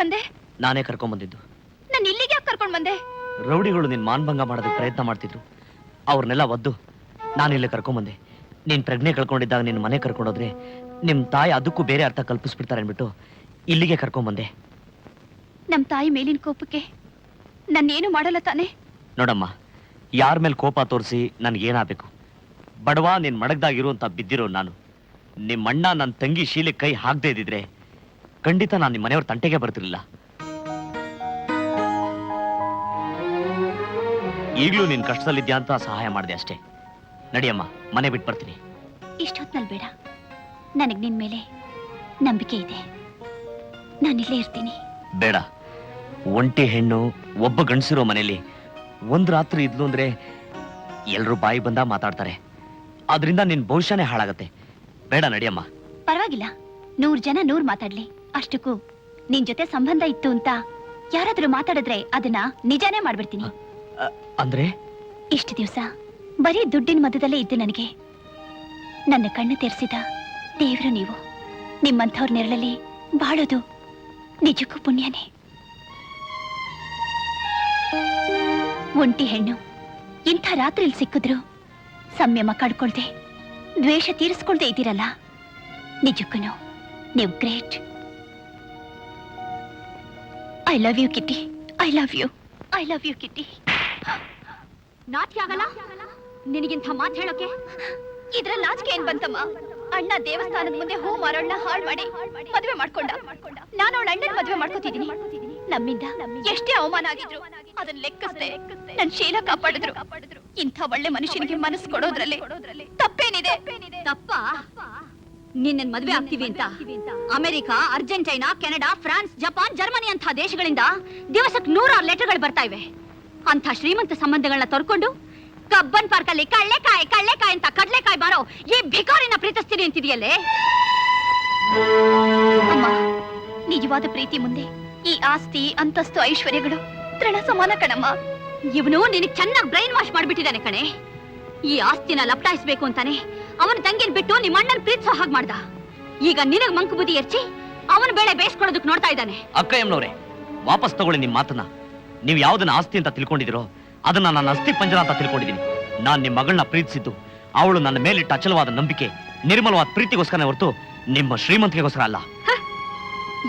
ಬಂದೆ? ನಾನೇ ಕರ್ಕೊಂಡ್ ಬಂದಿದ್ದು. ನಾನು ಇಲ್ಲಿಗೆ ಯಾಕೆ ಕರ್ಕೊಂಡ್ ಬಂದೆ? ರೌಡಿಗಳು ನಿನ್ ಮಾನ್ಭಂಗ ಮಾಡೋದಕ್ಕೆ ಪ್ರಯತ್ನ ಮಾಡ್ತಿದ್ರು. ಅವ್ರನ್ನೆಲ್ಲ ಒದ್ದು ನಾನು ಇಲ್ಲಿ ಕರ್ಕೊಂಬಂದೆ. ನೀನ್ ಪ್ರಜ್ಞೆ ಕಳ್ಕೊಂಡಿದ್ದಾಗ ನಿನ್ ಮನೆ ಕರ್ಕೊಂಡೋದ್ರೆ ನಿಮ್ ತಾಯಿ ಅದಕ್ಕೂ ಬೇರೆ ಅರ್ಥ ಕಲ್ಪಿಸ್ಬಿಡ್ತಾರೆ ಅನ್ಬಿಟ್ಟು ಇಲ್ಲಿಗೆ ಕರ್ಕೊಂಬಂದೆ. ನಮ್ ತಾಯಿ ಮೇಲಿನ ಕೋಪಕ್ಕೆ ನನ್ನೇನು ಮಾಡಲ್ಲ ತಾನೆ? ನೋಡಮ್ಮ, ಯಾರ ಮೇಲೆ ಕೋಪ ತೋರಿಸಿ ನನ್ಗೇನಾಗಬೇಕು? ಬಡವ ನಿನ್ ಮಡಗ್ದಾಗಿರು ಅಂತ ಬಿದ್ದಿರೋ ನಾನು. ನಿಮ್ಮಣ್ಣ ನನ್ನ ತಂಗಿ ಶೀಲೆ ಕೈ ಹಾಕದೇ ಇದ್ದಿದ್ರೆ ಖಂಡಿತ ನಾನು ನಿಮ್ಮ ಮನೆಯವ್ರ ತಂಟೆಗೆ ಬರ್ತಿರ್ಲಿಲ್ಲ. ಈಗ್ಲೂ ನೀನ್ ಕಷ್ಟದಲ್ಲಿದ್ಯಾ ಅಂತ ಸಹಾಯ ಮಾಡಿದೆ ಅಷ್ಟೇ. ನಡಿಯಮ್ಮ, ಮನೆ ಬಿಟ್ಟು ಬರ್ತೀನಿ. ಇಷ್ಟೊತ್ನಲ್ಲಿ ಬೇಡ, ನನಗ್ ನಿನ್ ಮೇಲೆ ನಂಬಿಕೆ ಇದೆ. ನಾನಿಲ್ಲೇ ಇರ್ತೀನಿ. ಬೇಡ, ಒಂಟಿ ಹೆಣ್ಣು ಒಬ್ಬ ಗಂಡಸಿರೋ ಮನೇಲಿ ಒಂದ್ ರಾತ್ರಿ ಇದ್ಲು ಅಂದ್ರೆ ಎಲ್ರು ಬಾಯಿ ಬಂದ ಮಾತಾಡ್ತಾರೆ. ಆದ್ರಿಂದ ನಿನ್ ಭವಿಷ್ಯನೇ ಹಾಳಾಗತ್ತೆ. ಬೇಡ, ನಡಿಯಮ್ಮ. ಪರವಾಗಿಲ್ಲ, 100 ಜನ 100 ಮಾತಾಡ್ಲಿ. ಅಷ್ಟಕ್ಕೂ ನಿನ್ ಜೊತೆ ಸಂಬಂಧ ಇತ್ತು ಅಂತ ಯಾರಾದ್ರೂ ಮಾತಾಡಿದ್ರೆ ಅದನ್ನ ನಿಜಾನೇ ಮಾಡ್ಬಿಡ್ತೀನಿ. ಅಂದ್ರೆ ಇಷ್ಟು ದಿವಸ ಬರೀ ದುಡ್ಡಿನ ಮಧ್ಯದಲ್ಲೇ ಇದ್ದು ನನಗೆ ನನ್ನ ಕಣ್ಣು ತೆರೆಸಿದ ದೇವ್ರು ನೀವು. ನಿಮ್ಮಂಥವ್ರ ನೆರಳಲ್ಲಿ ಬಾಳೋದು ನಿಜಕ್ಕೂ ಪುಣ್ಯನೇ. ಒಂಟಿ ಹೆಣ್ಣು ಇಂಥ ರಾತ್ರಿಲಿ ಸಿಕ್ಕಿದ್ರು ಸಂಯಮ ಕಳ್ಕೊಳ್ದೆ, ದ್ವೇಷ ತೀರಿಸ್ಕೊಳ್ದೆ ಇದ್ದೀರಲ್ಲ, ನಿಜಕ್ಕೂ ನೀವು great. I love you Kitty. I love you. I love you Kitty. ನಾಟ್ಯ ಆಗಲ್ಲ ನಿನಗಿಂತ ಮಾತು ಹೇಳೋಕೆ? ಇದ್ರಲ್ಲಿ ನಾಚಿಕೆ ಏನ್ ಬಂತಮ್ಮ? ಅಣ್ಣ ದೇವಸ್ಥಾನದ ಮುಂದೆ ಹೂ ಮಾರೋಳ್ನ ಹಾಳು ಮಾಡಿ ಮದುವೆ ಮಾಡ್ಕೊಂಡ. ನಾನು ಅವಳ ಅಣ್ಣನ ಮದುವೆ ಮಾಡ್ಕೋತಿದ್ದೀನಿ. ನಮ್ಮಿಂದ ಎಷ್ಟೇ ಅವಮಾನ ಆಗಿದ್ರು ಅದನ್ನ ಲೆಕ್ಕಿಸ್ದೆ ನನ್ ಶೀಲ ಕಾಪಾಡಿದ್ರು. ಇಂಥ ಒಳ್ಳೆ ಮನುಷ್ಯನಿಗೆ ಮನಸ್ಸು ಕೊಡೋದ್ರಲ್ಲಿ ತಪ್ಪೇನಿದೆ? ತಪ್ಪ? ನಿನ್ನ ಮದುವೆ ಆಗ್ತೀವಿ ಅಂತ America, Argentina, Canada, France, Japan, Germany ಅಂತ ದೇಶಗಳಿಂದ ದಿವಸಕ್ಕೆ 100 ಲೆಟರ್ಗಳು ಬರ್ತಾ ಇವೆ. ಅಂತ ಶ್ರೀಮಂತ ಸಂಬಂಧಗಳನ್ನ ತೊರ್ಕೊಂಡು ಕಬ್ಬನ್ ಪಾರ್ಕ್ ಅಲ್ಲಿ ಕಳ್ಳೆಕಾಯಿ ಕಳ್ಳೆಕಾಯಿ ಅಂತ ಕಡ್ಲೆಕಾಯಿ ಬಾರೋ ಈ ಭಿಕಾರಿನ ಪ್ರೀತಿಸ್ತೀನಿ ಅಂತಿದೆಯಲ್ಲೇ. ಅಮ್ಮ, ನಿಜವಾದ ಪ್ರೀತಿ ಮುಂದೆ ಈ ಆಸ್ತಿ, ಅಂತಸ್ತು, ಐಶ್ವರ್ಯಗಳು ತೃಣ ಸಮಾನ ಕಣಮ್ಮ. ಇವನು ನಿನಗೆ ಚೆನ್ನಾಗಿ ಬ್ರೈನ್ ವಾಶ್ ಮಾಡ್ಬಿಟ್ಟಿದ್ದಾನೆ ಕಣೆ. ಈ ಆಸ್ತಿನ ಲಪಟಾಯಿಸ್ಬೇಕು ಅಂತಾನೆ ಅವನ ತಂಗಿನ ಬಿಟ್ಟು ನಿಮ್ಮ ಅಣ್ಣನ ಪ್ರೀತಿಸೋ ಹಾಗೆ ಮಾಡ್ದ. ಈಗ ನಿನಗ್ ಮಂಕು ಬುದ್ಧಿ ಎರ್ಚಿ ಅವನ ಬೇಳೆ ಬೇಯಿಸ್ಕೊಳ್ಳೋದಕ್ಕೆ ನೋಡ್ತಾ ಇದ್ದಾನೆ. ಅಕ್ಕಯ್ಯನವ್ರೆ, ವಾಪಸ್ ತಗೊಳ್ಳಿ ನಿಮ್ ಮಾತನ್ನ. ನೀವು ಯಾವ್ದನ್ನ ಆಸ್ತಿ ಅಂತ ತಿಳ್ಕೊಂಡಿದಿರೋ ಅದನ್ನ ನನ್ನ ಅಸ್ಥಿ ಪಂಜರ ಅಂತ ತಿಳ್ಕೊಂಡಿದ್ದೀನಿ. ನಾನ್ ನಿಮ್ ಮಗಳನ್ನ ಪ್ರೀತಿಸಿದ್ದು ಅವಳು ನನ್ನ ಮೇಲಿಟ್ಟ ಅಚಲವಾದ ನಂಬಿಕೆ, ನಿರ್ಮಲವಾದ ಪ್ರೀತಿಗೋಸ್ಕರ ಹೊರತು ನಿಮ್ಮ ಶ್ರೀಮಂತಿಗೋಸ್ಕರ ಅಲ್ಲ.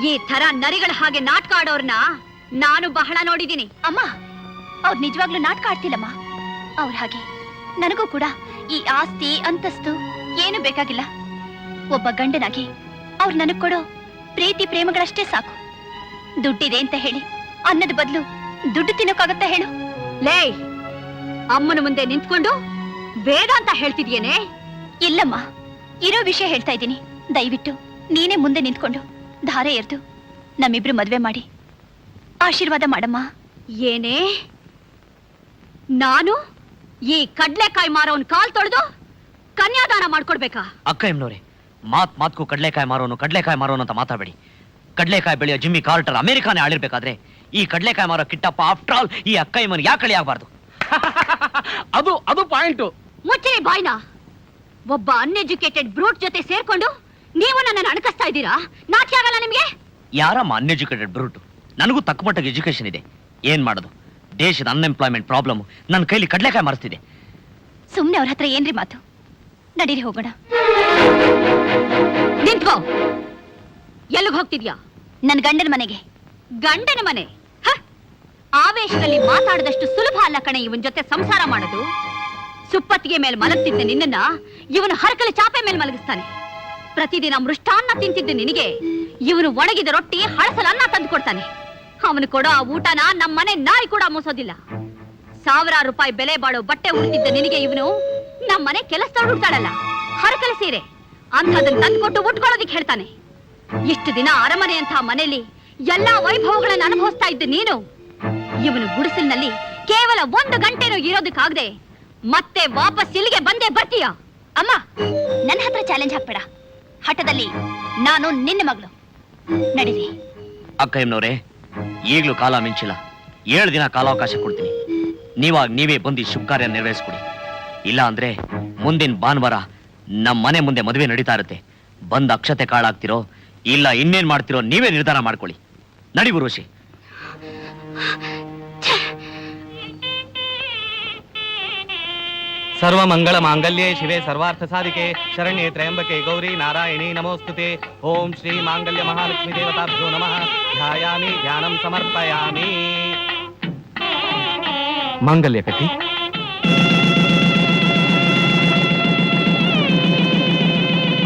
ಈ ತರ ನರಿಗಳ ಹಾಗೆ ನಾಟಕ ಆಡೋರ್ನ ನಾನು ಬಹಳ ನೋಡಿದ್ದೀನಿ. ಅಮ್ಮ, ಅವ್ರು ನಿಜವಾಗ್ಲೂ ನಾಟಕ ಆಡ್ತಿಲ್ಲಮ್ಮ. ಅವ್ರ ಹಾಗೆ ನನಗೂ ಕೂಡ ಈ ಆಸ್ತಿ, ಅಂತಸ್ತು ಏನು ಬೇಕಾಗಿಲ್ಲ. ಒಬ್ಬ ಗಂಡನಾಗಿ ಅವ್ರು ನನಗ್ ಕೊಡೋ ಪ್ರೀತಿ ಪ್ರೇಮಗಳಷ್ಟೇ ಸಾಕು. ದುಡ್ಡಿದೆ ಅಂತ ಹೇಳಿ ಅನ್ನದ ಬದಲು ದುಡ್ಡು ತಿನ್ನೋಕ್ಕಾಗತ್ತಾ ಹೇಳು? ಲೇ, ಅಮ್ಮನ ಮುಂದೆ ನಿಂತ್ಕೊಂಡು ಬೇಡ ಅಂತ ಹೇಳ್ತಿದ್ಯೇನೆ? ಇಲ್ಲಮ್ಮ, ಇರೋ ವಿಷಯ ಹೇಳ್ತಾ ಇದ್ದೀನಿ. ದಯವಿಟ್ಟು ನೀನೇ ಮುಂದೆ ನಿಂತ್ಕೊಂಡು ಧಾರೆ ಎರ್ದು ನಮ್ಮಿಬ್ರು ಮದ್ವೆ ಮಾಡಿ ಆಶೀರ್ವಾದ ಮಾಡಮ್ಮ. ಏನೇ, ನಾನು ಈ ಕಡ್ಲೆಕಾಯಿ ಮಾರೋನ್ ಕಾಲ್ ತೊಳೆದು ಕನ್ಯಾದಾನ ಮಾಡ್ಕೊಡ್ಬೇಕಾ? ಅಕ್ಕಯ್ಯನವ್ರೆ, ಮಾತ್ಗೂ ಕಡ್ಲೆಕಾಯಿ ಮಾರೋನು ಅಂತ ಮಾತಾಡಬೇಡಿ. ಕಡ್ಲೆಕಾಯಿ ಬೆಳೆಯೋ ಜಿಮ್ಮಿ ಕಾರ್ಟರ್ ಅಮೆರಿಕಾನೇ ಆಳಿರ್ಬೇಕಾದ್ರೆ ಈ ಕಡ್ಲೆಕಾಯಿ ಮಾರೋ ಕಿಟ್ಟಪ್ಪ ಆಫ್ಟರ್ ಆಲ್ ಈ ಅಕ್ಕಯ್ಯಮ್ಮನ ಯಾಕೆ ಆಗಬಾರ್ದು? ಅದು ಪಾಯಿಂಟು. ಮುಚ್ಚಿ ಬಾಯ್ನ. ಒಬ್ಬ ಅನ್ಎಜುಕೇಟೆಡ್ ಬ್ರೂಟ್ ಜೊತೆ ಸೇರ್ಕೊಂಡು ನೀವು ನನ್ನನ್ನು ಅಣಕಿಸ್ತಾ ಇದ್ದೀರಾ? ನಾಚೆ ಆಗಲ್ಲ ನಿಮ್ಗೆ? ಯಾರಮ್ಮ ಅನ್ಎಜುಕೇಟೆಡ್ ಬ್ರೂಟ್? ನನಗೂ ತಕ್ಕ ಮಟ್ಟಿಗೆ ಎಜುಕೇಶನ್ ಇದೆ. ಏನ್ ಮಾಡೋದು? ದೇಶದ ಅನ್ಎಂಪ್ಲಾಯ್ಮೆಂಟ್ ಪ್ರಾಬ್ಲಮ್ ನನ್ನ ಕೈಲಿ ಕಡ್ಲೆಕಾಯಿ ಮಾರಿಸ್ತಿದೆ. ಸುಮ್ನೆ ಅವ್ರ ಹತ್ರ ಏನ್ರಿ ಮಾತು? ನಡೀರಿ ಹೋಗೋಣ. ನಿಂತ್ಕೋ. ಎಲ್ಲಿಗೆ ಹೋಗ್ತಿದ್ಯಾ? ನನ್ ಗಂಡನ ಮನೆಗೆ. ಗಂಡನ ಮನೆ? ಆವೇಶದಲ್ಲಿ ಮಾತಾಡದಷ್ಟು ಸುಲಭ ಅಲ್ಲ ಕಣೆ ಇವನ್ ಜೊತೆ ಸಂಸಾರ ಮಾಡೋದು. ಸುಪ್ಪತ್ತಿಗೆ ಮೇಲೆ ಮಲಗ್ತಿದ್ದ ನಿನ್ನನ್ನ ಇವನು ಹರಕಲಿ ಚಾಪೆ ಮೇಲೆ ಮಲಗಿಸ್ತಾನೆ. ಪ್ರತಿದಿನ ಮೃಷ್ಟಾನ್ನ ತಿಂತಿದ್ದ ನಿನಗೆ ಇವನು ಒಣಗಿದ ರೊಟ್ಟಿ, ಹಳಸಲನ್ನ ತಂದು ಕೊಡ್ತಾನೆ. ಅವನು ಕೊಡೋ ಆ ಊಟನ ನಮ್ಮನೆ ನಾಯಿ ಕೂಡ ಮೋಸೋದಿಲ್ಲ. ಸಾವಿರಾರು ರೂಪಾಯಿ ಬೆಲೆ ಬಾಳೋ ಬಟ್ಟೆ ಉಡ್ತಿದ್ದ ನಿನಗೆ ಇವನು ನಮ್ಮನೆ ಕೆಲಸದವಳು ಉಡ್ತಾಳಲ್ಲ, ಹರಕಲಿ ಸೀರೆ ಅಂಥದನ್ನ ತಂದುಕೊಟ್ಟು ಉಟ್ಕೊಳ್ಳೋದಿಕ್ ಹೇಳ್ತಾನೆ. ಇಷ್ಟು ದಿನ ಅರಮನೆ ಅಂತ ಮನೆಯಲ್ಲಿ ಎಲ್ಲಾ ವೈಭವಗಳನ್ನ ಅನುಭವಿಸ್ತಾ ಇದ್ದ ನೀನು ಇವನು ಗುಡಿಸಲಿನಲ್ಲಿ ಕೇವಲ 1 ಗಂಟೆನೂ ಇರೋದಕ್ಕಾಗದೆ ಮತ್ತೆ ವಾಪಸ್ ಇಲ್ಲಿಗೆ ಬಂದೇ ಬರ್ತೀಯ? ಅಮ್ಮ, ನನ್ನ ಹತ್ರ ಚಾಲೆಂಜ್ ಹಾಕ್ಬೇಡ. ಹಠದಲ್ಲಿ ನಾನು ನಿನ್ನ ಮಗಳು. ನಡೀರಿ. ಅಕ್ಕಯ್ಯನವ್ರೆ, ಈಗ್ಲೂ ಕಾಲ ಮಿಂಚಿಲ್ಲ. 7 ದಿನ ಕಾಲಾವಕಾಶ ಕೊಡ್ತೀನಿ. ನೀವೇ ಬಂದು ಶುಭ ಕಾರ್ಯ ನೆರವೇರಿಸ್ಕೊಡಿ. ಇಲ್ಲ ಅಂದ್ರೆ ಮುಂದಿನ ಭಾನುವಾರ ನಮ್ಮ ಮನೆ ಮುಂದೆ ಮದುವೆ ನಡೀತಾ ಇರುತ್ತೆ. ಬಂದ್ ಅಕ್ಷತೆ ಕಾಳಾಗ್ತಿರೋ ಇಲ್ಲ ಇನ್ನೇನ್ ಮಾಡ್ತಿರೋ ನೀವೇ ನಿರ್ಧಾರ ಮಾಡ್ಕೊಳ್ಳಿ. ನಡಿ ಊರ್ವಶಿ. ಸರ್ವ ಮಂಗಳ ಮಾಂಗಲ್ಯೆ ಶಿವೆ ಸರ್ವಾರ್ಥ ಸಾಧಿಕೆ ಶರಣ್ಯೆ ತ್ರಯಂಬಕೆ ಗೌರಿ ನಾರಾಯಣಿ ನಮೋಸ್ತುತೆ. ಓಂ ಶ್ರೀ ಮಾಂಗಲ್ಯ ಮಹಾಲಕ್ಷ್ಮೀ ದೇವತಾಭ್ಯೋ ನಮಃ. ಧ್ಯಾಯಾಮಿ ಧ್ಯಾನಂ ಸಮರ್ಪಯಾಮಿ. ಮಾಂಗಲ್ಯ ಕಟ್ಟಿ.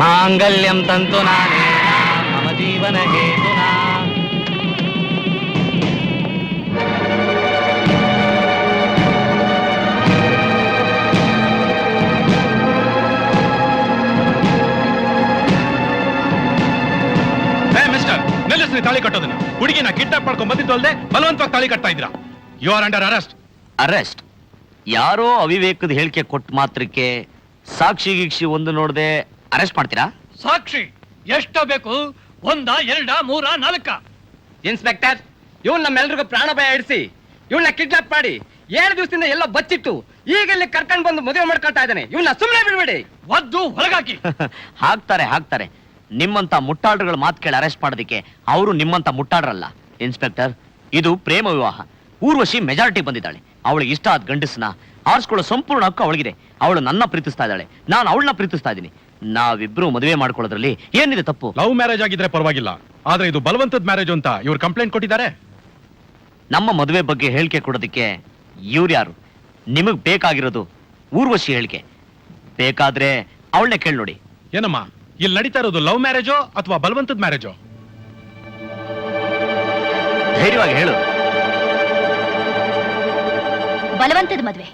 ಮಾಂಗಲ್ಯಂ ತಂತು ನಾನೇನ ಮಮ ಜೀವನ ಹೇತುನಾ. ನಿಲ್ಲಿಸ್ರಿ ತಾಳಿ ಕಟ್ಟೋದನ್ನ. ಹುಡುಗಿನ ಕಿಡ್ನಾಪ್ ಮಾಡ್ಕೊಂಡ್ ಬಂದಿದ್ದು ಅಲ್ಲದೆ ಬಲವಂತವಾಗಿ ತಾಳಿ ಕಟ್ತಾ ಇದ್ರ. You are under arrest. Arrest? ಯಾರೋ ಅವಿವೇಕದ ಹೇಳಿಕೆ ಕೊಟ್ಟ ಮಾತ್ರಕ್ಕೆ ಸಾಕ್ಷಿ ಗೀಕ್ಷಿ ಒಂದು ನೋಡದೆ ಅರೆಸ್ಟ್ ಮಾಡ್ತೀರಾ? ಸಾಕ್ಷಿ ಎಷ್ಟ ಬೇಕು? 1, 2, 3, 4? ಇನ್ಸ್ಪೆಕ್ಟರ್, ಇವ್ನು ನಮ್ಮೆಲ್ರಿಗೂ ಪ್ರಾಣ ಭಯ ಇಡಿಸಿ ಇವನ್ನ ಕಿಡ್ನಾಪ್ ಮಾಡಿ 7 ದಿವಸದಿಂದ ಎಲ್ಲ ಬಚ್ಚಿಟ್ಟು ಈಗ ಇಲ್ಲಿ ಕರ್ಕೊಂಡ್ ಬಂದು ಮದುವೆ ಮಾಡ್ಕೊಳ್ತಾ ಇದ್ದಾನೆ. ಇವನ್ನ ಸುಮ್ಮನೆ ಬಿಡ್ಬೇಡಿ, ಒದ್ದು ಹೊರಗಾಕಿ. ಹಾಕ್ತಾರೆ. ನಿಮ್ಮಂತ ಮುಟ್ಟಾಳ್ರುಗಳ ಮಾತು ಕೇಳಿ ಅರೆಸ್ಟ್ ಮಾಡೋದಕ್ಕೆ ಅವರು ನಿಮ್ಮಂತ ಮುಟ್ಟಾಡ್ರಲ್ಲ. ಇನ್ಸ್ಪೆಕ್ಟರ್, ಇದು ಪ್ರೇಮ ವಿವಾಹ. ಊರ್ವಶಿ ಮೆಜಾರಿಟಿ ಬಂದಿದ್ದಾಳೆ. ಅವಳಿಗೆ ಇಷ್ಟ ಆದ ಗಂಡಸನ್ನ ಆರಿಸ್ಕೊಳ್ಳೋ ಸಂಪೂರ್ಣ ಹಕ್ಕು ಅವಳಿಗಿದೆ. ಅವಳು ನನ್ನ ಪ್ರೀತಿಸ್ತಾ ಇದ್ದಾಳೆ, ನಾನು ಅವಳನ್ನ ಪ್ರೀತಿಸ್ತಾ ಇದ್ದೀನಿ. ನಾವಿಬ್ರು ಮದುವೆ ಮಾಡ್ಕೊಳ್ಳೋದ್ರಲ್ಲಿ ಏನಿದೆ ತಪ್ಪು? ಲವ್ ಮ್ಯಾರೇಜ್ ಆಗಿದ್ರೆ ಪರವಾಗಿಲ್ಲ, ಆದ್ರೆ ಇದು ಬಲವಂತದ ಮ್ಯಾರೇಜ್ ಅಂತ ಇವ್ರು ಕಂಪ್ಲೇಂಟ್ ಕೊಟ್ಟಿದ್ದಾರೆ. ನಮ್ಮ ಮದುವೆ ಬಗ್ಗೆ ಹೇಳಿಕೆ ಕೊಡೋದಕ್ಕೆ ಇವ್ರು ಯಾರು? ನಿಮಗ್ ಬೇಕಾಗಿರೋದು ಊರ್ವಶಿ ಹೇಳಿಕೆ. ಬೇಕಾದ್ರೆ ಅವಳನ್ನೇ ಕೇಳಿ ನೋಡಿ. ಏನಮ್ಮ, ಇಲ್ಲಿ ನಡೀತಾ ಇರೋದು ಲವ್ ಮ್ಯಾರೇಜೋ ಅಥವಾ ಬಲವಂತದ ಮ್ಯಾರೇಜೋ? ಧೈರ್ಯವಾಗಿ ಹೇಳು. ಬಲವಂತದ ಮದ್ವೆ.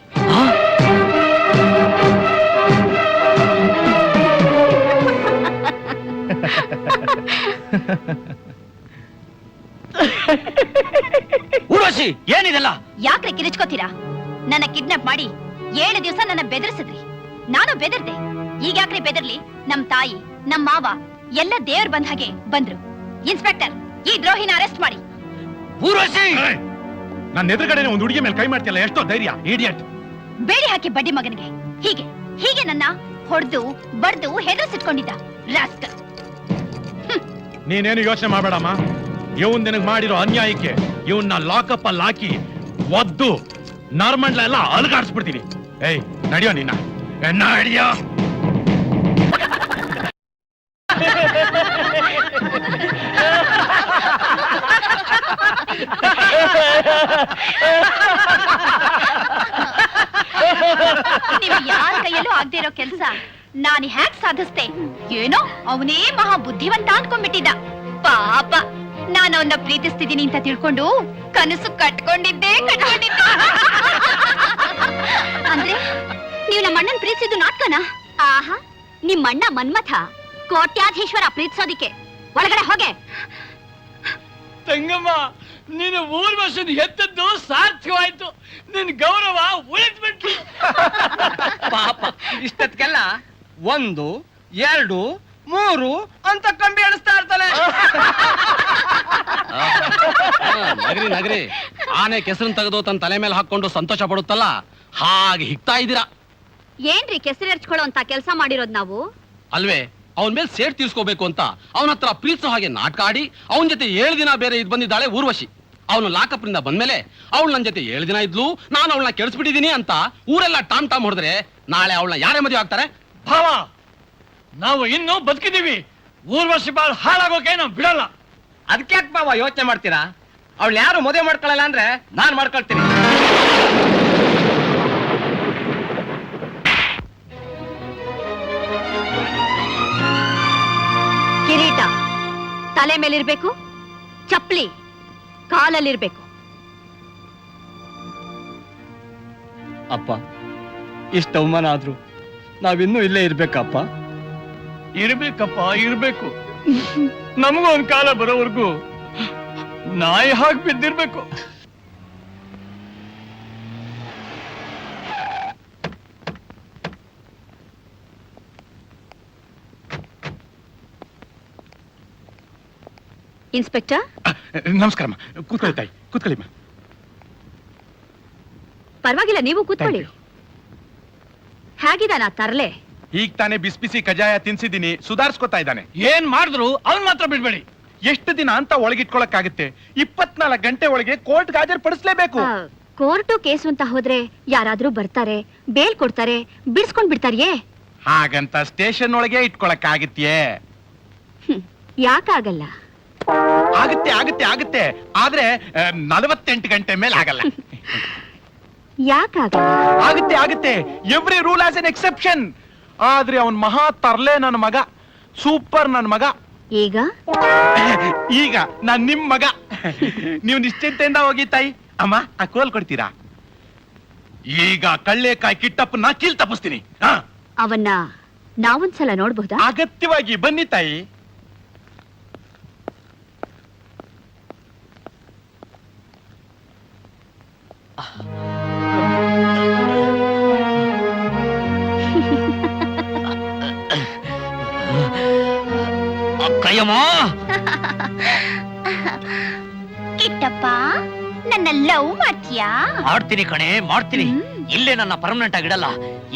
ಊರ್ವಶಿ, ಏನಿದೆಲ್ಲ? ಯಾಕ್ರೆ ಕಿರಿಚ್ಕೋತೀರಾ? ನನ್ನ ಕಿಡ್ನಾಪ್ ಮಾಡಿ 7 ದಿವಸ ನನ್ನ ಬೆದರಿಸಿದ್ರಿ. ನಾನು ಬೆದರ್ದೆ. ಈಗ ಯಾಕ್ರೆ ಬೆದರ್ಲಿ? ನಮ್ ತಾಯಿ, ನಮ್ ಮಾವ ಎಲ್ಲ ದೇವ್ರ ಬಂದ ಹಾಗೆ ಬಂದ್ರು. ಇನ್ಸ್ಪೆಕ್ಟರ್, ಈ ದ್ರೋಹಿನ ಅರೆಸ್ಟ್ ಮಾಡಿ. ಊರ್ವಶಿ, ನನ್ನ ಎದುರುಗಡೆ ಒಂದು ಹುಡುಗಿ ಮೇಲೆ ಕೈ ಮಾಡ್ತಿಲ್ಲ, ಎಷ್ಟೋ ಧೈರ್ಯ! ಇಡಿಯಟ್! ಬೇಡಿ ಹಾಕಿ ಬಡ್ಡಿ ಮಗನಿಗೆ ಹೀಗೆ ನನ್ನ ಹೊಡೆದು ಬಡ್ದು ಹೆದರ್ಸಿಟ್ಕೊಂಡಿದ್ದ ರಾಸ್ಕಲ್. ನೀನೇನು ಯೋಚನೆ ಮಾಡಬೇಡಮ್ಮ. ಇವನ್ ನಿನಗೆ ಮಾಡಿರೋ ಅನ್ಯಾಯಕ್ಕೆ ಇವನ್ನ ಲಾಕಪ್ ಅಲ್ಲಿ ಹಾಕಿ ಒದ್ದು ನಾರ್ಮಂಡ್ಲ ಎಲ್ಲ ಅಲುಗಾಡಿಸ್ಬಿಡ್ತೀನಿ. ಏಯ್, ನಡಿಯೋ ನಿನ್ನ, ನಡಿಯೋ. ನೀವು ಯಾರ ಕೈಯಲ್ಲೂ ಆಗದೆ ಇರೋ ಕೆಲ್ಸ ನಾನು ಹ್ಯಾಕ್ ಸಾಧಿಸ್ತೆ? ಏನೋ ಅವನೇ ಮಹಾ ಬುದ್ಧಿವಂತ ಅನ್ಕೊಂಡ್ಬಿಟ್ಟಿದ್ದ. ಪಾಪ, ನಾನು ಅವನ್ನ ಪ್ರೀತಿಸ್ತಿದ್ದೀನಿ ಅಂತ ತಿಳ್ಕೊಂಡು ಕನಸು ಕಟ್ಕೊಂಡಿದ್ದೆ. ಅಂದ್ರೆ ನೀವು ನಮ್ಮ ಅಣ್ಣನ್ ಪ್ರೀತಿಸಿದ್ದು ನಾಟಕನ? ಆಹಾ, ನಿಮ್ಮಣ್ಣ ಮನ್ಮಥ ಕೋಟ್ಯಾಧೀಶ್ವರ ಪ್ರೀತಿಸೋದಿಕ್ಕೆ. ಒಳಗಡೆ ಹೋಗೆ. ತಂಗಮ್ಮ, ನೀನು ಊರ್ವಶದ ಎತ್ತದ್ದು ಸಾರ್ಥಕವಾಯ್ತು. ನಿನ್ ಗೌರವ ಉಳಿದ್ಬಿಟ್ಲು. ಪಾಪ, ಇಷ್ಟಕ್ಕೆಲ್ಲ 1, 2, 3 ಅಂತ ಕಂಬಿ ಆಡಿಸ್ತಾ ಇರ್ತಾನೆ. ನಗರಿ ಆನೆ ಕೆಸರನ್ ತೆಗೆದು ತನ್ನ ತಲೆ ಮೇಲೆ ಹಾಕೊಂಡು ಸಂತೋಷ ಪಡುತ್ತಲ್ಲ, ಹಾಗೆ ಹಿಗ್ತಾ ಇದ್ದೀರಾ. ಏನ್ರಿ ಕೆಸರೆರ್ಚ್ಕೊಳ್ಳೋ ಅಂತ ಕೆಲಸ ಮಾಡಿರೋದ್ ನಾವು? ಅಲ್ವೇ, ಅವನ ಮೇಲೆ ಸೇಡ್ ತೀರ್ಸ್ಕೋಬೇಕು ಅಂತ ಅವನ ಹತ್ರ ಪ್ರೀತಿಸೋ ಹಾಗೆ ನಾಟಕ ಆಡಿ ಅವನ ಜೊತೆ 7 ದಿನ ಬೇರೆ ಇದ್ ಬಂದಿದ್ದಾಳೆ ಊರ್ವಶಿ. ಅವನು ಲಾಕಪ್ರಿಂದ ಬಂದ್ಮೇಲೆ ಅವಳು ನನ್ನ ಜೊತೆ 7 ದಿನ ಇದ್ಲು, ನಾನು ಅವಳನ್ನ ಕೆಡಿಸ್ಬಿಟ್ಟಿದೀನಿ ಅಂತ ಊರೆಲ್ಲ ಟಾಮ್ ಹೊಡೆದ್ರೆ ನಾಳೆ ಅವಳನ್ನ ಯಾರೇ ಮದುವೆ ಆಗ್ತಾರೆ? ಭಾವ, ನಾವು ಇನ್ನೂ ಬದುಕಿದೀವಿ. ಊರ್ವಶಿ ಬಾಳ್ ಹಾಳಾಗೋಕೆ ನಾವು ಬಿಡಲ್ಲ. ಅದಕ್ಕೆ ಯಾಕೆ ಬಾವ ಯೋಚನೆ ಮಾಡ್ತೀರಾ? ಅವಳು ಯಾರು ಮದುವೆ ಮಾಡ್ಕೊಳ್ಳಲ್ಲ ಅಂದ್ರೆ ನಾನ್ ಮಾಡ್ಕೊಳ್ತೀನಿ. ಕಿರೀಟ ತಲೆ ಮೇಲಿರ್ಬೇಕು, ಚಪ್ಲಿ ಕಾಲಲ್ಲಿರ್ಬೇಕು. ಅಪ್ಪ, ಇಷ್ಟ ಅವಮಾನ ಆದ್ರೂ ನಾವಿನ್ನೂ ಇಲ್ಲೇ ಇರ್ಬೇಕಪ್ಪ. ಇರ್ಬೇಕು. ನಮಗೂ ಒಂದ್ ಕಾಲ ಬರೋವರೆಗೂ ನಾಯಿ ಹಾಕಿ ಬಿದ್ದಿರ್ಬೇಕು. ಇನ್ಸ್ಪೆಕ್ಟರ್, ನಮಸ್ಕಾರಮ್ಮ. ಕೂತ್ಕೊಳ್ಳಿ ತಾಯಿ, ಕೂತ್ಕೊಳ್ಳಿಮ್ಮ. ಪರವಾಗಿಲ್ಲ, ನೀವು ಕೂತ್ಕೊಳ್ಳಿ. ಹೇಗಿದಾನ ತರ್ಲೆ? ಈಗ ತಾನೇ ಬಿಸಿ ಬಿಸಿ ಕಜಾಯ ತಿನ್ಸಿದ್ದೀನಿ, ಸುಧಾರಿಸ್ಕೊತಾ ಇದ್ದಾನೆ. ಏನ್ ಮಾಡಿದ್ರು ಅವ್ನ್ ಮಾತ್ರ ಬಿಡ್ಬೇಡಿ. ಎಷ್ಟು ದಿನ ಅಂತ ಒಳಗಿಟ್ಕೊಳಕ್ಕಾಗುತ್ತೆ? 24 ಗಂಟೆ ಒಳಗೆ ಕೋರ್ಟ್ಗೆ ಹಾಜರುಪಡಿಸ್ಲೇಬೇಕು. ಕೋರ್ಟು ಕೇಸು ಅಂತ ಹೋದ್ರೆ ಯಾರಾದ್ರೂ ಬರ್ತಾರೆ, ಬೇಲ್ ಕೊಡ್ತಾರೆ, ಬಿಡಿಸ್ಕೊಂಡ್ ಬಿಡ್ತಾರಿಯೇ? ಹಾಗಂತ ಸ್ಟೇಷನ್ ಒಳಗೆ ಇಟ್ಕೊಳಕ್ಕಾಗತ್ಯೇ? ಯಾಕಾಗಲ್ಲ? ಆಗುತ್ತೆ ಆಗುತ್ತೆ ಆಗುತ್ತೆ, ಆದ್ರೆ 48 ಗಂಟೆ ಮೇಲೆ ಆಗಲ್ಲ. ಯಾಕಾಗಲ್ಲ? ಆಗುತ್ತೆ ಆಗುತ್ತೆ, every rule as N exception. ಆದ್ರೆ ಅವನ್ ಮಹಾ ತರ್ಲೆ ನನ್ನ ಮಗ, ಸೂಪರ್ ನನ್ನ ಮಗ. ಈಗ ಈಗ ನಾನ್ ನಿಮ್ ಮಗ. ನೀವು ನಿಶ್ಚಿಂತೆಯಿಂದ ಹೋಗಿ ತಾಯಿ. ಅಮ್ಮ, ಆ ಕೋಲ್ ಕೊಡ್ತೀರಾ? ಈಗ ಕಳ್ಳೆಕಾಯಿ ಕಿಟ್ಟಪ್ಪನ ಕೀಲ್ ತಪ್ಪಿಸ್ತೀನಿ. ಅವನ್ನ ನಾವೊಂದ್ಸಲ ನೋಡ್ಬಹುದಾ? ಅಗತ್ಯವಾಗಿ ಬನ್ನಿ ತಾಯಿ. ಅಕ್ಕಯ್ಯಮ್ಮ, ಕಿಟ್ಟಪ್ಪ, ನನ್ನ ಲವ್ ಮಾಡ್ತೀಯಾ? ಮಾಡ್ತೀನಿ ಕಣೆ, ಮಾಡ್ತೀನಿ. ಇಲ್ಲೇ ನನ್ನ ಪರ್ಮನೆಂಟ್ ಆಗಿಡಲ್ಲ,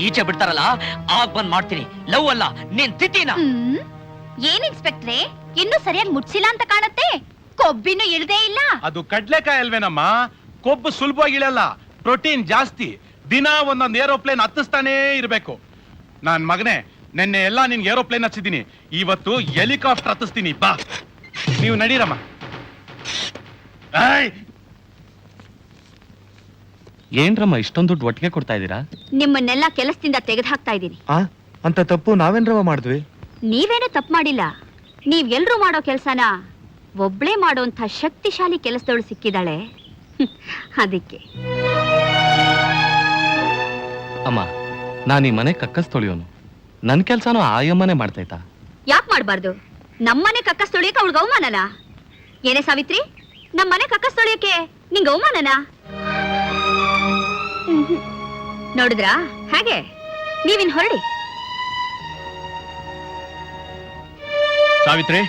ಈಚೆ ಬಿಡ್ತಾರಲ್ಲ ಆಗ ಬಂದ್ ಮಾಡ್ತೀನಿ. ಲವ್ ಅಲ್ಲ, ನೀನ್ ತಿಥಿನ. ಏನ್ ಇನ್ಸ್ಪೆಕ್ಟ್ರೆ, ಇನ್ನೂ ಸರಿಯಾಗಿ ಮುಟ್ಸಿಲ್ಲ ಅಂತ ಕಾಣತ್ತೆ. ಕೊಬ್ಬಿನೂ ಇಳ್ದೇ ಇಲ್ಲ. ಅದು ಕಡ್ಲೆಕಾಯಿ ಅಲ್ವೇನಮ್ಮ, ಕೊಬ್ಬು ಸುಲಭವಾಗಿ ಇಳಲ್ಲ, ಪ್ರೋಟೀನ್ ಜಾಸ್ತಿ. ದಿನ ಒಂದೊಂದು ಏರೋಪ್ಲೇನ್ ಹತ್ತಿಸ್ತಾನೇ ಇರ್ಬೇಕು. ನಾನ್ ಮಗನೇ, ನೆನ್ನೆ ಎಲ್ಲ ನಿನ್ಗೆ ಏರೋಪ್ಲೇನ್ ಹಚ್ಚಿದ್ದೀನಿ, ಇವತ್ತು ಹೆಲಿಕಾಪ್ಟರ್ ಹತ್ತಿಸ್ತೀನಿ. ಬಾ, ನೀವು ನಡೀರಮ್ಮ. ಏನ್ರಮ್ಮ ಇಷ್ಟೊಂದು ದುಡ್ಡು ಒಟ್ಟಿಗೆ ಕೊಡ್ತಾ ಇದ್ದೀರಾ? ನಿಮ್ಮನ್ನೆಲ್ಲ ಕೆಲಸದಿಂದ ತೆಗೆದು ಹಾಕ್ತಾ ಇದ್ದೀನಿ. ಅಂತ ತಪ್ಪು ನಾವೇನ್ರವ ಮಾಡಿದ್ವಿ? ನೀವೇನು ತಪ್ಪು ಮಾಡಿಲ್ಲ. ನೀವ್ ಎಲ್ರೂ ಮಾಡೋ ಕೆಲ್ಸನ ಒಬ್ಳೇ ಮಾಡೋಂಥ ಶಕ್ತಿಶಾಲಿ ಕೆಲಸದವಳು ಸಿಕ್ಕಿದಾಳೆ. ಅದಕ್ಕೆ ಅಮ್ಮ, ನಾನು ಈ ಮನೆ ಕಕ್ಕಸ್ ತೊಳೆಯೋನು. ನನ್ ಕೆಲ್ಸನೂ ಆಯಮ್ಮನೆ ಮಾಡ್ತೈತಾ? ಯಾಕೆ ಮಾಡ್ಬಾರ್ದು? ನಮ್ಮನೆ ಕಕ್ಕಸ್ ತೊಳಿಯಕ್ಕೆ ಅವಳಿಗೆ ಅವಮಾನನ? ಏನೇ ಸಾವಿತ್ರಿ, ನಮ್ಮನೆ ಕಕ್ಕಸ್ ತೊಳಿಯಕ್ಕೆ ನಿಂಗೆ ಅವಮಾನನ? ನೋಡಿದ್ರಾ ಹಾಗೆ? ನೀವಿನ್ ಹೊರಡಿ. ಸಾವಿತ್ರಿ,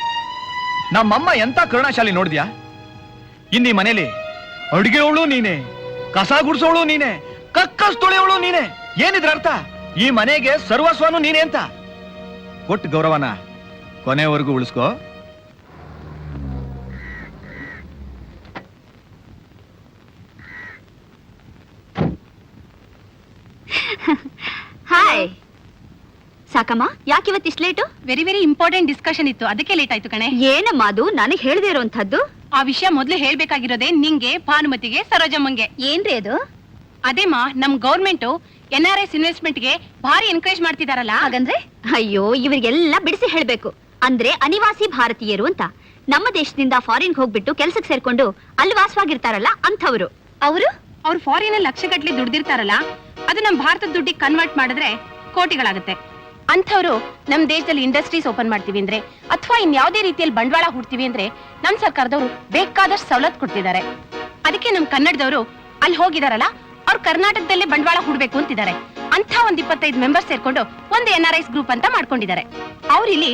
ನಮ್ಮಮ್ಮ ಎಂತ ಕರುಣಾಶಾಲಿ ನೋಡಿದ್ಯಾ? ಇನ್ನೀ ಮನೇಲಿ ಅಡುಗೆವಳು ನೀನೆ, ಕಸ ಗುಡ್ಸೋಳು ನೀನೆ, ಕಕ್ಕಸ್ ತೊಳೆಯೋಳು ನೀನೆ. ಏನಿದ್ರ ಅರ್ಥ? ಈ ಮನೆಗೆ ಸರ್ವಸ್ವನು ನೀನೆ ಅಂತ. ಕೊಟ್ಟು ಗೌರವನ ಕೊನೆವರೆಗೂ ಉಳಿಸ್ಕೋ. ಹಾಯ್ ಸಾಕಮ್ಮ, ಯಾಕೆ ಇವತ್ತಿಷ್ಟು late? Very very important discussion ಇತ್ತು, ಅದಕ್ಕೆ ಲೇಟ್ ಆಯ್ತು ಕಣೆ. ಏನಮ್ಮ ಅದು ನನಗೆ ಹೇಳದೇ ಇರುವಂತದ್ದು? ಆ ವಿಷಯ ಮೊದ್ಲು ಹೇಳ್ಬೇಕಾಗಿರೋದೇ ನಿಂಗೆ, ಭಾನುಮತಿಗೆ, ಸರೋಜಮ್ಮಂಗೆ. ಏನ್ರಿ ಅದು? ಅದೇಮಾ, ನಮ್ ಗೌರ್ಮೆಂಟ್ NRS ಇನ್ವೆಸ್ಟ್ಮೆಂಟ್ ಗೆ ಭಾರಿ ಎನ್ಕರೇಜ್ ಮಾಡ್ತಿದಾರಲ್ಲ. ಹಾಗಂದ್ರೆ? ಅಯ್ಯೋ, ಇವರಿಗೆಲ್ಲ ಬಿಡಿಸಿ ಹೇಳ್ಬೇಕು. ಅಂದ್ರೆ ಅನಿವಾಸಿ ಭಾರತೀಯರು ಅಂತ. ನಮ್ಮ ದೇಶದಿಂದ ಫಾರಿನ್ ಹೋಗ್ಬಿಟ್ಟು ಕೆಲ್ಸಕ್ಕೆ ಸೇರ್ಕೊಂಡು ಅಲ್ಲಿ ವಾಸವಾಗಿರ್ತಾರಲ್ಲ ಅಂಥವ್ರು. ಅವ್ರು ಫಾರಿನ್ ಲಕ್ಷಗಟ್ಲೆ ದುಡ್ದಿರ್ತಾರಲ್ಲ, ಅದು ನಮ್ ಭಾರತದ ದುಡ್ಡಿಗೆ ಕನ್ವರ್ಟ್ ಮಾಡಿದ್ರೆ ಕೋಟಿಗಳಾಗುತ್ತೆ. ಅಂಥವ್ರು ನಮ್ ದೇಶದಲ್ಲಿ ಇಂಡಸ್ಟ್ರೀಸ್ ಓಪನ್ ಮಾಡ್ತೀವಿ ಅಂದ್ರೆ, ಅಥವಾ ಇನ್ಯಾವುದೇ ರೀತಿಯಲ್ಲಿ ಬಂಡವಾಳ ಹೂಡ್ತೀವಿ ಅಂದ್ರೆ ನಮ್ ಸರ್ಕಾರದವರು ಬೇಕಾದಷ್ಟು ಸವಲತ್ತು ಕೊಡ್ತಿದ್ದಾರೆ. ಅದಕ್ಕೆ ನಮ್ ಕನ್ನಡದವರು ಅಲ್ಲಿ ಹೋಗಿದಾರಲ್ಲ, ಅವ್ರು ಕರ್ನಾಟಕದಲ್ಲೇ ಬಂಡವಾಳ ಹೂಡ್ಬೇಕು ಅಂತಿದ್ದಾರೆ. ಅಂತ ಒಂದ್ 25 ಮೆಂಬರ್ಸ್ ಸೇರ್ಕೊಂಡು ಒಂದು NRIs ಗ್ರೂಪ್ ಅಂತ ಮಾಡ್ಕೊಂಡಿದ್ದಾರೆ. ಅವ್ರಿಲ್ಲಿ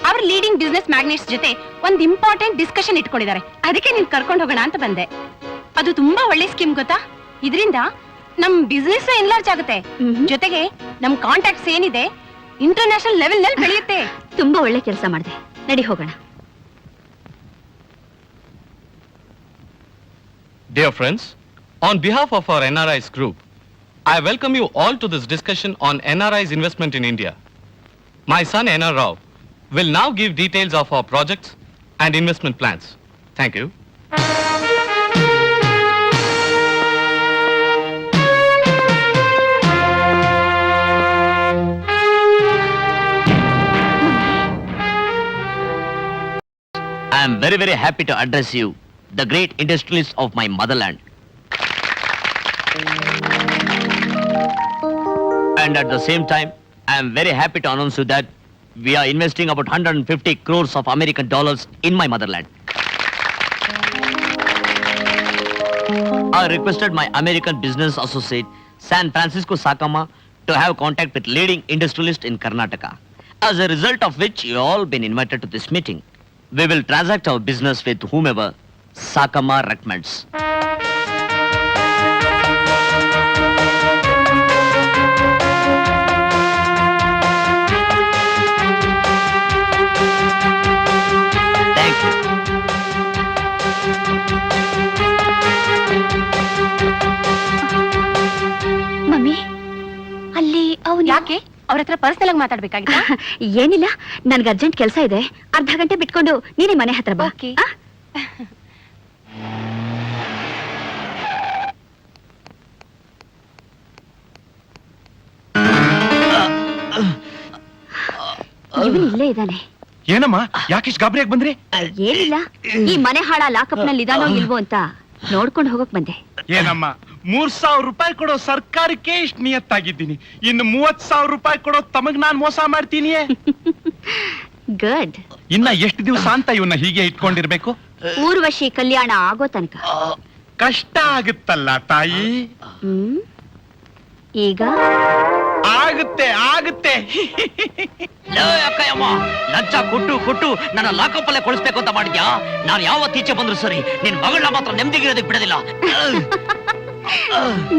ಅವ್ರ ಲೀಡಿಂಗ್ ಬಿಸ್ನೆಸ್ ಮ್ಯಾಗ್ನೆಟ್ಸ್ ಜೊತೆ ಒಂದ್ ಇಂಪಾರ್ಟೆಂಟ್ ಡಿಸ್ಕಷನ್ ಇಟ್ಕೊಂಡಿದ್ದಾರೆ. ಅದಕ್ಕೆ ನೀನ್ ಕರ್ಕೊಂಡು ಹೋಗೋಣ ಅಂತ ಬಂದೆ. ಅದು ತುಂಬಾ ಒಳ್ಳೆ ಸ್ಕೀಮ್ ಗೊತ್ತಾ? ಇದರಿಂದ ನಮ್ ಬಿಸ್ನೆಸ್ ಎನ್ಲಾರ್ಜ್ ಆಗುತ್ತೆ, ಜೊತೆಗೆ ನಮ್ ಕಾಂಟ್ಯಾಕ್ಟ್ಸ್ ಏನಿದೆ ಇಂಟರ್ನ್ಯಾಷನಲ್ ಲೆವೆಲ್ ನಲ್ಲಿ ಬೆಳೆಯುತ್ತೆ. ತುಂಬಾ ಒಳ್ಳೆ ಕೆಲಸ ಮಾಡಿದೆ, ನಡಿ ಹೋಗೋಣ. Dear friends, on behalf of our NRIs group, I welcome you all to this discussion on NRIs investment in India. My son NR Rao will now give details of our projects and investment plans. Thank you. I am very, very happy to address you, the great industrialists of my motherland. And at the same time, I am very happy to announce you that we are investing about 150 crores of American dollars in my motherland. I requested my American business associate, San Francisco Sakama, to have contact with leading industrialists in Karnataka. As a result of which, you all been invited to this meeting. We will transact our business with whomever Sakama recommends. Thank you. ಯಾಕೆ ಅವ್ರ ಹತ್ರ personal ಆಗಿ ಮಾತಾಡ್ಬೇಕಾಗಿತ್ತಾ? ಏನಿಲ್ಲ, ನನ್ಗೆ urgent ಕೆಲಸ ಇದೆ. ಅರ್ಧ ಗಂಟೆ ಬಿಟ್ಕೊಂಡು ನೀನೇ ಮನೆ ಹತ್ರ ಬಾ. Okay. ಆ? ಇವನು ಇಲ್ಲೇ ಇದ್ದಾನೆ. ಏನಮ್ಮ ಯಾಕಿಷ್ಟು ಗಾಬರಿಯಾಗಿ ಬಂದ್ರಿ? ಏನಿಲ್ಲ, ಈ ಮನೆ ಹಾಳ ಲಾಕಪ್ ನಲ್ಲಿ ಇದಾನೋ ಇಲ್ವೋ ಅಂತ ನೋಡ್ಕೊಂಡು ಹೋಗಕ್ ಬಂದೆ. ಏನಮ್ಮ 3,000 ರೂಪಾಯಿ ಕೊಡೋ ಸರ್ಕಾರಕ್ಕೆ ಇಷ್ಟು ನಿಯತ್ತಾಗಿದ್ದೀನಿ, ಇನ್ನು 30,000 ರೂಪಾಯಿ ಕೊಡೋ ತಮಗ್ ನಾನ್ ಮೋಸ ಮಾಡ್ತೀನಿ. ಗುಡ್. ಇನ್ನ ಎಷ್ಟು ದಿವಸ ಅಂತ ಇವನ್ನ ಹೀಗೆ ಇಟ್ಕೊಂಡಿರ್ಬೇಕು? ಊರ್ವಶಿ ಕಲ್ಯಾಣ ಆಗೋ ತನಕ. ಕಷ್ಟ ಆಗುತ್ತಲ್ಲ ತಾಯಿ. ಈಗ ಆಗುತ್ತೆ ಆಗುತ್ತೆ. ಅಕ್ಕಯ್ಯಮ್ಮ, ಲಂಚ ಕೊಟ್ಟು ಕೊಟ್ಟು ನನ್ನ ಲಾಕಪ್ಪಲ್ಲೇ ಕೊಳಿಸ್ಬೇಕು ಅಂತ ಮಾಡಿದ್ಯಾ? ನಾನು ಯಾವತ್ತೀಚೆ ಬಂದ್ರು ಸರಿ, ನಿನ್ ಮಗಳನ್ನ ಮಾತ್ರ ನೆಮ್ಮದಿಗಿರೋದಕ್ಕೆ ಬಿಡೋದಿಲ್ಲ.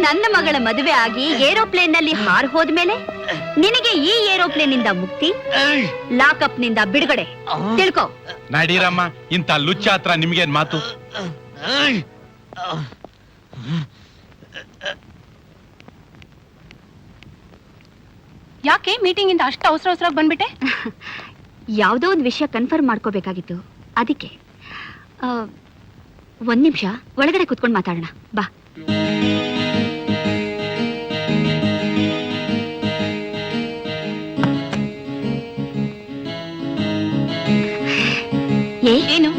ನನ್ನ ಮಗಳ ಮದುವೆ ಆಗಿ ಏರೋಪ್ಲೇನ್ ನಲ್ಲಿ ಹಾರ್ ಹೋದ್ಮೇಲೆ ನಿನಗೆ ಈ ಏರೋಪ್ಲೇನ್ ನಿಂದ ಮುಕ್ತಿ, ಲಾಕಪ್ ನಿಂದ ಬಿಡುಗಡೆ. ತಿಳ್ಕೊ. ನಡೀರಮ್ಮ, ಇಂಥ ಲುಚ್ಚ ಹತ್ರ ನಿಮ್ಗೇನ್ ಮಾತು? ಯಾಕೆ ಮೀಟಿಂಗ್ ಇಂದ ಅಷ್ಟು ಅವಸರವಾಗಿ ಬಂದ್ಬಿಟ್ಟೆ? ಯಾವುದೋ ಒಂದು ವಿಷಯ ಕನ್ಫರ್ಮ್ ಮಾಡ್ಕೋಬೇಕಾಗಿತ್ತು, ಅದಕ್ಕೆ. ಒಂದ್ ನಿಮಿಷ ಒಳಗಡೆ ಕುತ್ಕೊಂಡು ಮಾತಾಡೋಣ ಬಾ. ಏನು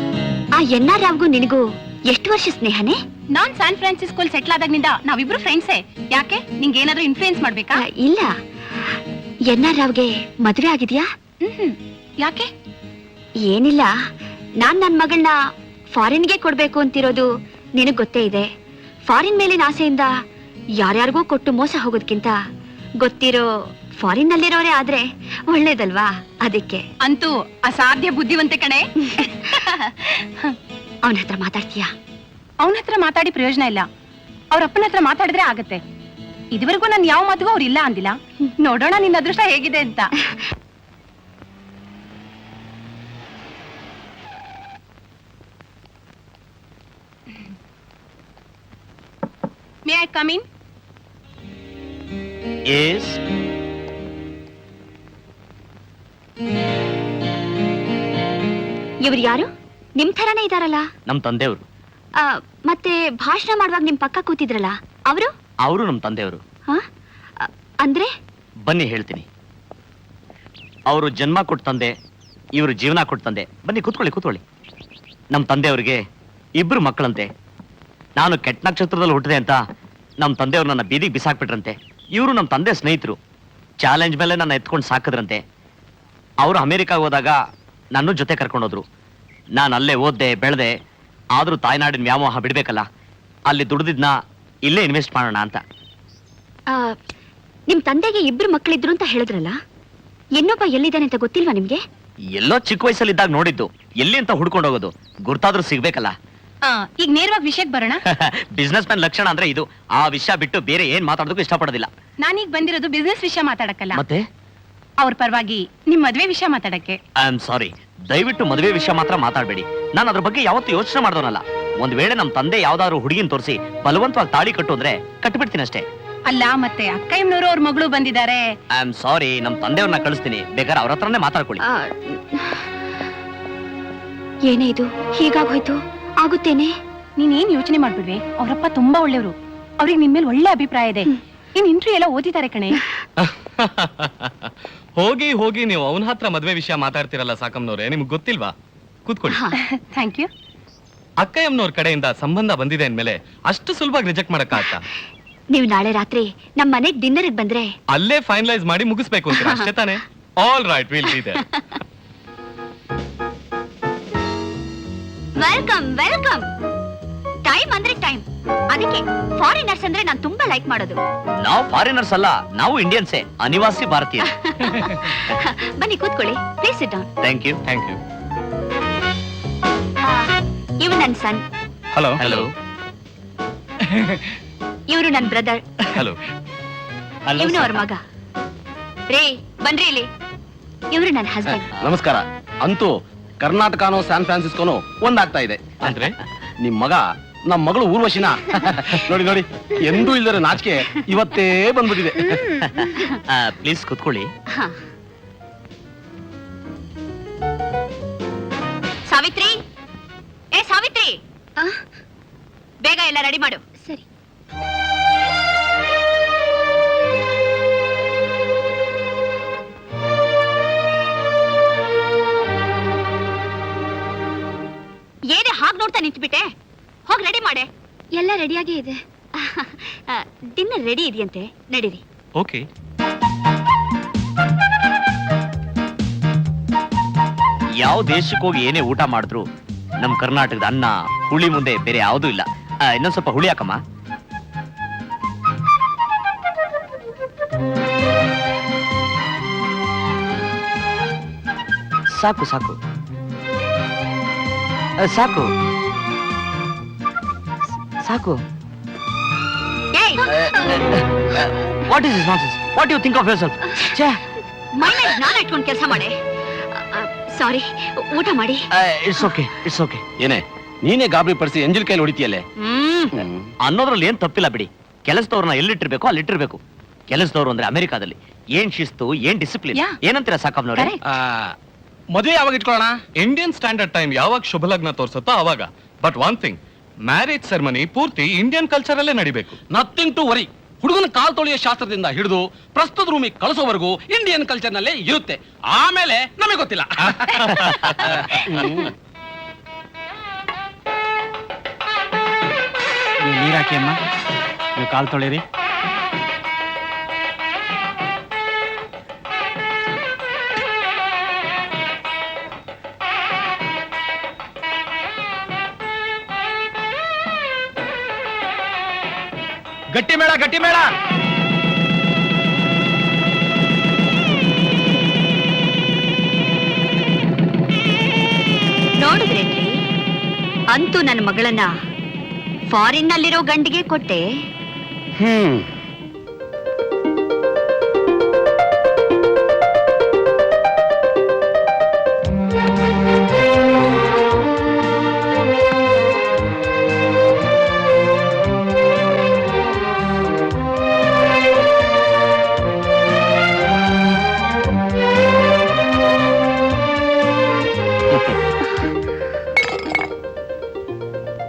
ಆ NR ರಾವ್ಗೂ ನಿನಗೂ ಎಷ್ಟು ವರ್ಷ ಸ್ನೇಹನೇ? ನಾನ್ ಸ್ಯಾನ್ ಫ್ರಾನ್ಸಿಸ್ಕೋಲ್ ಸೆಟ್ಲ್ ಆದಾಗಿನಿಂದ ನಾವಿಬ್ರು ಫ್ರೆಂಡ್ಸೇ. ಯಾಕೆ ನಿಂಗೆ ಏನಾದ್ರೂ ಇನ್ಫ್ಲೂಯೆನ್ಸ್ ಮಾಡ್ಬೇಕಾ? ಇಲ್ಲ, NR ರಾವ್ಗೆ ಮದುವೆ ಆಗಿದ್ಯಾ? ಯಾಕೆ? ಏನಿಲ್ಲ, ನಾನ್ ನನ್ ಮಗಳನ್ನ ಫಾರಿನ್ಗೆ ಕೊಡ್ಬೇಕು ಅಂತಿರೋದು ನಿನಗ್ ಗೊತ್ತೇ ಇದೆ. ಫಾರಿನ್ ಮೇಲಿನ ಆಸೆಯಿಂದ ಯಾರ್ಯಾರಿಗೂ ಕೊಟ್ಟು ಮೋಸ ಹೋಗೋದ್ಕಿಂತ ಗೊತ್ತಿರೋ ಫಾರಿನ್ ನಲ್ಲಿರೋರೇ ಆದ್ರೆ ಒಳ್ಳೇದಲ್ವಾ, ಅದಕ್ಕೆ. ಅಂತೂ ಅಸಾಧ್ಯ ಬುದ್ಧಿವಂತೆ ಕಣೆ. ಅವನ ಹತ್ರ ಮಾತಾಡ್ತೀಯಾ? ಅವನ ಹತ್ರ ಮಾತಾಡಿ ಪ್ರಯೋಜನ ಇಲ್ಲ, ಅವ್ರ ಅಪ್ಪನ ಹತ್ರ ಮಾತಾಡಿದ್ರೆ ಆಗತ್ತೆ. ಇದುವರೆಗೂ ನಾನು ಯಾವ ಮಾತಿಗೂ ಅವ್ರು ಇಲ್ಲ ಅಂದಿಲ್ಲ. ನೋಡೋಣ ನಿನ್ನ ಅದೃಷ್ಟ ಹೇಗಿದೆ ಅಂತ. May I come in? Yes. ಇವ್ರು ಯಾರು? ನಿಮ್ ಥರಾನೇ ಇದಾರಲ್ಲ. ನಮ್ ತಂದೆಯವರು. ಮತ್ತೆ ಭಾಷಣ ಮಾಡುವಾಗ ನಿಮ್ ಪಕ್ಕ ಕೂತಿದ್ರಲ್ಲ, ಅವರು? ಅವರು ನಮ್ ತಂದೆಯವರು. ಅಂದ್ರೆ? ಬನ್ನಿ ಹೇಳ್ತೀನಿ. ಅವರು ಜನ್ಮ ಕೊಟ್ಟ ತಂದೆ, ಇವರು ಜೀವನ ಕೊಟ್ಟ ತಂದೆ. ಬನ್ನಿ ಕೂತ್ಕೊಳ್ಳಿ ಕೂತ್ಕೊಳ್ಳಿ. ನಮ್ ತಂದೆಯವ್ರಿಗೆ 2 ಮಕ್ಕಳಂತೆ. ನಾನು ಕೆಟ್ಟ ನಕ್ಷತ್ರದಲ್ಲಿ ಹುಟ್ಟಿದೆ ಅಂತ ನಮ್ ತಂದೆಯವ್ರು ನನ್ನ ಬೀದಿಗೆ ಬಿಸಾಕ್ಬಿಟ್ರಂತೆ. ಇವರು ನಮ್ ತಂದೆ ಸ್ನೇಹಿತರು. ಚಾಲೆಂಜ್ ಮೇಲೆ ನನ್ನ ಎತ್ಕೊಂಡು ಸಾಕಿದ್ರಂತೆ. ಅವರು ಅಮೆರಿಕಾಗೆ ಹೋದಾಗ ನನ್ನ ಜೊತೆ ಕರ್ಕೊಂಡೋದ್ರು. ನಾನು ಅಲ್ಲೇ ಓದ್ದೆ ಬೆಳೆದೆ. ಆದ್ರೂ ತಾಯ್ನಾಡಿನ ವ್ಯಾಮೋಹ ಬಿಡ್ಬೇಕಲ್ಲ, ಅಲ್ಲಿ ದುಡ್ದಿದ್ನ ಇಲ್ಲೇ ಇನ್ವೆಸ್ಟ್ ಮಾಡೋಣ ಅಂತ. ನಿಮ್ ತಂದೆಗೆ 2 ಮಕ್ಕಳಿದ್ರು ಅಂತ ಹೇಳಿದ್ರಲ್ಲ, ಇನ್ನೊಬ್ಬ ಎಲ್ಲಿದ್ದಾನೆ ಅಂತ ಗೊತ್ತಿಲ್ವಾ ನಿಮ್ಗೆ? ಎಲ್ಲೋ ಚಿಕ್ಕ ವಯಸ್ಸಲ್ಲಿದ್ದಾಗ ನೋಡಿದ್ದು. ಎಲ್ಲಿ ಅಂತ ಹುಡ್ಕೊಂಡು ಹೋಗೋದು, ಗುರ್ತಾದ್ರೂ ಸಿಗ್ಬೇಕಲ್ಲ. ಈಗ ನೇರವಾಗಿ ವಿಷಯಕ್ಕೆ ಬರೋಣ. ಬಿಸ್ನೆಸ್ ಮ್ಯಾನ್ ಲಕ್ಷಣ ಅಂದ್ರೆ ಇದು. ಆ ವಿಷಯ ಬಿಟ್ಟು ಬೇರೆ ಏನ್ ಮಾತಾಡೋದಕ್ಕೂ ಇಷ್ಟಪಡೋದಿಲ್ಲ. ನಾನೀಗ ಬಂದಿರೋದು ಬಿಸ್ನೆಸ್ ವಿಷಯ ಮಾತಾಡಕ್ಕಲ್ಲ, ಮತ್ತೆ ಅವ್ರ ಪರವಾಗಿ ನಿಮ್ ಮದ್ವೆ ವಿಷಯ ಮಾತಾಡಕ್ಕೆ. ಐ ಆಮ್ ಸಾರಿ, ದಯವಿಟ್ಟು ಮದುವೆ ವಿಷಯ ಮಾತ್ರ ಮಾತಾಡಬೇಡಿ. ನಾನು ಅದ್ರ ಬಗ್ಗೆ ಯಾವತ್ತೂ ಯೋಚನೆ ಮಾಡೋನಲ್ಲ. ಒಂದ್ ವೇಳೆ ನಮ್ ತಂದೆ ಯಾವ್ದಾದ್ರು ಹುಡುಗಿನ ತೋರಿಸಿ ಬಲವಂತವಾಗಿ ತಾಳಿ ಕಟ್ಟು ಅಂದ್ರೆ ಕಟ್ಬಿಡ್ತೀನಿ ಅಷ್ಟೇ. ಅಲ್ಲ, ಮತ್ತೆ ಅಕ್ಕಯ್ಯನವರು ಅವ್ರ ಮಗಳು ಬಂದಿದ್ದಾರೆ. ಐ ಆಮ್ ಸಾರಿ, ನಮ್ ತಂದೆಯವ್ರನ್ನ ಕಳಿಸ್ತೀನಿ, ಬೇಕಾದ್ರೆ ಅವ್ರ ಹತ್ರನೇ ಮಾತಾಡ್ಕೊಳ್ಳಿ. ಏನೇ ಇದು ಹೀಗಾಗೋಯ್ತು? ಆಗುತ್ತೇನೆ? ನೀನೇನ್ ಯೋಚನೆ ಮಾಡ್ಬಿಡ್ವೆ, ಅವರಪ್ಪ ತುಂಬಾ ಒಳ್ಳೆಯವರು. ಅವ್ರಿಗೆ ನಿನ್ ಮೇಲೆ ಒಳ್ಳೆ ಅಭಿಪ್ರಾಯ ಇದೆ. ಇನ್ ಇಂಟರ್ವ್ಯೂ ಎಲ್ಲ ಓದಿದ್ದಾರೆ ಕಣೆ. ಹೋಗಿ ಹೋಗಿ ನೀವು ಅವನ ಹತ್ರ ಮದ್ವೆ ವಿಷಯ ಮಾತಾಡ್ತಿರಲ್ಲ ಸಾಕಮ್ಮನವ್ರೆ, ನಿಮ್ಗೆ ಗೊತ್ತಿಲ್ವಾ? ಕೂತ್ಕೊಳ್ಳಿ. Thank you. ಅಕ್ಕಯ್ಯಮ್ಮನವ್ರ ಕಡೆಯಿಂದ ಸಂಬಂಧ ಬಂದಿದೆ ಅಂದ್ಮೇಲೆ ಅಷ್ಟು ಸುಲಭವಾಗಿ ರಿಜೆಕ್ಟ್ ಮಾಡಕ್ಕಾಗತ್ತಾ? ನೀವು ನಾಳೆ ರಾತ್ರಿ ನಮ್ಮ ಮನೆಗ್ ಡಿನ್ನರ್ಗೆ ಬಂದ್ರೆ ಅಲ್ಲೇ ಫೈನಲೈಸ್ ಮಾಡಿ ಮುಗಿಸ್ಬೇಕು ಅಂತ ಅಷ್ಟೇ ತಾನೆ? All right, will be there. Welcome welcome. Time ಅಂದ್ರೆ ಟೈಮ್, ಅದಕ್ಕೆ ಫಾರಿನರ್ಸ್ ಅಂದ್ರೆ ನಾನು ತುಂಬಾ ಲೈಕ್ ಮಾಡೋದು. ನಾವು ಫಾರಿನರ್ಸ್ ಅಲ್ಲ, ನಾವು ಇಂಡಿಯನ್ಸೇ, ಅನಿವಾಸಿ ಭಾರತೀಯ. ಬನ್ನಿ ಕೂತ್ಕೊಳ್ಳಿ, please sit down. Thank you. Thank you. ಇವ್ರು ನನ್ನ ಸನ್. ಹಲೋ. ಹಲೋ. ಇವರು ನನ್ನ ಬ್ರದರ್. ಹಲೋ. ಇವನು ಅವ್ರ ಮಗ. ರೇ ಬನ್ರಿ ಇಲ್ಲಿ. ಇವರು ನನ್ನ ಹಸ್ಬೆಂಡ್. ನಮಸ್ಕಾರ. ಅಂತೂ ಕರ್ನಾಟಕನೋ ಸ್ಯಾನ್ ಫ್ರಾನ್ಸಿಸ್ಕೋನೋ ಒಂದಾಗ್ತಾ ಇದೆ. ಅಂದ್ರೆ ನಿಮ್ ಮಗ ನಮ್ಮ ಮಗಳು ಊರ್ವಶಿನ ನೋಡಿ ನೋಡಿ ಎಂದೂ ಇಲ್ದರೆ ನಾಚಿಕೆ ಇವತ್ತೇ ಬಂದ್ಬಿಟ್ಟಿದೆ. ಪ್ಲೀಸ್ ಕುತ್ಕೊಳ್ಳಿ. ಸಾವಿತ್ರಿ, ಏ ಸಾವಿತ್ರಿ, ಬೇಗ ಎಲ್ಲ ರೆಡಿ ಮಾಡು. ಸರಿ. ಏನೇ ಹಾಗೆ ನೋಡ್ತಾ ನಿಂತ್ಬಿಟ್ಟೆ? ಹೋಗಿ ರೆಡಿ ಮಾಡೆ. ಎಲ್ಲ ರೆಡಿಯಾಗೇ ಇದೆ. ಡಿನ್ನರ್ ರೆಡಿ ಇದೆಯಂತೆ, ನಡೀರಿ. Okay. ಯಾವ ದೇಶಕ್ಕೆ ಹೋಗಿ ಏನೇ ಊಟ ಮಾಡಿದ್ರು ನಮ್ ಕರ್ನಾಟಕದ ಅನ್ನ ಹುಳಿ ಮುಂದೆ ಬೇರೆ ಯಾವುದೂ ಇಲ್ಲ. ಇನ್ನೊಂದ್ ಸ್ವಲ್ಪ ಹುಳಿ ಹಾಕಮ್ಮ. ಸಾಕು ಸಾಕು ಸಾಕು ಸಾಕು. ಏಯ್, what is this nonsense? What you think of yourself? ಛೇ, ಮೈನ ನಾನು ಇಟ್ಕೊಂಡು ಕೆಲಸ ಮಾಡೆ. ಸಾರಿ, ಊಟ ಮಾಡಿ. It's okay, it's okay. ಏನೇ ನೀನೇ ಗಾಬರಿ ಪಡಿಸಿ ಎಂಜಲ್ ಕೈಲಿ ಹೊಡಿತೀಯಲ್ಲೇ. ಅನ್ನೋದ್ರಲ್ಲಿ ಏನ್ ತಪ್ಪಿಲ್ಲ ಬಿಡಿ. ಕೆಲಸದವ್ರನ್ನ ಎಲ್ಲಿಟ್ಟಿರ್ಬೇಕು ಅಲ್ಲಿಟ್ಟಿರ್ಬೇಕು. ಕೆಲಸದವ್ರು ಅಂದ್ರೆ ಅಮೆರಿಕಾದಲ್ಲಿ ಏನ್ ಶಿಸ್ತು, ಏನ್ ಡಿಸಿಪ್ಲಿನ್, ಯಾ. ಏನಂತೀರಾ ಸಾಕಬ್ನವ್ರೆ? ಮದುವೆ ಯಾವಾಗ ಇಟ್ಕೊಳ್ಳೋಣ? ಇಂಡಿಯನ್ ಸ್ಟ್ಯಾಂಡರ್ಡ್ ಟೈಮ್ ಯಾವಾಗ ಶುಭ ಲಗ್ನ ತೋರ್ಸುತ್ತೋ ಅವಾಗ. But one thing, marriage ceremony ಪೂರ್ತಿ ಇಂಡಿಯನ್ ಕಲ್ಚರ್ ಅಲ್ಲೇ ನಡಿಬೇಕು. Nothing to worry. ಹುಡುಗನ ಕಾಲ್ ತೊಳೆಯೋ ಶಾಸ್ತ್ರದಿಂದ ಹಿಡಿದು ಪ್ರಸ್ತುತ ರೂಮಿಗೆ ಕಳಿಸೋವರೆಗೂ ಇಂಡಿಯನ್ ಕಲ್ಚರ್ ನಲ್ಲೇ ಇರುತ್ತೆ. ಆಮೇಲೆ ನಮಗೆ ಗೊತ್ತಿಲ್ಲ. ನೀರ್ ಹಾಕಿ ಅಮ್ಮ, ನೀವು ಕಾಲ್ ತೊಳಿರಿ. ಗಟ್ಟಿ ಮೇಳ, ಗಟ್ಟಿ ಮೇಳ. ನೋಡಿದ್ರೇನ್ರಿ, ಅಂತೂ ನನ್ನ ಮಗಳನ್ನ ಫಾರಿನ್ ನಲ್ಲಿರೋ ಗಂಡಿಗೆ ಕೊಟ್ಟೆ.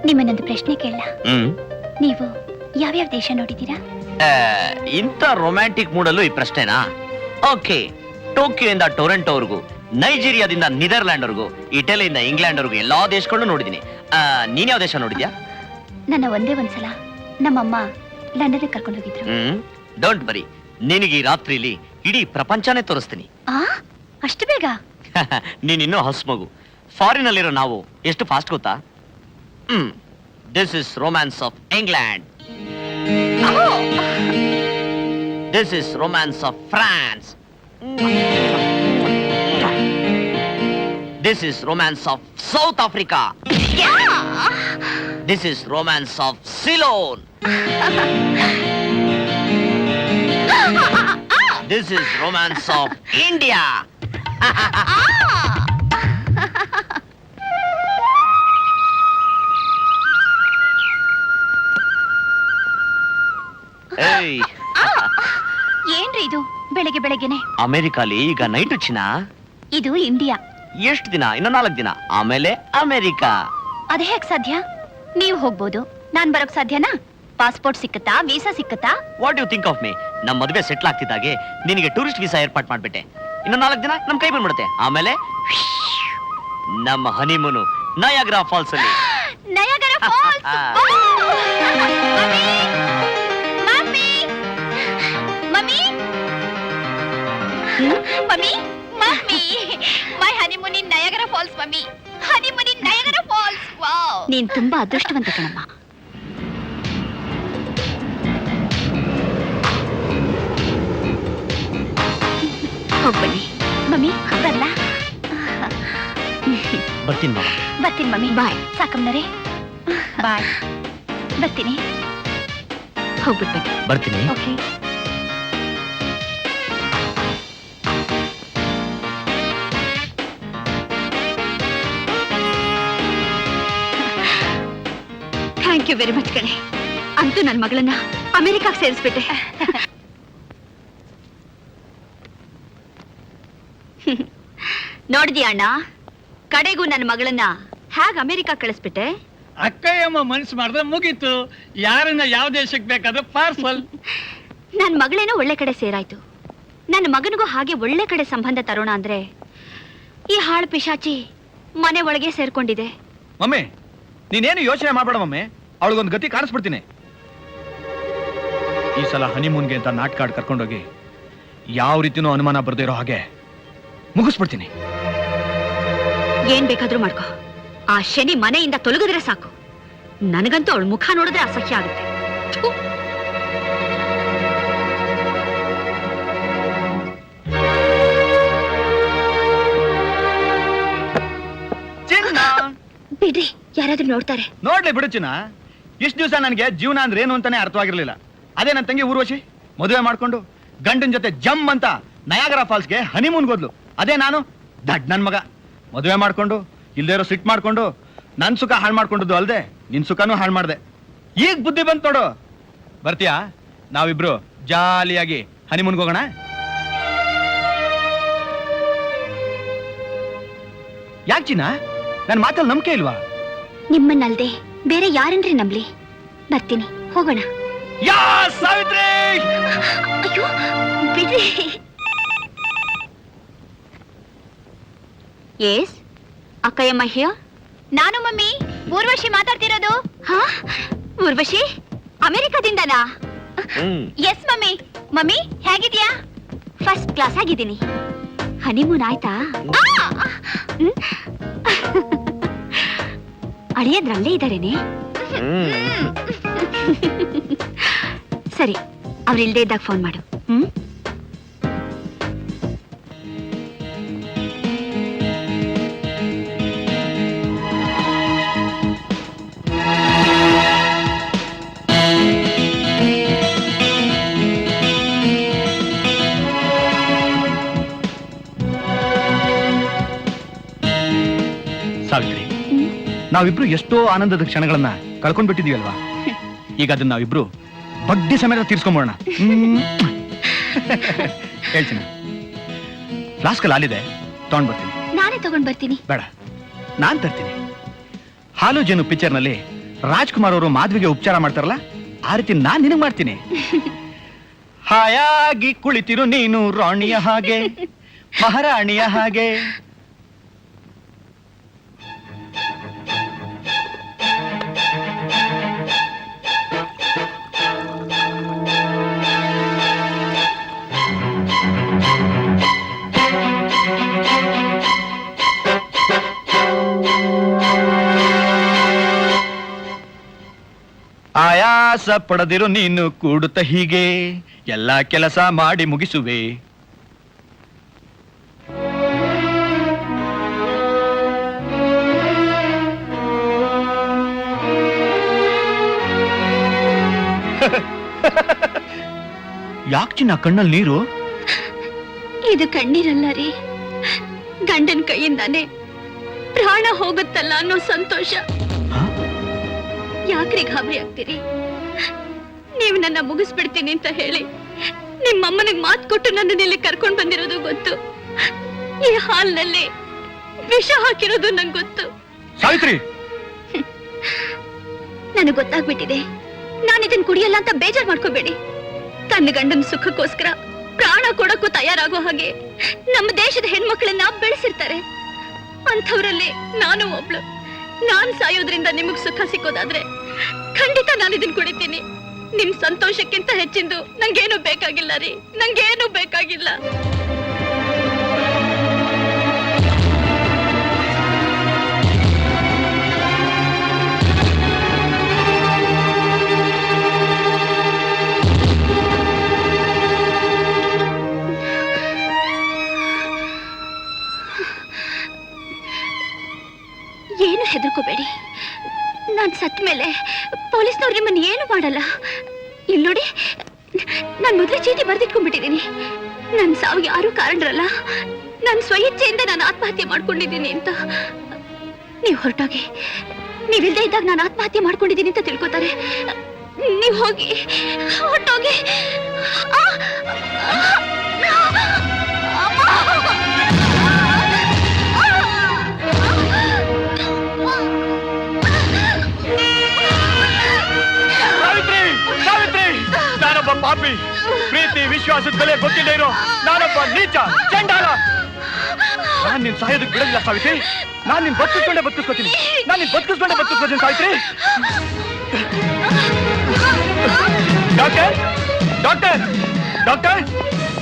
ನಿಮ್ಮನ್ನೊಂದು ಪ್ರಶ್ನೆ ಕೇಳಲ್ಲ? ನೀವು ಯಾವ್ಯಾವ ದೇಶ ನೋಡಿದ್ದೀರಾ? ಇಂಥ ರೊಮ್ಯಾಂಟಿಕ್ ಮೂಡಲ್ಲೂ ಈ ಪ್ರಶ್ನೆನಾ? ಓಕೆ, ಟೋಕಿಯೋದಿಂದ ಟೊರೆಂಟೋವರೆಗೂ, ನೈಜೀರಿಯಾದಿಂದ ನೆದರ್ಲ್ಯಾಂಡ್ವರೆಗೂ, ಇಟಲಿಯಿಂದ ಇಂಗ್ಲೆಂಡ್ವರೆಗೂ ಎಲ್ಲಾ ದೇಶಗಳನ್ನು ನೋಡಿದೀನಿ. ನೀನ್ ಯಾವ ದೇಶ ನೋಡಿದ್ಯಾ? ನನ್ನ ಒಂದೇ ಒಂದ್ಸಲ ನಮ್ಮಮ್ಮ ಲಂಡನ್ಗೆ ಕರ್ಕೊಂಡು ಹೋಗಿದ್ರು. ಡೋಂಟ್ ಬರಿ, ನಿನಗೆ ಈ ರಾತ್ರಿಲಿ ಇಡೀ ಪ್ರಪಂಚನೇ ತೋರಿಸ್ತೀನಿ. ಅಷ್ಟು ಬೇಗ? ನೀನಿನ್ನೂ ಹಸ್ಮಗು. ಫಾರಿನ್ ಅಲ್ಲಿರೋ ನಾವು ಎಷ್ಟು ಫಾಸ್ಟ್ ಗೊತ್ತಾ? This is romance of England. This is romance of France. This is romance of south Africa. This is romance of Ceylon. This is romance of India. ಏನ್ರಿ ಇದು ಬೆಳಗ್ಗೆ ಬೆಳಗ್ಗೆನೆ? ಅಮೆರಿಕಾಲಿ ಈಗ ನೈಟ್ ಚಿನ್ನ. ಇದು ಇಂಡಿಯಾ. ಎಷ್ಟು ದಿನ? ಇನ್ನು 4 ದಿನ, ಆಮೇಲೆ ಅಮೆರಿಕಾ. ಅದೇ ಹೇಗ್ ಸಾಧ್ಯ? ನೀವು ಹೋಗ್ಬೋದು, ನಾನ್ ಬರೋಕ್ ಸಾಧ್ಯನಾ? ಪಾಸ್ಪೋರ್ಟ್ ಸಿಕ್ಕತ್ತಾ? ವೀಸಾ ಸಿಕ್ಕತ್ತಾ? What you think of me? ನಮ್ಮ ಮದುವೆ ಸೆಟ್ಲ್ ಆಗ್ತಿದ್ದಾಗೆ ನಿನಗೆ ಟೂರಿಸ್ಟ್ ವೀಸಾ ಏರ್ಪಾಟ್ ಮಾಡ್ಬಿಟ್ಟೆ. ಇನ್ನು 4 ದಿನ ನಮ್ ಕೈ ಬಂದ್ಬಿಡುತ್ತೆ. ಆಮೇಲೆ ನಮ್ಮ ಹನಿಮೂನು ನಯಾಗ್ರಾ ಫಾಲ್ಸ್ ಅಲ್ಲಿ. Niagara falls! ಮಮ್ಮಿ, ಮಮ್ಮಿ, ಮೈ ಹನಿಮೂನ್ ಇನ್ ನಯಾಗರಾ ಫಾಲ್ಸ್. ಮಮ್ಮಿ, ಹನಿಮೂನ್ ಇನ್ ನಯಾಗರಾ ಫಾಲ್ಸ್. ವಾವ್! ನೀನ್ ತುಂಬಾ ಅದೃಷ್ಟವಂತ ಕಣಮ್ಮ. ಹೋಗ್ಬನ್ನಿ. ಮಮ್ಮಿ, ಬರ್ಲಾ? ಬರ್ತೀನಿ ಮಾಮ. ಬರ್ತೀನಿ ಮಮ್ಮಿ. ಬಾಯ್. ಸಾಕಮ್ಮನರೇ, ಬಾಯ್. ಬರ್ತೀನಿ. ಹೋಗ್ಬಿಟ್ಟು ಬನ್ನಿ. ಬರ್ತೀನಿ. Okay. Thank you very much ಕಣೆ. ಅಂತೂ ನನ್ನ ಮಗಳನ್ನ ಅಮೆರಿಕಾಗ್ ಸೇರಿಸ್ಬಿಟ್ಟೆ. ನೋಡಿದ್ಯಾ ಅಣ್ಣ, ಕಡೆಗೂ ನನ್ನ ಮಗಳನ್ನ ಹೇಗ್ ಅಮೆರಿಕಾ ಕಳಿಸ್ಬಿಟ್ಟೆ. ಅಕ್ಕಯ್ಯಮ್ಮ ಮನ್ಸು ಮಾಡಿದ್ರೆ ಮುಗೀತು. ಯಾರನ್ನ ಯಾವ ದೇಶಕ್ಕೆ ಬೇಕಾದ್ರೆ ಪಾರ್ಸಲ್. ನನ್ನ ಮಗಳೇನೋ ಒಳ್ಳೆ ಕಡೆ ಸೇರಾಯ್ತು. ನನ್ನ ಮಗನಿಗೂ ಹಾಗೆ ಒಳ್ಳೆ ಕಡೆ ಸಂಬಂಧ ತರೋಣ ಅಂದ್ರೆ ಈ ಹಾಳು ಪಿಶಾಚಿ ಮನೆ ಒಳಗೆ ಸೇರ್ಕೊಂಡಿದೆ. ಮಮ್ಮಿ ನೀನೇನು ಯೋಚನೆ ಮಾಡ್ಬೇಡ ಮಮ್ಮಿ, ಅವಳಿಗೊಂದು ಗತಿ ಕಾಣಿಸ್ಬಿಡ್ತೀನಿ. ಈ ಸಲ ಹನಿಮೂನ್ಗೆ ಅಂತ ನಾಟಕ ಆಡ್ ಕರ್ಕೊಂಡೋಗಿ ಯಾವ ರೀತಿನೂ ಅನುಮಾನ ಬರ್ದೇ ಇರೋ ಹಾಗೆ ಮುಗಿಸ್ಬಿಡ್ತೀನಿ. ಏನ್ ಬೇಕಾದ್ರೂ ಮಾಡ್ಕೋ, ಆ ಶನಿ ಮನೆಯಿಂದ ತೊಲಗಿದ್ರೆ ಸಾಕು. ನನಗಂತೂ ಅವಳ ಮುಖ ನೋಡಿದ್ರೆ ಅಸಹ್ಯ ಆಗುತ್ತೆ. ಥು. ಬಿಡ್ರಿ, ಯಾರಾದ್ರೂ ನೋಡ್ತಾರೆ. ನೋಡ್ಲಿ ಬಿಡು ಚಿನ್ನ, ಇಷ್ಟು ದಿವಸ ನನಗೆ ಜೀವನ ಅಂದ್ರೆ ಏನು ಅಂತಾನೆ ಅರ್ಥವಾಗಿರ್ಲಿಲ್ಲ. ಅದೇ ನನ್ನ ತಂಗಿ ಊರ್ವಶಿ ಮದುವೆ ಮಾಡ್ಕೊಂಡು ಗಂಡನ ಜೊತೆ ಜಮ್ ಅಂತ ನಯಾಗರಾ ಫಾಲ್ಸ್ಗೆ ಹನಿಮೂನ್ ಹೋದ್ಲು. ಅದೇ ನಾನು ದಡ್ ನನ್ ಮಗ ಮದುವೆ ಮಾಡ್ಕೊಂಡು ಇಲ್ದೇ ಇರೋ ಸಿಟ್ ಮಾಡ್ಕೊಂಡು ನನ್ ಸುಖ ಹಾಳು ಮಾಡ್ಕೊಂಡದ್ದು ಅಲ್ದೆ ನಿನ್ ಸುಖನೂ ಹಾಳು ಮಾಡ್ದೆ. ಈಗ ಬುದ್ಧಿ ಬಂತು ನೋಡು. ಬರ್ತೀಯಾ? ನಾವಿಬ್ರು ಜಾಲಿಯಾಗಿ ಹನಿಮೂನ್ಗೆ ಹೋಗೋಣ. ಯಾಕೆ ಚಿನ್ನ, ನನ್ನ ಮಾತಲ್ಲಿ ನಂಬಿಕೆ ಇಲ್ವಾ? ನಿಮ್ಮನ್ನಲ್ದೆ ಬೇರೆ ಯಾರನ್ರಿ ನಂಬ್ಲಿ? ಬರ್ತೀನಿ, ಹೋಗೋಣ. ಯಾ ಸಾವಿತ್ರಿ! ಅಯ್ಯೋ ಬಿಡ್ರಿ. Yes Akkayyamma here. ನಾನು ಮಮ್ಮಿ ಊರ್ವಶಿ ಮಾತಾಡ್ತಿರೋದು. ಹಾ, ಊರ್ವಶಿ ಅಮೆರಿಕದಿಂದನಾ? Yes mummy. ಮಮ್ಮಿ ಹೇಗಿದ್ಯಾ? ಫಸ್ಟ್ ಕ್ಲಾಸ್ ಆಗಿದ್ದೀನಿ. ಹನಿಮೂನ್ ಆಯ್ತಾ? ಅಳಿಯದ್ರಲ್ಲೇ ಇದ್ದಾರೇನೆ. ಸರಿ, ಅವ್ರಿಲ್ದೇ ಇದ್ದಾಗ ಫೋನ್ ಮಾಡು. ಸಾವಿತ್ರಿ, ನಾವಿಬ್ರು ಎಷ್ಟೋ ಆನಂದದ ಕ್ಷಣಗಳನ್ನ ಕಳ್ಕೊಂಡ್ಬಿಟ್ಟಿದೀವಲ್ವಾ? ಈಗ ಅದನ್ನ ನಾವಿಬ್ರು ಬಡ್ಡಿ ಸಮೇತ ತೀರ್ಸ್ಕೊಂಬೋಣ. ಹೇಳ್ತೀನಿ, ಫ್ಲಾಸ್ಕಲ್ಲಿ ಹಾಲಿದೆ, ತಗೊಂಡ್ ಬರ್ತೀನಿ. ನಾನೇ ತಗೊಂಡ್ ಬರ್ತೀನಿ. ಬೇಡ, ನಾನ್ ತರ್ತೀನಿ. ಹಾಲು ಜೇನು ಪಿಕ್ಚರ್ ನಲ್ಲಿ ರಾಜ್ಕುಮಾರ್ ಅವರು ಮಾಧವಿಗೆ ಉಪಚಾರ ಮಾಡ್ತಾರಲ್ಲ, ಆ ರೀತಿ ನಾನ್ ನಿನಗ್ ಮಾಡ್ತೀನಿ. ಹಾಯಾಗಿ ಕುಳಿತಿರು ನೀನು ರಾಣಿಯ ಹಾಗೆ, ಮಹಾರಾಣಿಯ ಹಾಗೆ. ಆಯಾಸ ಪಡೆದಿರು ನೀನು ಕೂಡುತ್ತ ಹೀಗೆ, ಎಲ್ಲ ಕೆಲಸ ಮಾಡಿ ಮುಗಿಸುವೆ. ಯಾಕೆ ಚಿನ್ನ ಕಣ್ಣಲ್ಲಿ ನೀರು? ಇದು ಕಣ್ಣೀರಲ್ಲ ರೀ, ಗಂಡನ ಕೈಯಿಂದಾನೆ ಪ್ರಾಣ ಹೋಗುತ್ತಲ್ಲ ಅನ್ನೋ ಸಂತೋಷ. ಯಾಕ್ರಿ ಗಾಬರಿ ಆಗ್ತೀರಿ? ನೀವು ನನ್ನ ಮುಗಿಸ್ಬಿಡ್ತೀನಿ ಅಂತ ಹೇಳಿ ನಿಮ್ಮಮ್ಮನಿಗೆ ಮಾತು ಕೊಟ್ಟು ನನ್ನ ಇಲ್ಲಿ ಕರ್ಕೊಂಡ್ ಬಂದಿರೋದು ಗೊತ್ತು. ಈ ಹಾಲ್ನಲ್ಲಿ ವಿಷ ಹಾಕಿರೋದು ನಂಗೆ ಗೊತ್ತು. ಸಾವಿತ್ರಿ, ನನಗೆ ಗೊತ್ತಾಗ್ಬಿಟ್ಟಿದೆ. ನಾನು ಇದನ್ನ ಕುಡಿಯಲ್ಲ ಅಂತ ಬೇಜಾರ್ ಮಾಡ್ಕೋಬೇಡಿ. ತನ್ನ ಗಂಡನ ಸುಖಕ್ಕೋಸ್ಕರ ಪ್ರಾಣ ಕೊಡಕ್ಕೂ ತಯಾರಾಗೋ ಹಾಗೆ ನಮ್ಮ ದೇಶದ ಹೆಣ್ಮಕ್ಳನ್ನ ಬೆಳೆಸಿರ್ತಾರೆ. ಅಂಥವ್ರಲ್ಲಿ ನಾನು ಒಬ್ಳು. ನಾನ್ ಸಾಯೋದ್ರಿಂದ ನಿಮಗ್ ಸುಖ ಸಿಕ್ಕೋದಾದ್ರೆ ಖಂಡಿತ ನಾನು ಇದನ್ನ ಕುಡಿತೀನಿ. ನಿಮ್ ಸಂತೋಷಕ್ಕಿಂತ ಹೆಚ್ಚಿಂದು ನಂಗೇನು ಬೇಕಾಗಿಲ್ಲ ರೀ, ನಂಗೇನು ಬೇಕಾಗಿಲ್ಲ. ಏನು ಹೆದರ್ಕೋಬೇಡಿ. ನಾನ್ ಸತ್ ಮೇಲೆ ಪೊಲೀಸ್ನವ್ರು ನಿಮ್ಮನ್ನ ಏನು ಮಾಡಲ್ಲ. ಇಲ್ಲಿ ನೋಡಿ, ನಾನು ಮೊದಲೇ ಚೀಟಿ ಬರ್ದಿಟ್ಕೊಂಡ್ಬಿಟ್ಟಿದ್ದೀನಿ. ನನ್ನ ಸಾವಿಗೆ ಯಾರೂ ಕಾರಣರಲ್ಲ. ನನ್ನ ಸ್ವಇಚ್ಛೆಯಿಂದ ನಾನು ಆತ್ಮಹತ್ಯೆ ಮಾಡ್ಕೊಂಡಿದ್ದೀನಿ ಅಂತ. ನೀವು ಹೊರಟೋಗಿ ನೀವಿಲ್ದೇ ಇದ್ದಾಗ ನಾನು ಆತ್ಮಹತ್ಯೆ ಮಾಡ್ಕೊಂಡಿದ್ದೀನಿ ಅಂತ ತಿಳ್ಕೊತಾರೆ. ನೀವು ಹೋಗಿ ಹೊಟ್ಟೋಗಿ. ಸಾವಿತ್ರಿ, ಸಾವಿತ್ರಿ, ನಾನೊಬ್ಬ ಪಾಪಿ, ಪ್ರೀತಿ ವಿಶ್ವಾಸದ ಬೆಲೆ ಗೊತ್ತಿಲ್ಲದೆ ಇರೋ ನಾನೊಬ್ಬ ನೀಚ ಚಂಡಾಲ. ನಾನ್ ನಿನ್ ಸಾಯೋದಕ್ಕೆ ಬಿಡಲಿಲ್ಲ ಸಾವಿತ್ರಿ. ನಾನ್ ನಿನ್ ಬದುಕಿಸ್ಕೊಂಡೇ ನಾನ್ ನಿನ್ ಬದುಕಿಸ್ಕೊಂಡೇ Savitri. Doctor, doctor, doctor,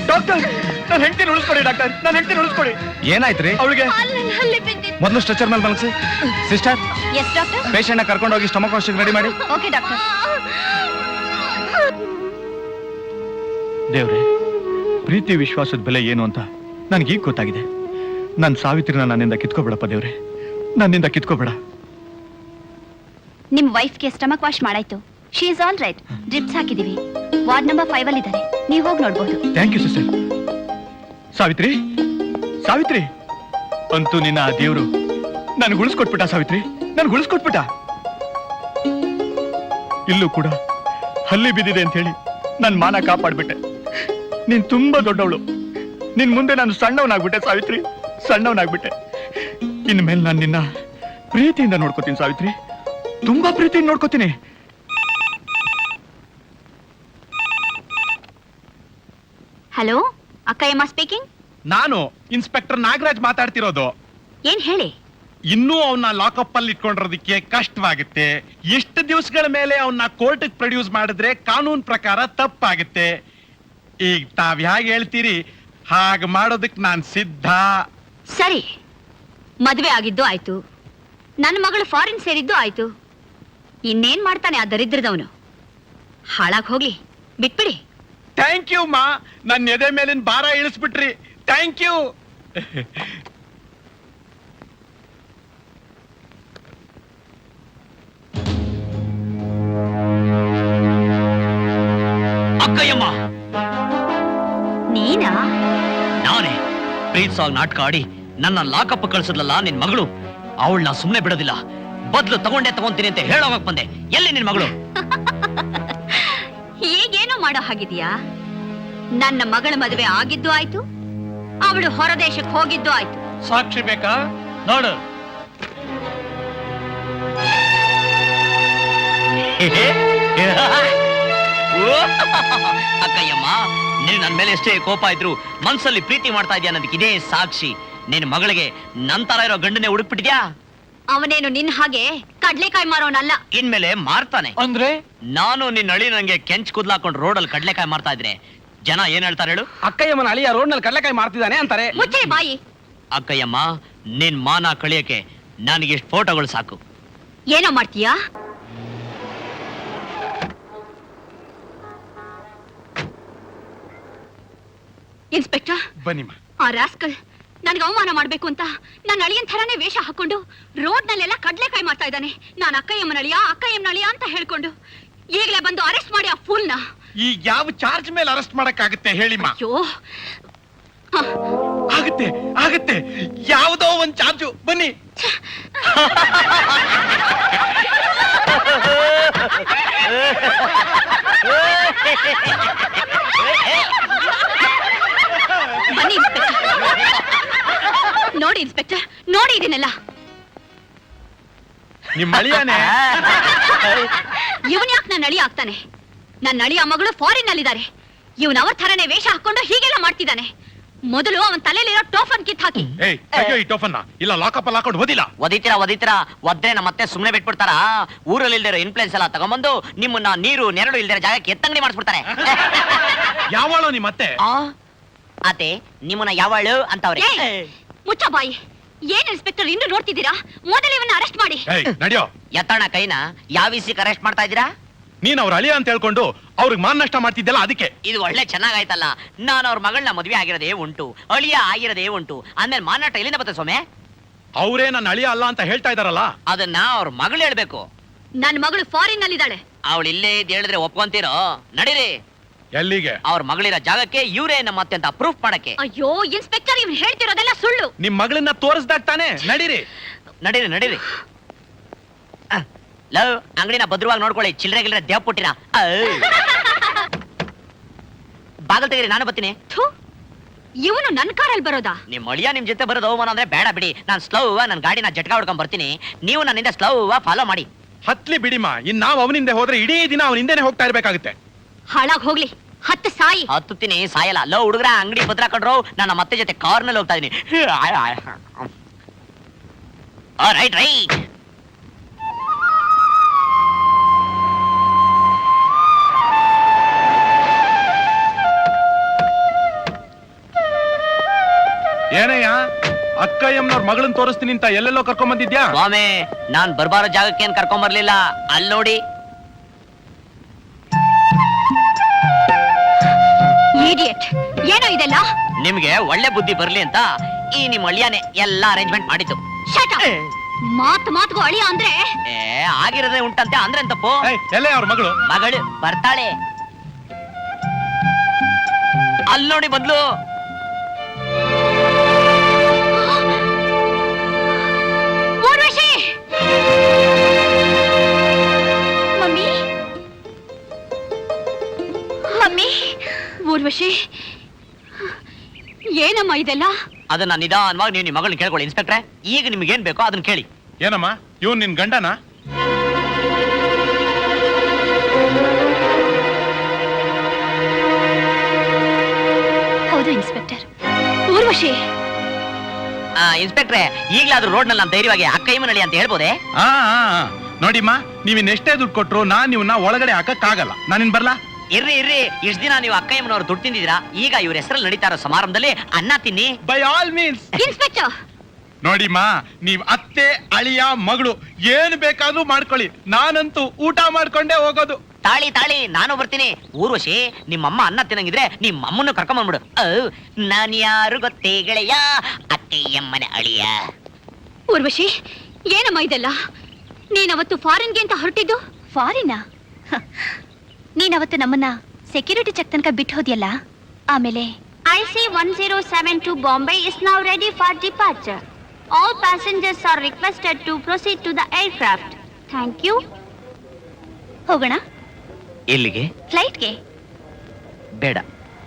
doctor, ನನ್ನ ಹೆಂಡತಿನ ಉಳಿಸ್ಕೊಡಿ ಡಾಕ್ಟರ್, ನನ್ನ ಹೆಂಡತಿನ ಉಳಿಸ್ಕೊಡಿ. ಏನಾಯ್ತ್ರಿ? ಅವಳಿಗೆ ಮೊದಲು ಸ್ಟ್ರೆಚರ್ ಮೇಲೆ ಮಲಗಿಸಿ. Sister, S doctor. ಪೇಷಂಟ್ ನ ಕರ್ಕೊಂಡು ಹೋಗಿ ಸ್ಟಮಕ್ ವಾಷಿಂಗ್ ರೆಡಿ ಮಾಡಿ. Okay doctor. ದೇವ್ರೆ, ಪ್ರೀತಿ ವಿಶ್ವಾಸದ ಬೆಲೆ ಏನು ಅಂತ ನನ್ಗೀಗ ಗೊತ್ತಾಗಿದೆ. ನನ್ ಸಾವಿತ್ರಿನ ನನ್ನಿಂದ ಕಿತ್ಕೋಬೇಡಪ್ಪ ದೇವ್ರೆ, ನನ್ನಿಂದ ಕಿತ್ಕೋಬೇಡ. ನಿಮ್ ವೈಫ್ಗೆ ಸ್ಟಮಕ್ ವಾಶ್ ಮಾಡಾಯ್ತು. She is all right. Drips ಹಾಕಿದೀವಿ. ವಾರ್ಡ್ ನಂಬರ್ 5 ಅಲ್ಲಿ ಇದ್ದಾರೆ. ನೀವು ಹೋಗಿ ನೋಡ್ಬೋದು. Thank you sister. Savitri, Savitri, ಅಂತೂ ನಿನ್ನ ಆ ದೇವ್ರು ನನ್ಗೆ ಉಳಿಸ್ಕೊಟ್ಬಿಟ್ಟ ಸಾವಿತ್ರಿ, ನನ್ಗೆ ಉಳಿಸ್ಕೊಟ್ಬಿಟ್ಟ. ಇಲ್ಲೂ ಕೂಡ ಹಲ್ಲಿ ಬಿದ್ದಿದೆ ಅಂತ ಹೇಳಿ ನನ್ ಮಾನ ಕಾಪಾಡ್ಬಿಟ್ಟೆ. ನೀನ್ ತುಂಬಾ ದೊಡ್ಡವಳು. ನಿನ್ ಮುಂದೆ ನಾನು ಸಣ್ಣವನಾಗ್ಬಿಟ್ಟೆ ಸಾವಿತ್ರಿ, ಸಣ್ಣವನಾಗ್ಬಿಟ್ಟೆ. ಇನ್ಮೇಲೆ ನಾನು ನಿನ್ನ ಪ್ರೀತಿಯಿಂದ ನೋಡ್ಕೋತೀನಿ ಸಾವಿತ್ರಿ, ತುಂಬಾ ಪ್ರೀತಿಯಿಂದ ನೋಡ್ಕೋತೀನಿ. Hello, Akkayyamma speaking. ನಾನು ಇನ್ಸ್ಪೆಕ್ಟರ್ ನಾಗರಾಜ್ ಮಾತಾಡ್ತಿರೋದು. ಏನ್ ಹೇಳಿ? ಇನ್ನೂ ಅವನ್ನ ಲಾಕಪ್ ಅಲ್ಲಿ ಇಟ್ಕೊಂಡಿರೋದಕ್ಕೆ ಕಷ್ಟವಾಗುತ್ತೆ. ಎಷ್ಟು ದಿವಸಗಳ ಮೇಲೆ ಅವನ್ನ ಕೋರ್ಟ್ ಪ್ರೊಡ್ಯೂಸ್ ಮಾಡಿದ್ರೆ ಕಾನೂನು ಪ್ರಕಾರ ತಪ್ಪಾಗುತ್ತೆ. ಈಗ ತಾವ್ ಹೇಗೆ ಹೇಳ್ತೀರಿ ಹಾಗೆ ಮಾಡೋದಕ್ಕೆ ನಾನ್ ಸಿದ್ಧ. ಸರಿ, ಮದ್ವೆ ಆಗಿದ್ದು ಆಯ್ತು, ನನ್ನ ಮಗಳು ಫಾರಿನ್ ಸೇರಿದ್ದು ಆಯ್ತು. ಇನ್ನೇನ್ ಮಾಡ್ತಾನೆ ಆ ದರಿದ್ರದವನು? ಹಾಳಾಗ್ ಹೋಗ್ಲಿ, ಬಿಟ್ಬಿಡಿ. ಥ್ಯಾಂಕ್ ಯು ಮಾ, ನನ್ನ ಎದೆ ಮೇಲಿನ ಭಾರ ಇಳಿಸ್ಬಿಟ್ರಿ. Thank you. ಅಕ್ಕಯ್ಯಮ್ಮ, ನೀನಾ? ನಾನೇ ಪ್ರೀತ್ಸಾಗ್ ನಾಟಕ ಆಡಿ ನನ್ನ ಲಾಕಪ್ ಕಳ್ಸಿದ್ಲಲ್ಲ ನಿನ್ ಮಗಳು. ಅವಳನ್ನ ಸುಮ್ನೆ ಬಿಡೋದಿಲ್ಲ. ಬದ್ಲು ತಗೊಂತೀನಿ ಅಂತ ಹೇಳೋವಾಗ ಬಂದೆ. ಎಲ್ಲಿ ನಿನ್ ಮಗಳು? ಈಗೇನೋ ಮಾಡೋ ಹಾಗಿದ್ಯಾ? ನನ್ನ ಮಗಳ ಮದುವೆ ಆಗಿದ್ದು ಆಯ್ತು, ಅವಳು ಹೊರದೇಶಕ್ಕೆ ಹೋಗಿದ್ದು ಆಯ್ತು. ಸಾಕ್ಷಿ ಬೇಕಾ? ನೋಡು. ಅಕ್ಕಯ್ಯಮ್ಮ, ನೀನು ನನ್ನ ಮೇಲೆ ಎಷ್ಟೇ ಕೋಪ ಇದ್ರು ಮನ್ಸಲ್ಲಿ ಪ್ರೀತಿ ಮಾಡ್ತಾ ಇದೆಯಾ ಅನ್ನೋದಕ್ಕೆ ಇದೇ ಸಾಕ್ಷಿ. ನಿನ್ನ ಮಗಳಿಗೆ ನಂತರ ಇರೋ ಗಂಡನೇ ಹುಡುಕ್ಬಿಟ್ಟಿದ್ಯಾ? ಅವನೇನು ನಿನ್ ಹಾಗೆ ಕಡ್ಲೆಕಾಯಿ ಮಾರೋನಲ್ಲ. ಇನ್ಮೇಲೆ ಮಾರ್ತಾನೆ. ಅಂದ್ರೆ ನಾನು ನಿನ್ನ ಅಳಿ ನಂಗೆ ಕೆಂಚ್ ಕುದ್ಲಾಕೊಂಡು ರೋಡಲ್ಲಿ ಕಡ್ಲೆಕಾಯಿ ಮಾರ್ತಾ ಇದ್ರೆ ಜನ ಏನ್ ಹೇಳ್ತಾರೆ ಹೇಳು? ಅಕ್ಕಯ್ಯಮ್ಮನ ಅಳಿಯ ರೋಡ್ ನಲ್ಲಿ ಕಡಲೆಕಾಯಿ ಮಾಡ್ತಿದ್ದಾನೆ ಅಂತಾರೆ. ಮುಚ್ಚೆ ಬಾಯಿ. ಅಕ್ಕಯ್ಯಮ್ಮ, ನಿನ್ ಮಾನ ಕಳಿಯಕ್ಕೆ ನನಗೆ ಇಷ್ಟು ಫೋಟೋಗಳು ಸಾಕು. ಏನೋ ಮಾಡ್ತೀಯಾ? ಇನ್ಸ್ಪೆಕ್ಟರ್, ಬನ್ನಿಮ್ಮ. ಆ ರಾಸ್ಕಲ್ ನನಗೆ ಅವಮಾನ ಮಾಡ್ಬೇಕು ಅಂತ ನನ್ನ ಅಳಿಯನ್ ಥರಾನೇ ವೇಷ ಹಾಕೊಂಡು ರೋಡ್ ನಲ್ಲೆಲ್ಲ ಕಡ್ಲೆಕಾಯಿ ಮಾಡ್ತಾ ಇದ್ದಾನೆ. ನಾನು ಅಕ್ಕಯ್ಯಮ್ಮನ ಅಳಿಯ ಅಂತ ಹೇಳ್ಕೊಂಡು ಈಗಲೇ ಬಂದು ಅರೆಸ್ಟ್ ಮಾಡಿ ಆ ಫೂಲ್ನ. ಈಗ ಯಾವ ಚಾರ್ಜ್ ಮೇಲೆ ಅರೆಸ್ಟ್ ಮಾಡಕ್ಕಾಗುತ್ತೆ ಹೇಳಿಮ್ಮ? ಅಯ್ಯೋ, ಆಗುತ್ತೆ ಆಗುತ್ತೆ, ಯಾವುದೋ ಒಂದ್ ಚಾರ್ಜು. ಬನ್ನಿ. ಬನ್ನಿ ಇನ್ಸ್ಪೆಕ್ಟರ್. ನೋಡಿ ಇನ್ಸ್ಪೆಕ್ಟರ್, ನೋಡಿ ಇದನ್ನೆಲ್ಲ. ನಿಮ್ ಅಳಿಯಾನೆ. ಇವನ್ ಯಾಕೆ ನನ್ನ ಅಳಿಯ ಆಗ್ತಾನೆ? ನನ್ನ ಅಳಿಯ ಮಗಳು ಫಾರಿನ್ ನಲ್ಲಿದ್ದಾರೆ. ಇವನ್ ಅವ್ರ ಥರನೇ ವೇಷ ಹಾಕೊಂಡು ಹೀಗೆಲ್ಲ ಮಾಡ್ತಿದ್ದಾನೆ. ಮೊದಲು ಅವನ್ ತಲೆಯಲ್ಲಿರೋ ಟೋಫನ್ ಕಿತ್ ಹಾಕಿ. ಅಯ್ಯೋ, ಈ ಟೋಫನ್ನ ಇಲ್ಲ ಲಾಕಪ್ ಅಲ್ಲಿ ಹಾಕೊಂಡು ಓದಿಲ್ಲ. ಒದಿತೀರಾ ಒದ್ರೆ ಮತ್ತೆ ಸುಮ್ನೆ ಬಿಟ್ಬಿಡ್ತಾರ. ಊರಲ್ಲಿ ಇಲ್ದಿರೋ ಇನ್ಫ್ಲೂಯೆನ್ಸ್ ಎಲ್ಲ ತಗೊಂಬಂದು ನಿಮ್ಮನ್ನ ನೀರು ನೆರಳು ಇಲ್ದಿರೋ ಜಾಗಕ್ಕೆ ಎತ್ತಂಗಡಿ ಮಾಡಿಸ್ಬಿಡ್ತಾರೆ. ಯಾವಾಳೋ ನಿಮ್ಮತ್ತೆ? ಅತೆ ನಿಮ್ಮನ್ನ ಯಾವಳು ಅಂತವ್ರೆ. ಮುಚ್ಚ ಬಾಯಿ. ಏನ್ ಇನ್ಸ್ಪೆಕ್ಟರ್ ಇನ್ನು ನೋಡ್ತಿದ್ದೀರಾ? ಮೊದಲು ಇವನ್ನ ಅರೆಸ್ಟ್ ಮಾಡಿ. ನಡಿಯೋ. ಎತ್ತಣ ಕೈನ ಯಾವ ವಿಷಯಕ್ಕೆ ಅರೆಸ್ಟ್ ಮಾಡ್ತಾ ಇದ್ದೀರಾ? ನೀನ್ ಅವ್ರ ಅಳಿಯ ಅಂತ ಹೇಳ್ಕೊಂಡು ಅವ್ರಿಗೆ ಮಾನ ನಷ್ಟ ಮಾಡ್ತಿದ್ದಲ್ಲ, ಅದಕ್ಕೆ. ಇದು ಒಳ್ಳೆ ಚೆನ್ನಾಗಾಯ್ತಲ್ಲ. ನಾನು ಅವ್ರ ಮಗಳನ್ನ ಮದುವೆ ಆಗಿರೋದೇ ಉಂಟು, ಅಳಿಯ ಆಗಿರೋದೇ ಉಂಟು, ಅಂದ್ಮೇಲೆ ಮಾನಾಟ ಎಲ್ಲಿಂದ ಬರ್ತದೆ ಸೊಮೆ? ಅವರೇ ನನ್ನ ಅಳಿಯ ಅಲ್ಲ ಅಂತ ಹೇಳ್ತಾ ಇದಾರಲ್ಲ, ಅದನ್ನ ಅವ್ರ ಮಗಳು ಹೇಳ್ಬೇಕು. ನನ್ನ ಮಗಳು ಫಾರಿನ್ ನಲ್ಲಿದ್ದಾಳೆ. ಅವಳು ಇಲ್ಲೇ ಇದ್ ಹೇಳಿದ್ರೆ ಒಪ್ಕೊಂತೀರೋ? ನಡೀರಿ. ಎಲ್ಲಿಗೆ? ಅವ್ರ ಮಗಳಿರೋ ಜಾಗಕ್ಕೆ ಇವರೇ ನಮ್ಮ ಮತ್ತೆ ಅಂತ ಪ್ರೂಫ್ ಮಾಡಕ್ಕೆ. ಅಯ್ಯೋ ಇನ್ಸ್ಪೆಕ್ಟರ್, ಇವ್ನು ಹೇಳ್ತಿರೋದೆಲ್ಲ ಸುಳ್ಳು. ನಿಮ್ ಮಗಳನ್ನ ತೋರಿಸ್ದಾಗ ತಾನೆ. ನಡೀರಿ. ನಡೀರಿ ನಡೀರಿ. ಲವ್ ಅಂಗಡಿನ ಭದ್ರವಾಗಿ ನೋಡ್ಕೊಳ್ಳಿ, ಚಿಲ್ಲರೆ ಗಿಲ್ರೆ ದೇವ್ ಪುಟ್ಟಿನ. ಬಾಗಲ್ ತೆಗೀರಿ, ನಾನು ಬರ್ತೀನಿ. ಇವನು ನನ್ನ ಕಾರಲ್ಲಿ ಬರೋದಾ? ನಿಮ್ ಅಳಿಯ ನಿಮ್ ಜೊತೆ ಬರೋದು ಅವಮಾನ ಅಂದ್ರೆ ಬೇಡ ಬಿಡಿ. ನಾನು ಸ್ಲೋ ನನ್ನ ಗಾಡಿನ ಜಟ್ಕಾ ಹೊಡ್ಕೊಂಡ್ ಬರ್ತೀನಿ, ನೀವು ನನ್ನಿಂದ ಸ್ಲೋ ಫಾಲೋ ಮಾಡಿ. ಹತ್ಲಿ ಬಿಡಿಮ್ಮ, ಇನ್ ನಾವು ಅವನಿಂದ ಹೋದ್ರೆ ಇಡೀ ದಿನ ಅವನ ಹಿಂದೆನೆ ಹೋಗ್ತಾ ಇರ್ಬೇಕಾಗುತ್ತೆ. ಹಾಳಾಗ್ ಹೋಗ್ಲಿ, ಹತ್ತು ಸಾಯಿ. ಹತ್ತುತ್ತೀನಿ, ಸಾಯಲ್ಲ. ಲವ್ ಹುಡುಗ್ರ ಅಂಗಡಿ ಭದ್ರ ಕಡ್ರು, ನಾನು ಮತ್ತೆ ಜೊತೆ ಕಾರ್ನಲ್ಲಿ ಹೋಗ್ತಾ ಇದೀನಿ. Right right. ಏನಯ್ಯ, ಅಕ್ಕಯ್ಯಮ್ಮನವ್ರ ಮಗಳನ್ನ ತೋರಿಸ್ತೀನಿ ಅಂತ ಎಲ್ಲೆಲ್ಲೋ ಕರ್ಕೊಂಡ್ ಬಂದಿದ್ಯಾ? ಸ್ವಾಮಿ, ನಾನ್ ಬರ್ಬಾರೋ ಜಾಗಕ್ಕೆ ಏನ್ ಕರ್ಕೊಂಡ್ ಬರ್ಲಿಲ್ಲ. ಅಲ್ಲಿ ನೋಡಿ. ಇಡಿಯಟ್, ಏನೋ ಇದೆಲ್ಲ? ನಿಮ್ಗೆ ಒಳ್ಳೆ ಬುದ್ಧಿ ಬರ್ಲಿ ಅಂತ ಈ ನಿಮ್ ಅಳಿಯಾನೆ ಎಲ್ಲ ಅರೇಂಜ್ಮೆಂಟ್ ಮಾಡಿದ್ದು. Shut up. ಮಾತ್ಗೂ ಅಳಿಯ ಅಂದ್ರೆ ಆಗಿರೋದೇ ಉಂಟಂತೆ ಅಂದ್ರೆ ತಪ್ಪು. ಎಲ್ಲೇ ಅವ್ರ ಮಗಳು? ಮಗಳು ಬರ್ತಾಳೆ, ಅಲ್ಲಿ ನೋಡಿ ಬಂದ್ಲು. Urvashi, mummy mummy. ಊರ್ವಶಿ, ಏನಮ್ಮ ಇದೆಲ್ಲ? ಅದನ್ನ ನಿಧಾನವಾಗಿ ನೀವು ನಿಮ್ಮ ಮಗಳನ್ನ ಕೇಳ್ಕೊಳ್ಳಿ. ಇನ್ಸ್ಪೆಕ್ಟ್ರೆ, ಈಗ ನಿಮ್ಗೆ ಏನ್ ಬೇಕೋ ಅದನ್ನ ಕೇಳಿ. ಏನಮ್ಮ, ಇವನ್ ನಿನ್ ಗಂಡನ? ಹೌದು ಇನ್ಸ್ಪೆಕ್ಟರ್. ಊರ್ವಶಿ. ಇನ್ಸ್ಪೆಕ್ಟ್ರೆ, ಈಗಲಾದ್ರೂ ರೋಡ್ ನಲ್ಲಿ ನಾನು ಧೈರ್ಯವಾಗಿ ಅಕ್ಕಯ್ಯ ನಳಿ ಅಂತ ಹೇಳ್ಬೋದೇ? ನೋಡಿಮ್ಮ, ನೀವಿನ್ ಎಷ್ಟೇ ದುಡ್ಡು ಕೊಟ್ರು ನಾನ್ ನೀವನ್ನ ಒಳಗಡೆ ಹಾಕಕ್ಕಾಗಲ್ಲ. ನಾನಿನ್ ಬರ್ಲಾ? ಇರ್ರಿ ಇರ್ರಿ, ಇಷ್ಟ ದಿನ ನೀವು ಅಕ್ಕಯ್ಯಮ್ಮನವ್ರು ದುಡ್ಡು ತಿಂದಿದ್ದೀರಾ, ಈಗ ಇವ್ರ ಹೆಸರಲ್ಲಿ ನಡೀತಾ ಇರೋ ಸಮಾರಂಭದಲ್ಲಿ ಅನ್ನ ತಿನ್ನಿ. By all means. ಇನ್ಸ್ಪೆಕ್ಟರ್, ನೋಡಿಮ್ಮ, ನೀವ್ ಅತ್ತೆ ಅಳಿಯ ಮಗಳು ಏನ್ ಬೇಕಾದ್ರೂ ಮಾಡ್ಕೊಳ್ಳಿ, ನಾನಂತೂ ಊಟ ಮಾಡ್ಕೊಂಡೇ ಹೋಗೋದು. ತಾಳಿ ತಾಳಿ, ನಾನು ಬರ್ತೀನಿ. ಊರ್ವಶಿ, ನಿಮ್ಮಮ್ಮ ಅನ್ನ ತಿನ್ನಂಗಿದ್ರೆ ನಿಮ್ಮ ಅಮ್ಮನ್ನು ಕರ್ಕೊಂಡ್ ಬಂದ್ಬಿಡು. ನಾನ್ ಯಾರು ಗೊತ್ತೇ ಗೆಳೆಯ, ಅಕ್ಕಯ್ಯಮ್ಮನ ಅಳಿಯ. ಊರ್ವಶಿ, ಏನಮ್ಮ ಇದೆಲ್ಲ? ನೀನವತ್ತು ಫಾರಿನ್ಗೆ ಅಂತ ಹೊರಟಿದ್ದು? ಫಾರಿನಾ? ನೀನವತ್ತು ನಮ್ಮನ್ನ ಸೆಕ್ಯೂರಿಟಿ ಚೆಕ್ ತನಕ ಬಿಟ್ಟು ಹೋದ್ಯಲ್ಲ, ಆಮೇಲೆ IC-1072 Bombay is now ready for departure. All passengers are requested to proceed to the aircraft. Thank you. ಹೋಗೋಣ? ಎಲ್ಲಿಗೆ? ಫ್ಲೈಟ್ಗೆ. ಬೇಡ,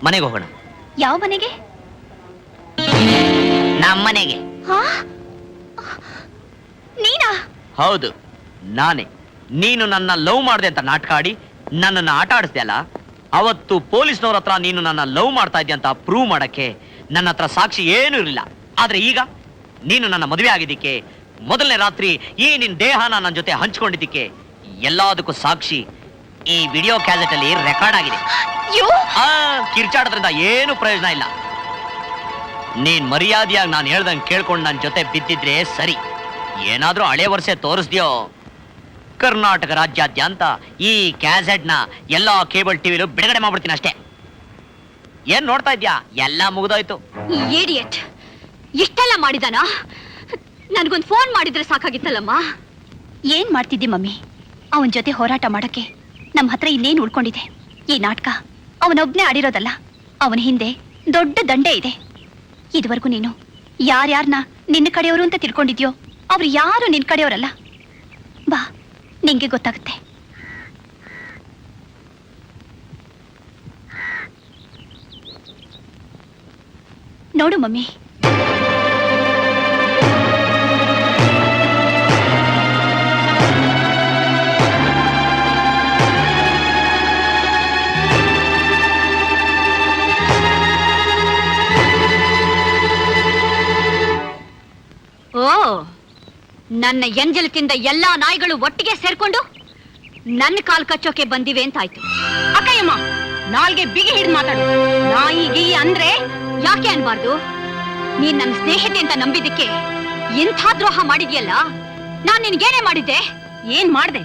ಮನೆಗೆ ಹೋಗೋಣ. ಯಾವ ಮನೆಗೆ? ನಮ್ಮನೆಗೆ. ನೀನಾ? ಹೌದು, ನಾನೇ. ನೀನು ನನ್ನ ಲವ್ ಮಾಡಿದೆ ಅಂತ ನಾಟಕ ಆಡಿ ನನ್ನನ್ನ ಆಟ ಆಡಿಸ್ದೆ ಅಲ್ಲ, ಅವತ್ತು ಪೊಲೀಸ್ನವ್ರ ಹತ್ರ ನೀನು ನನ್ನ ಲವ್ ಮಾಡ್ತಾ ಇದ್ದೆ ಅಂತ ಪ್ರೂವ್ ಮಾಡಕ್ಕೆ ನನ್ನ ಹತ್ರ ಸಾಕ್ಷಿ ಏನೂ ಇರಲಿಲ್ಲ. ಆದ್ರೆ ಈಗ ನೀನು ನನ್ನ ಮದುವೆ ಆಗಿದ್ದಕ್ಕೆ, ಮೊದಲನೇ ರಾತ್ರಿ ಈ ನಿನ್ ದೇಹನ ನನ್ನ ಜೊತೆ ಹಂಚ್ಕೊಂಡಿದ್ದಕ್ಕೆ ಎಲ್ಲದಕ್ಕೂ ಸಾಕ್ಷಿ ಈ ವಿಡಿಯೋ ಕ್ಯಾಸೆಟ್ ಅಲ್ಲಿ ರೆಕಾರ್ಡ್ ಆಗಿದೆ. ಕಿರ್ಚಾಡೋದ್ರಿಂದ ಏನು ಪ್ರಯೋಜನ ಇಲ್ಲ. ನೀನ್ ಮರ್ಯಾದೆಯಾಗಿ ನಾನು ಹೇಳ್ದಂಗೆ ಕೇಳ್ಕೊಂಡು ನನ್ನ ಜೊತೆ ಬಿದ್ದಿದ್ರೆ ಸರಿ. ಏನಾದ್ರೂ ಹಳೆ ವರ್ಷ ತೋರಿಸ್ದ್ಯೋ, ಕರ್ನಾಟಕ ರಾಜ್ಯಾದ್ಯಂತ ಈ ಕ್ಯಾಸೆಟ್ ನ ಎಲ್ಲಾ ಕೇಬಲ್ ಟಿವಿಲು ಬಿಡುಗಡೆ ಮಾಡ್ಬಿಡ್ತೀನಿ ಅಷ್ಟೇ. ಏನ್ ನೋಡ್ತಾ ಇದ್ಯಾ? ಎಲ್ಲ ಮುಗಿದೋಯ್ತು. ಇಡಿಯಟ್, ಇಷ್ಟೆಲ್ಲ ಮಾಡಿದಾನ? ನನ್ಗೊಂದು ಫೋನ್ ಮಾಡಿದ್ರೆ ಸಾಕಾಗಿತ್ತಲ್ಲಮ್ಮ. ಏನ್ ಮಾಡ್ತಿದ್ದಿ ಮಮ್ಮಿ? ಅವನ್ ಜೊತೆ ಹೋರಾಟ ಮಾಡಕ್ಕೆ ನಮ್ಮ ಹತ್ರ ಇನ್ನೇನ್ ಉಳ್ಕೊಂಡಿದೆ? ಈ ನಾಟಕ ಅವನೊಬ್ನೇ ಆಡಿರೋದಲ್ಲ, ಅವನ ಹಿಂದೆ ದೊಡ್ಡ ದಂಡೆ ಇದೆ. ಇದುವರೆಗೂ ನೀನು ಯಾರ್ಯಾರನ್ನ ನಿನ್ನ ಕಡೆಯವರು ಅಂತ ತಿಳ್ಕೊಂಡಿದ್ಯೋ ಅವ್ರು ಯಾರು ನಿನ್ ಕಡೆಯವರಲ್ಲ. ಬಾ, ನಿಂಗೆ ಗೊತ್ತಾಗುತ್ತೆ. ನೋಡು ಮಮ್ಮಿ, ಓ, ನನ್ನ ಎಂಜಲು ತಿಂದ ಎಲ್ಲಾ ನಾಯಿಗಳು ಒಟ್ಟಿಗೆ ಸೇರ್ಕೊಂಡು ನನ್ನ ಕಾಲ್ ಕಚ್ಚೋಕೆ ಬಂದಿವೆ ಅಂತಾಯ್ತು. ಅಕ್ಕಯ್ಯಮ್ಮ, ನಾಲ್ಗೆ ಬಿಗಿ ಹಿಡಿದು ಮಾತಾಡು. ನಾಯಿ ಗಿಯಿ ಅಂದ್ರೆ ಯಾಕೆ ಅನ್ಬಾರ್ದು? ನೀನ್ ನನ್ನ ಸ್ನೇಹಿತೆ ಅಂತ ನಂಬಿದ್ದಕ್ಕೆ ಇಂಥ ದ್ರೋಹ ಮಾಡಿದ್ಯಲ್ಲ. ನಾನ್ ನಿನ್ಗೇನೇ ಮಾಡಿದ್ದೆ? ಏನ್ ಮಾಡ್ದೆ?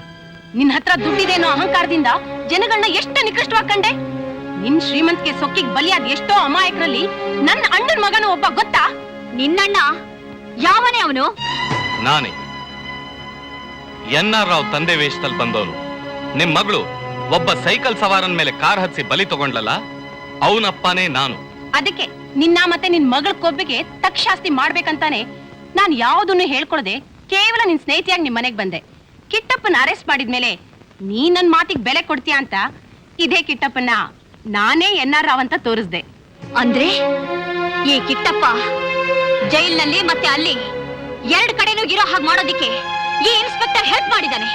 ನಿನ್ ಹತ್ರ ದುಡ್ಡಿದೇನೋ ಅಹಂಕಾರದಿಂದ ಜನಗಳನ್ನ ಎಷ್ಟು ನಿಕೃಷ್ಟವಾಗಿ ಕಂಡೆ. ನಿನ್ ಶ್ರೀಮಂತಿಗೆ ಸೊಕ್ಕಿಗೆ ಬಲಿಯಾದ ಎಷ್ಟೋ ಅಮಾಯಕರಲ್ಲಿ ನನ್ನ ಅಣ್ಣನ ಮಗನು ಒಬ್ಬ ಗೊತ್ತಾ? ನಿನ್ನಣ್ಣ? ಯಾವನೇ ಅವನು? ನಾನೇ, NR ರಾವ್ ತಂದೆ ವೇಷದಲ್ಲಿ ಬಂದವನು. ನಿಮ್ ಮಗಳು ಒಬ್ಬ ಸೈಕಲ್ ಸವಾರನ ಮೇಲೆ ಕಾರ್ ಹತ್ಸಿ ಬಲಿ ತಗೊಂಡ್ಲಲ್ಲ, ಅವನಪ್ಪನೇ ನಾನು. ಅದಕ್ಕೆ ನಿನ್ನ ಮತ್ತೆ ನಿನ್ ಮಗಳ ಕೊಬ್ಬಿಗೆ ತಕ್ಷಾಸ್ತಿ ಮಾಡ್ಬೇಕಂತಾನೆ ನಾನ್ ಯಾವುದನ್ನು ಹೇಳ್ಕೊಳದೆ ಕೇವಲ ನಿನ್ ಸ್ನೇಹಿತಿಯಾಗಿ ನಿಮ್ ಮನೆಗ್ ಬಂದೆ. ಕಿಟ್ಟಪ್ಪನ ಅರೆಸ್ಟ್ ಮಾಡಿದ್ಮೇಲೆ ನೀ ನನ್ ಮಾತಿಗೆ ಬೆಲೆ ಕೊಡ್ತೀಯ ಅಂತ ಇದೇ ಕಿಟ್ಟಪ್ಪನ ನಾನೇ NR ರಾವ್ ಅಂತ ತೋರಿಸ್ದೆ. ಅಂದ್ರೆ ಈ ಕಿಟ್ಟಪ್ಪ ಜೈಲ್ನಲ್ಲಿ ಮತ್ತೆ ಅಲ್ಲಿ ಎರಡು ಕಡೆನೂ ಇರೋ ಹಾಗೆ ಮಾಡೋದಿಕ್ಕೆ ಈ ಇನ್ಸ್ಪೆಕ್ಟರ್ ಹೆಲ್ಪ್ ಮಾಡಿದಾನೆ.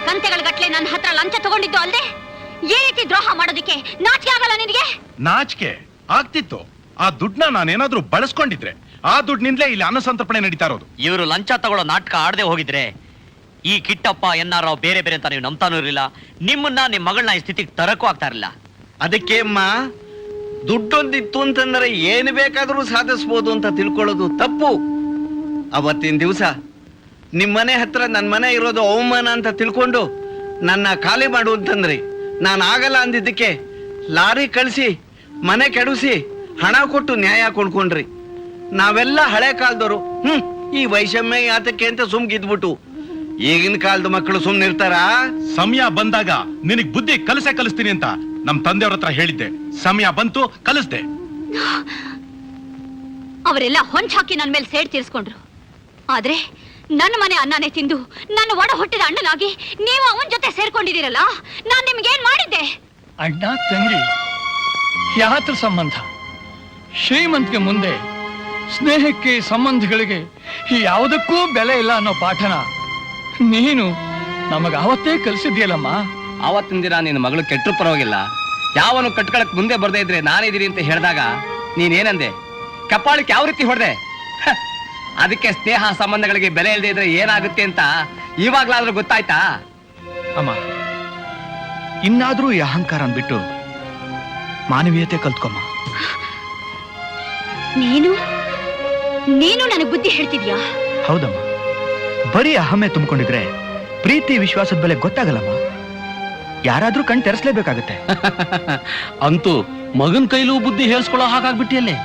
ಕಂತೆಗಳ ಗಟ್ಲೆ ನನ್ನ ಹತ್ರ ಲಂಚ ತಗೊಂಡಿದ್ದು ಅಲ್ಲದೆ ಈ ರೀತಿ ದ್ರೋಹ ಮಾಡೋದಿಕ್ಕೆ ನಾಚಿಕೆ ಆಗಲ್ಲ ನಿನಗೆ? ನಾಚಿಕೆ ಆಗ್ತಿತ್ತು. ಆ ದುಡ್ಡನ್ನ ನಾನೇನಾದ್ರೂ ಬಳಸ್ಕೊಂಡಿದ್ರೆ ಆ ದುಡ್ಡಿನಿಂದಲೇ ಇಲ್ಲಿ ಅನ್ನಸಂತರ್ಪಣೆ ನಡೀತಾ ಇರೋದು. ಇವರು ಲಂಚ ತಗೊಳ್ಳೋ ನಾಟಕ ಆಡದೆ ಹೋಗಿದ್ರೆ ಈ ಕಿಟ್ಟಪ್ಪ NR ರಾವ್ ಬೇರೆ ಬೇರೆ ಅಂತ ನೀವು ನಂಬ್ತಾನೂ ಇರಲಿಲ್ಲ. ನಿಮ್ಮನ್ನ ನಿಮ್ಮ ಮಗಳನ್ನ ಈ ಸ್ಥಿತಿಗೆ ತರಕ್ಕೂ ಆಗ್ತಾ ಇರಲಿಲ್ಲ. ಅದಕ್ಕೆ ಅಮ್ಮ, ದುಡ್ಡೊಂದಿತ್ತು ಅಂತಂದ್ರೆ ಏನು ಬೇಕಾದರೂ ಸಾಧಿಸ್ಬೋದು ಅಂತ ತಿಳ್ಕೊಳ್ಳೋದು ತಪ್ಪು. ಅವತ್ತಿನ ದಿವಸ ನಿಮ್ಮನೆ ಹತ್ರ ನನ್ನ ಮನೆ ಇರೋದು ಅವಮಾನ ಅಂತ ತಿಳ್ಕೊಂಡು ನನ್ನ ಖಾಲಿ ಮಾಡು ಅಂತಂದ್ರಿ. ನಾನು ಆಗಲ್ಲ ಅಂದಿದ್ದಕ್ಕೆ ಲಾರಿ ಕಳಿಸಿ ಮನೆ ಕೆಡಿಸಿ ಹಣ ಕೊಟ್ಟು ನ್ಯಾಯ ಕೊಂಡ್ಕೊಂಡ್ರಿ. ನಾವೆಲ್ಲ ಹಳೆ ಕಾಲದವರು ಈ ವೈಷಮ್ಯ ಯಾತಕ್ಕೆ ಅಂತ ಸುಮ್ಗಿದ್ಬಿಟ್ಟು ಈಗಿನ ಕಾಲದ ಮಕ್ಕಳು ಸುಮ್ನಿರ್ತಾರ? ಸಮಯ ಬಂದಾಗ ನಿನಗ್ ಬುದ್ಧಿ ಕಲಿಸ್ತೀನಿ ಅಂತ ನಮ್ ತಂದೆಯವ್ರ ಹತ್ರ ಹೇಳಿದ್ದೆ. ಸಮಯ ಬಂತು, ಕಲಿಸ್ದೆ. ಅವರೆಲ್ಲ ಹೊಂಚ್ ಹಾಕಿ ನನ್ನ ಮೇಲೆ ಸೇಡ್ ತೀರಿಸ್ಕೊಂಡ್ರು. ಆದ್ರೆ ನನ್ನ ಮನೆ ಅನ್ನನೇ ತಿಂದು ನನ್ನ ಒಡ ಹುಟ್ಟಿದ ಅಣ್ಣನಾಗಿ ನೀವು ಅವನ ಜೊತೆ ಸೇರ್ಕೊಂಡಿದ್ದೀರಲ್ಲ, ನಾನ್ ನಿಮ್ಗೇನ್ ಮಾಡಿದ್ದೆ? ಅಣ್ಣ ತಂಗಿ ಯಾತ್ರ ಸಂಬಂಧ, ಶ್ರೀಮಂತಿಗೆ ಮುಂದೆ ಸ್ನೇಹಕ್ಕೆ ಸಂಬಂಧಗಳಿಗೆ ಯಾವುದಕ್ಕೂ ಬೆಲೆ ಇಲ್ಲ ಅನ್ನೋ ಪಾಠನ ನೀನು ನಮಗ ಅವತ್ತೇ ಕಲಿಸಿದ್ಯಲ್ಲಮ್ಮ. ಆವತ್ತಿನ ದಿನ ನಿನ್ನ ಮಗಳು ಕೆಟ್ಟರು ಪರವಾಗಿಲ್ಲ, ಯಾವನು ಕಟ್ಕೊಳಕ್ ಮುಂದೆ ಬರ್ದೇ ಇದ್ರೆ ನಾನಿದ್ದೀರಿ ಅಂತ ಹೇಳಿದಾಗ ನೀನೇನಂದೆ? ಕಪ್ಪಾಳಕ್ಕೆ ಯಾವ ರೀತಿ ಹೊಡೆದೆ? ಅದಕ್ಕೆ ಸ್ನೇಹ ಸಂಬಂಧಗಳಿಗೆ ಬೆಲೆ ಇಲ್ಲದೆ ಇದ್ರೆ ಏನಾಗುತ್ತೆ ಅಂತ ಇವಾಗ್ಲಾದ್ರೂ ಗೊತ್ತಾಯ್ತಾ? ಅಮ್ಮ, ಇನ್ನಾದ್ರೂ ಈ ಅಹಂಕಾರ ಬಿಟ್ಟು ಮಾನವೀಯತೆ ಕಲ್ತ್ಕೊಮ್ಮ. ನೀನು ನನಗೆ ಬುದ್ಧಿ ಹೇಳ್ತಿದ್ಯಾ? ಹೌದಮ್ಮ, ಬರೀ ಅಹಮೆ ತುಂಬಿಕೊಂಡಿದ್ರೆ ಪ್ರೀತಿ ವಿಶ್ವಾಸದ ಬೆಲೆ ಗೊತ್ತಾಗಲ್ಲಮ್ಮ. ಯಾರಾದ್ರೂ ಕಣ್ ತೆರೆಸ್ಲೇಬೇಕಾಗತ್ತೆ. ಅಂತೂ ಮಗನ್ ಕೈಲೂ ಬುದ್ಧಿ ಹೇಳ್ಸ್ಕೊಳ್ಳೋ ಹಾಗಾಗ್ಬಿಟ್ಟಿಯಲ್ಲೇ.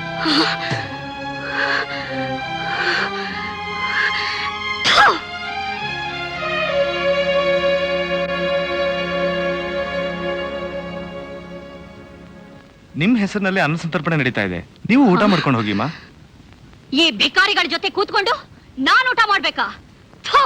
ನಿಮ್ ಹೆಸರಿನಲ್ಲಿ ಅನ್ನಸಂತರ್ಪಣೆ ನಡೀತಾ ಇದೆ, ನೀವು ಊಟ ಮಾಡ್ಕೊಂಡು ಹೋಗಿಮ್ಮ. ಈ ಭಿಕಾರಿಗಳ ಜೊತೆ ಕೂತ್ಕೊಂಡು ನಾನು ಊಟ ಮಾಡ್ಬೇಕಾ? ಥು!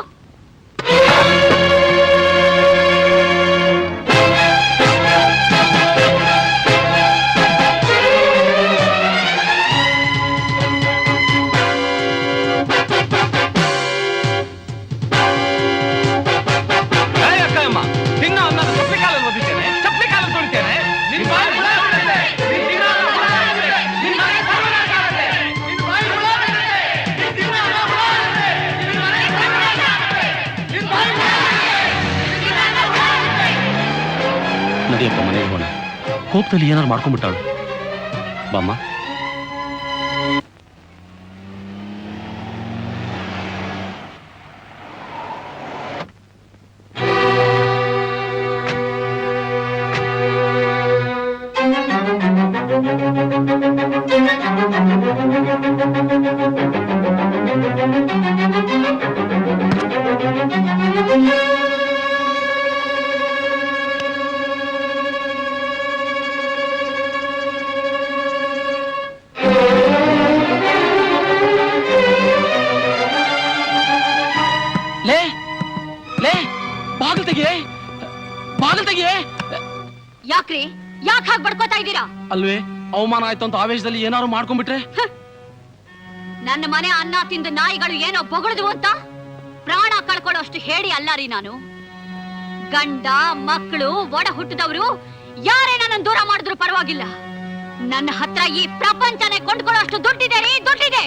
ನಡಿಯಪ್ಪ, ಮನೆಗೆ ಹೋಗೋಣ. ಕೋಪದಲ್ಲಿ ಏನಾರು ಮಾಡ್ಕೊಂಡ್ಬಿಟ್ಟಾಳು. ಬಾಮ್ಮ. ಯಾಕ್ರಿ? ಯಾಕೆ ಹಾಗೆ ಬಡ್ಕೋತಾ ಇದ್ದೀರಾ? ಅಲ್ವೇ, ಅವಮಾನ ಆಯ್ತು ಅಂತ ಆವೇಶದಲ್ಲಿ ಏನಾರು ಮಾಡ್ಕೊಂಡ್ಬಿಟ್ರೆ? ನನ್ನ ಮನೆ ಅನ್ನ ತಿಂದು ನಾಯಿಗಳು ಏನೋ ಬೊಗಳಿದ್ವು ಅಂತ ಪ್ರಾಣ ಕಳ್ಕೊಳ್ಳೋಷ್ಟು ಹೇಳಿ ಅಲ್ಲ ರೀ ನಾನು. ಗಂಡ ಮಕ್ಕಳು ಒಡ ಹುಟ್ಟಿದವರು ಯಾರೇ ನನ್ನ ದೂರ ಮಾಡಿದ್ರು ಪರವಾಗಿಲ್ಲ, ನನ್ನ ಹತ್ರ ಈ ಪ್ರಪಂಚನೇ ಕೊಂಡ್ಕೊಳ್ಳೋಷ್ಟು ದುಡ್ಡಿದೆ ರೀ, ದುಡ್ಡಿದೆ.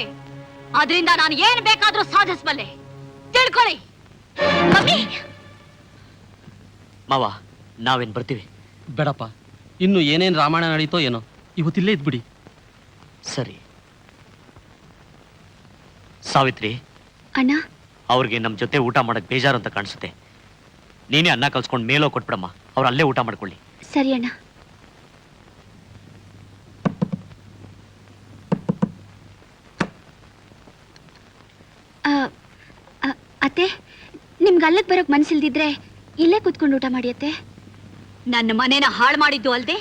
ಅದರಿಂದ ನಾನು ಏನ್ ಬೇಕಾದ್ರೂ ಸಾಧಿಸಬಲ್ಲೆ, ತಿಳ್ಕೊಳ್ಳಿ. ಮಾವ, ನಾವೇನ್ ಬರ್ತೀವಿ? ಬೇಡಪ್ಪ, ಇನ್ನು ಏನೇನ್ ರಾಮಾಯಣ ನಡೀತೋ ಏನೋ, ಇವತ್ತಿಲ್ಲೇ ಇದ್ಬಿಡಿ. ಸರಿ. ಸಾವಿತ್ರಿ ಅಣ್ಣ, ಅವ್ರಿಗೆ ನಮ್ ಜೊತೆ ಊಟ ಮಾಡಕ್ ಬೇಜಾರು ಅಂತ ಕಾಣಿಸುತ್ತೆ. ನೀನೇ ಅನ್ನ ಕಲ್ಸ್ಕೊಂಡ್ ಮೇಲೋ ಕೊಟ್ಬಿಡಮ್ಮ, ಅವ್ರು ಅಲ್ಲೇ ಊಟ ಮಾಡ್ಕೊಳ್ಳಿ. ಸರಿ ಅಣ್ಣ. ಅತ್ತೆ, ನಿಮ್ಗೆ ಅಲ್ಲಕ್ ಬರೋಕ್ ಮನ್ಸಿಲ್ದಿದ್ರೆ ಇಲ್ಲೇ ಕುತ್ಕೊಂಡು ಊಟ ಮಾಡಿ ಅತ್ತೆ. ನನ್ನ ಮನೇನ ಹಾಳು ಮಾಡಿದ್ದು ಅಲ್ದೆ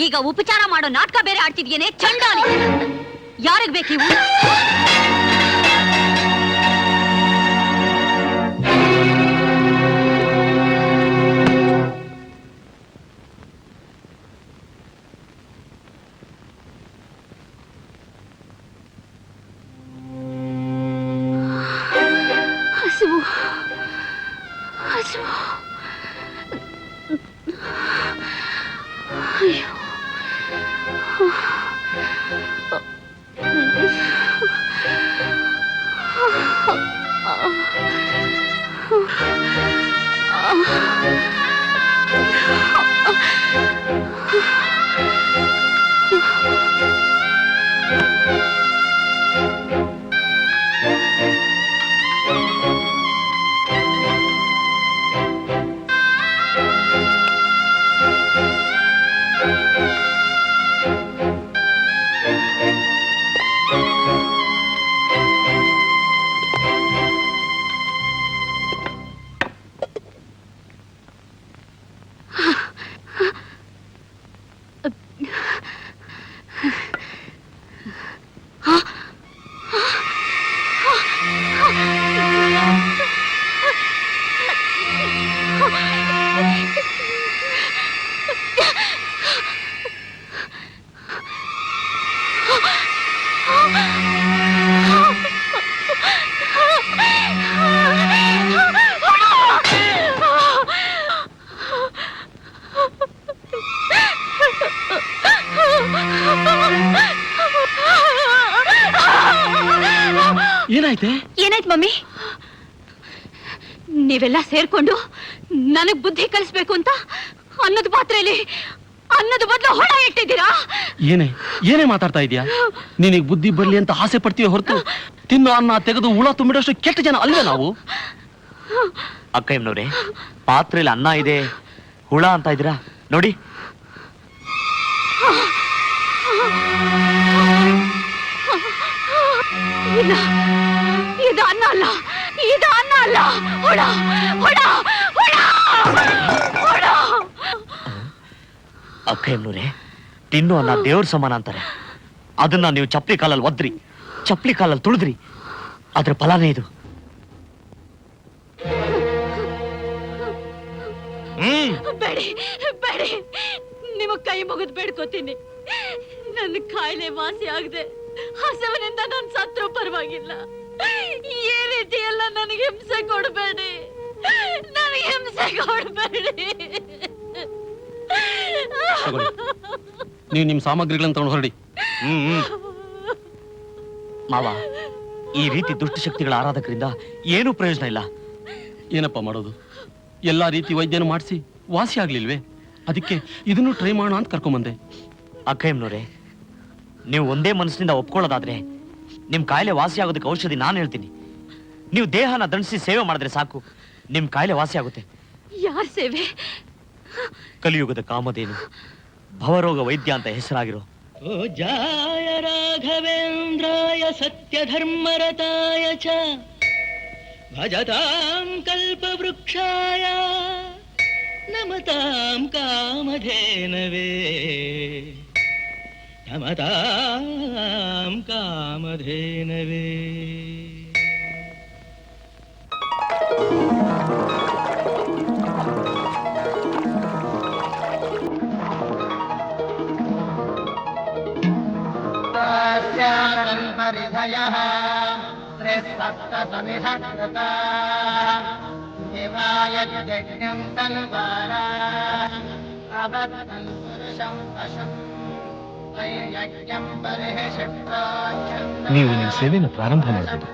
ಈಗ ಉಪಚಾರ ಮಾಡೋ ನಾಟಕ ಬೇರೆ ಆಡ್ತಿದ್ಯೇನೆ ಚಂಡಾಲಿ. ಯಾರಿಗ್ ಬೇಕಿವು? ಏನಾಯ್ತೆ? ಏನಾಯ್ತು ಮಮ್ಮಿ? ನೀವೆಲ್ಲ ಸೇರ್ಕೊಂಡು ನನಗ್ ಬುದ್ಧಿ ಕಲಿಸ್ಬೇಕು ಅಂತ ಅನ್ನದ ಪಾತ್ರೆಯಲ್ಲಿ ಅನ್ನದ ಬದಲು ಹೊಳ ಇಟ್ಟಿದ್ದೀರಾ. ಏನೇ ಮಾತಾಡ್ತಾ ಇದೀಯಾ? ನಿನಗ್ ಬುದ್ಧಿ ಬರ್ಲಿ ಅಂತ ಆಸೆ ಪಡ್ತೀವಿ ಹೊರತು ತಿನ್ನು ಅನ್ನ ತೆಗೆದು ಹುಳ ತುಂಬಿಡೋಷ್ಟು ಕೆಟ್ಟ ಜನ ಅಲ್ವೇ ನಾವು. ಅಕ್ಕಯ್ಯನವ್ರೆ, ಪಾತ್ರೆಯಲ್ಲಿ ಅನ್ನ ಇದೆ, ಹುಳ ಅಂತ ಇದ್ದೀರಾ ನೋಡಿ. ಇದು ಅನ್ನ ಅಲ್ಲ, ಇದು ಅನ್ನ ಅಲ್ಲ, ಹುಳ ಹುಳ ಹುಳ ಹುಳ. ಅಕ್ಕಯ್ಯನವ್ರೆ, ತಿನ್ನು ಅನ್ನ ದೇವ್ರ ಸಮಾನ ಅಂತಾರೆ. ಅದನ್ನ ನೀವು ಚಪ್ಪಲಿ ಕಾಲಲ್ಲಿ ಒದ್ರಿ, ಚಪ್ಪಲಿ ಕಾಲಲ್ಲಿ ತುಳಿದ್ರಿ, ಅದ್ರ ಫಲಾನೇ ಇದು. ಬೇಡಿ ಬೇಡಿ, ನಿಮ್ಮ ಕೈ ಮುಗಿದು ಬೇಡ್ಕೋತೀನಿ. ನನ್ನ ಕಾಯಿಲೆ ವಾಸಿ ಆಗದೆ ಹಸವನಿಂದ ನಾನು ಸತ್ರು ಪರವಾಗಿಲ್ಲ. ಈ ರೀತಿ ಎಲ್ಲ ನನಗೆ ಹಿಂಸೆ ಕೊಡಬೇಡಿ, ನನಗೆ ಹಿಂಸೆ ಕೊಡಬೇಡಿ. ನೀವು ನಿಮ್ ಸಾಮಗ್ರಿಗಳನ್ನ ತಗೊಂಡು ಹೊರಡಿ. ಮಾವ, ಈ ರೀತಿ ದುಷ್ಟಶಕ್ತಿಗಳ ಆರಾಧಕರಿಂದ ಏನೂ ಪ್ರಯೋಜನ ಇಲ್ಲ. ಏನಪ್ಪ ಮಾಡೋದು? ಎಲ್ಲಾ ರೀತಿ ವೈದ್ಯನ ಮಾಡಿಸಿ ವಾಸಿ ಆಗ್ಲಿಲ್ವೇ? ಅದಕ್ಕೆ ಇದನ್ನು ಟ್ರೈ ಮಾಡೋಣ ಅಂತ ಕರ್ಕೊಂಬಂದೆ. ಅಕ್ಕಯ್ಯನವ್ರೆ, ನೀವು ಒಂದೇ ಮನಸ್ಸಿನಿಂದ ಒಪ್ಕೊಳ್ಳೋದಾದ್ರೆ ನಿಮ್ ಕಾಯಿಲೆ ವಾಸಿ ಆಗೋದಕ್ಕೆ ಔಷಧಿ ನಾನು ಹೇಳ್ತೀನಿ. ನೀವು ದೇಹನ ದಂಡಿಸಿ ಸೇವೆ ಮಾಡಿದ್ರೆ ಸಾಕು, ನಿಮ್ ಕಾಯಿಲೆ ವಾಸಿ ಆಗುತ್ತೆ. ಯಾರ ಸೇವೆ? ಕಲಿಯುಗದ ಕಾಮಧೇನು, ಭವರೋಗ ವೈದ್ಯ ಅಂತ ಹೆಸರಾಗಿರೋ ಓ ಜಾಯ ರಾಘವೇಂದ್ರಾಯ ಸತ್ಯಧರ್ಮರತಾಯ ಚ ಭಜತಾಂ ಕಲ್ಪವೃಕ್ಷಾಯ ನಮತಾಂ ಕಾಮಧೇನವೇ ನಮತಾಂ ಕಾಮಧೇನವೇ. ನೀವು ನಿಮ್ಮ ಸೇವೆನ ಪ್ರಾರಂಭ ಮಾಡಬಹುದು.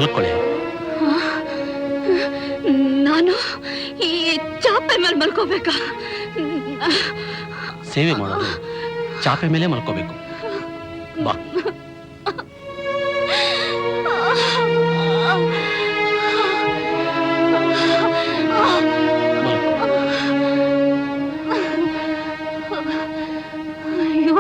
ಮಲ್ಕೊಳ್ಳಿ. ನಾನು ಈ ಚಾಪೆ ಮೇಲೆ ಮಲ್ಕೋಬೇಕಾ? ಸೇವೆ ಮಾಡೋದು ಚಾಪೆ ಮೇಲೆ ಮಲ್ಕೋಬೇಕು. ಬಾ. ಅಯ್ಯೋ,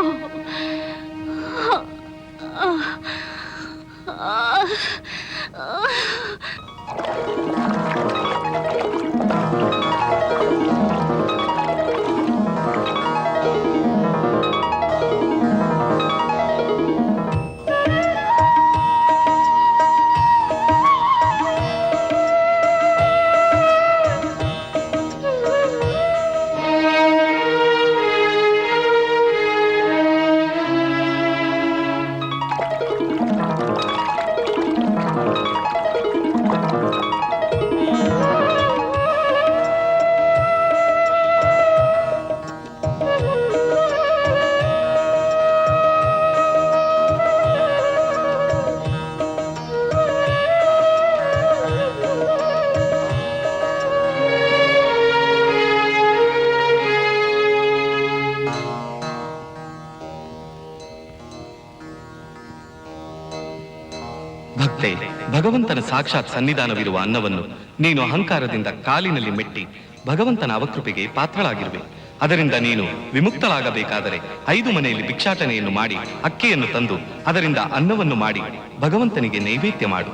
ಭಕ್ತೆ, ಭಗವಂತನ ಸಾಕ್ಷಾತ್ ಸನ್ನಿಧಾನವಿರುವ ಅನ್ನವನ್ನು ನೀನು ಅಹಂಕಾರದಿಂದ ಕಾಲಿನಲ್ಲಿ ಮೆಟ್ಟಿ ಭಗವಂತನ ಅವಕೃಪೆಗೆ ಪಾತ್ರಳಾಗಿರುವೆ. ಅದರಿಂದ ನೀನು ವಿಮುಕ್ತಳಾಗಬೇಕಾದರೆ 5 ಮನೆಯಲ್ಲಿ ಭಿಕ್ಷಾಟನೆಯನ್ನು ಮಾಡಿ ಅಕ್ಕಿಯನ್ನು ತಂದು ಅದರಿಂದ ಅನ್ನವನ್ನು ಮಾಡಿ ಭಗವಂತನಿಗೆ ನೈವೇದ್ಯ ಮಾಡು.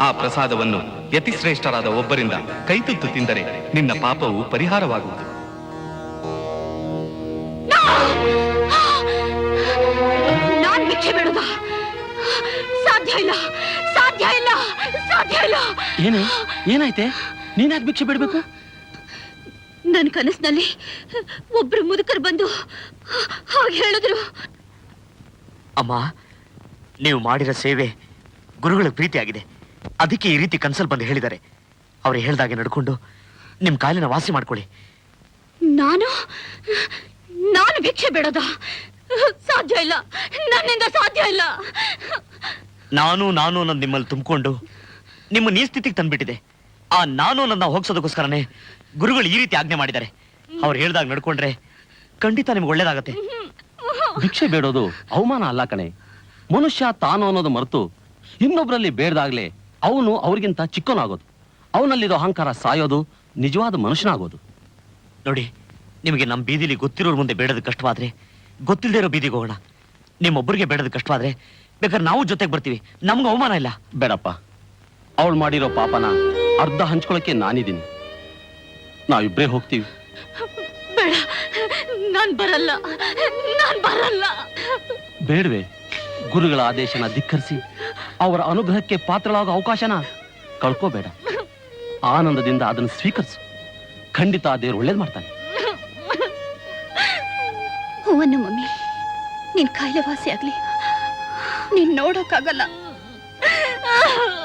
ಆ ಪ್ರಸಾದವನ್ನು ಯತಿಶ್ರೇಷ್ಠರಾದ ಒಬ್ಬರಿಂದ ಕೈತುತ್ತು ತಿಂದರೆ ನಿನ್ನ ಪಾಪವು ಪರಿಹಾರವಾಗುವುದು. ನಾನ್ ಭಿಕ್ಷೆ ಬೇಡದ? ಸಾಧ್ಯ ಇಲ್ಲ, ಸಾಧ್ಯ ಇಲ್ಲ, ಸಾಧ್ಯ ಇಲ್ಲ. ಏನೇ ಏನಾಯ್ತೆ? ನೀನ್ಯಾಕೆ ಭಿಕ್ಷೆ ಬಿಡ್ಬೇಕು? ನನ್ನ ಕನಸಿನಲ್ಲಿ ಒಬ್ರು ಮುದುಕರು ಬಂದು ಹಾಗೆ ಹೇಳಿದ್ರು. ಅಮ್ಮ, ನೀವು ಮಾಡಿರೋ ಸೇವೆ ಗುರುಗಳ ಪ್ರೀತಿಯಾಗಿದೆ. ಅದಕ್ಕೆ ಈ ರೀತಿ ಕನ್ಸಲ್ ಬಂದು ಹೇಳಿದ್ದಾರೆ. ಅವ್ರು ಹೇಳ್ದಾಗೆ ನಡ್ಕೊಂಡು ನಿಮ್ ಕಾಲಿನ ವಾಸಿ ಮಾಡ್ಕೊಳ್ಳಿ. ನಾನು ನಾನು ಭಿಕ್ಷೆ ಬೇಡದ? ಸಾಧ್ಯ ಇಲ್ಲ, ನನ್ನಿಂದ ಸಾಧ್ಯ ಇಲ್ಲ. ನಾನು ಅನ್ನೋದು ನಿಮ್ಮಲ್ಲಿ ತುಂಬಿಕೊಂಡು ನಿಮ್ಮ ಈ ಸ್ಥಿತಿಗೆ ತಂದ್ಬಿಟ್ಟಿದೆ. ಆ ನಾನು ನನ್ನ ಹೋಗ್ಸೋದಕ್ಕೋಸ್ಕರನೇ ಗುರುಗಳು ಈ ರೀತಿ ಆಜ್ಞೆ ಮಾಡಿದ್ದಾರೆ. ಅವ್ರು ಹೇಳ್ದಾಗ ನಡ್ಕೊಂಡ್ರೆ ಖಂಡಿತ ನಿಮ್ಗೆ ಒಳ್ಳೇದಾಗತ್ತೆ. ಭಿಕ್ಷೆ ಬೇಡೋದು ಅವಮಾನ ಅಲ್ಲ ಕಣೆ. ಮನುಷ್ಯ ತಾನು ಅನ್ನೋದು ಮರೆತು ಇನ್ನೊಬ್ಬರಲ್ಲಿ ಬೇಡ್ದಾಗ್ಲೇ ಅವನು ಅವ್ರಿಗಿಂತ ಚಿಕ್ಕವನಾಗೋದು. ಅವನಲ್ಲಿರೋ ಅಹಂಕಾರ ಸಾಯೋದು, ನಿಜವಾದ ಮನುಷ್ಯನಾಗೋದು. ನೋಡಿ, ನಿಮಗೆ ನಮ್ಮ ಬೀದಿಲಿ ಗೊತ್ತಿರೋರ್ ಮುಂದೆ ಬೇಡದ ಕಷ್ಟವಾದ್ರೆ ಗೊತ್ತಿಲ್ಲದೆ ಇರೋ ಬೀದಿಗೆ ಹೋಗೋಣ. ನಿಮ್ಮೊಬ್ಬರಿಗೆ ಬೇಡದ ಕಷ್ಟವಾದ್ರೆ ಬೇಕಾದ್ರೆ ನಾವು ಜೊತೆಗೆ ಬರ್ತೀವಿ. ನಮ್ಗೆ ಅವಮಾನ ಇಲ್ಲ. ಬೇಡಪ್ಪ, ಅವಳು ಮಾಡಿರೋ ಪಾಪನ ಅರ್ಧ ಹಂಚ್ಕೊಳಕ್ಕೆ ನಾನಿದ್ದೀನಿ. ನಾವಿಬ್ರೇ ಹೋಗ್ತೀವಿ. ಬೇಡ, ನಾನ್ ಬರಲ್ಲ, ನಾನ್ ಬರಲ್ಲ. ಬೇಡವೆ? ಗುರುಗಳ ಆದೇಶನ ಧಿಕ್ಕರಿಸಿ ಅವರ ಅನುಗ್ರಹಕ್ಕೆ ಪಾತ್ರಳಾಗೋ ಅವಕಾಶನ ಕಳ್ಕೋಬೇಡ. ಆನಂದದಿಂದ ಅದನ್ನು ಸ್ವೀಕರಿಸು. ಖಂಡಿತ ದೇವ್ರು ಒಳ್ಳೇದು ಮಾಡ್ತಾನೆ. ಹೂವನ್ನು ಮಮ್ಮಿ, ನಿನ್ ಕಾಯಿಲೆ ವಾಸಿ ಆಗ್ಲಿ. ನೀನ್ ನೋಡೋಕ್ಕಾಗಲ್ಲ.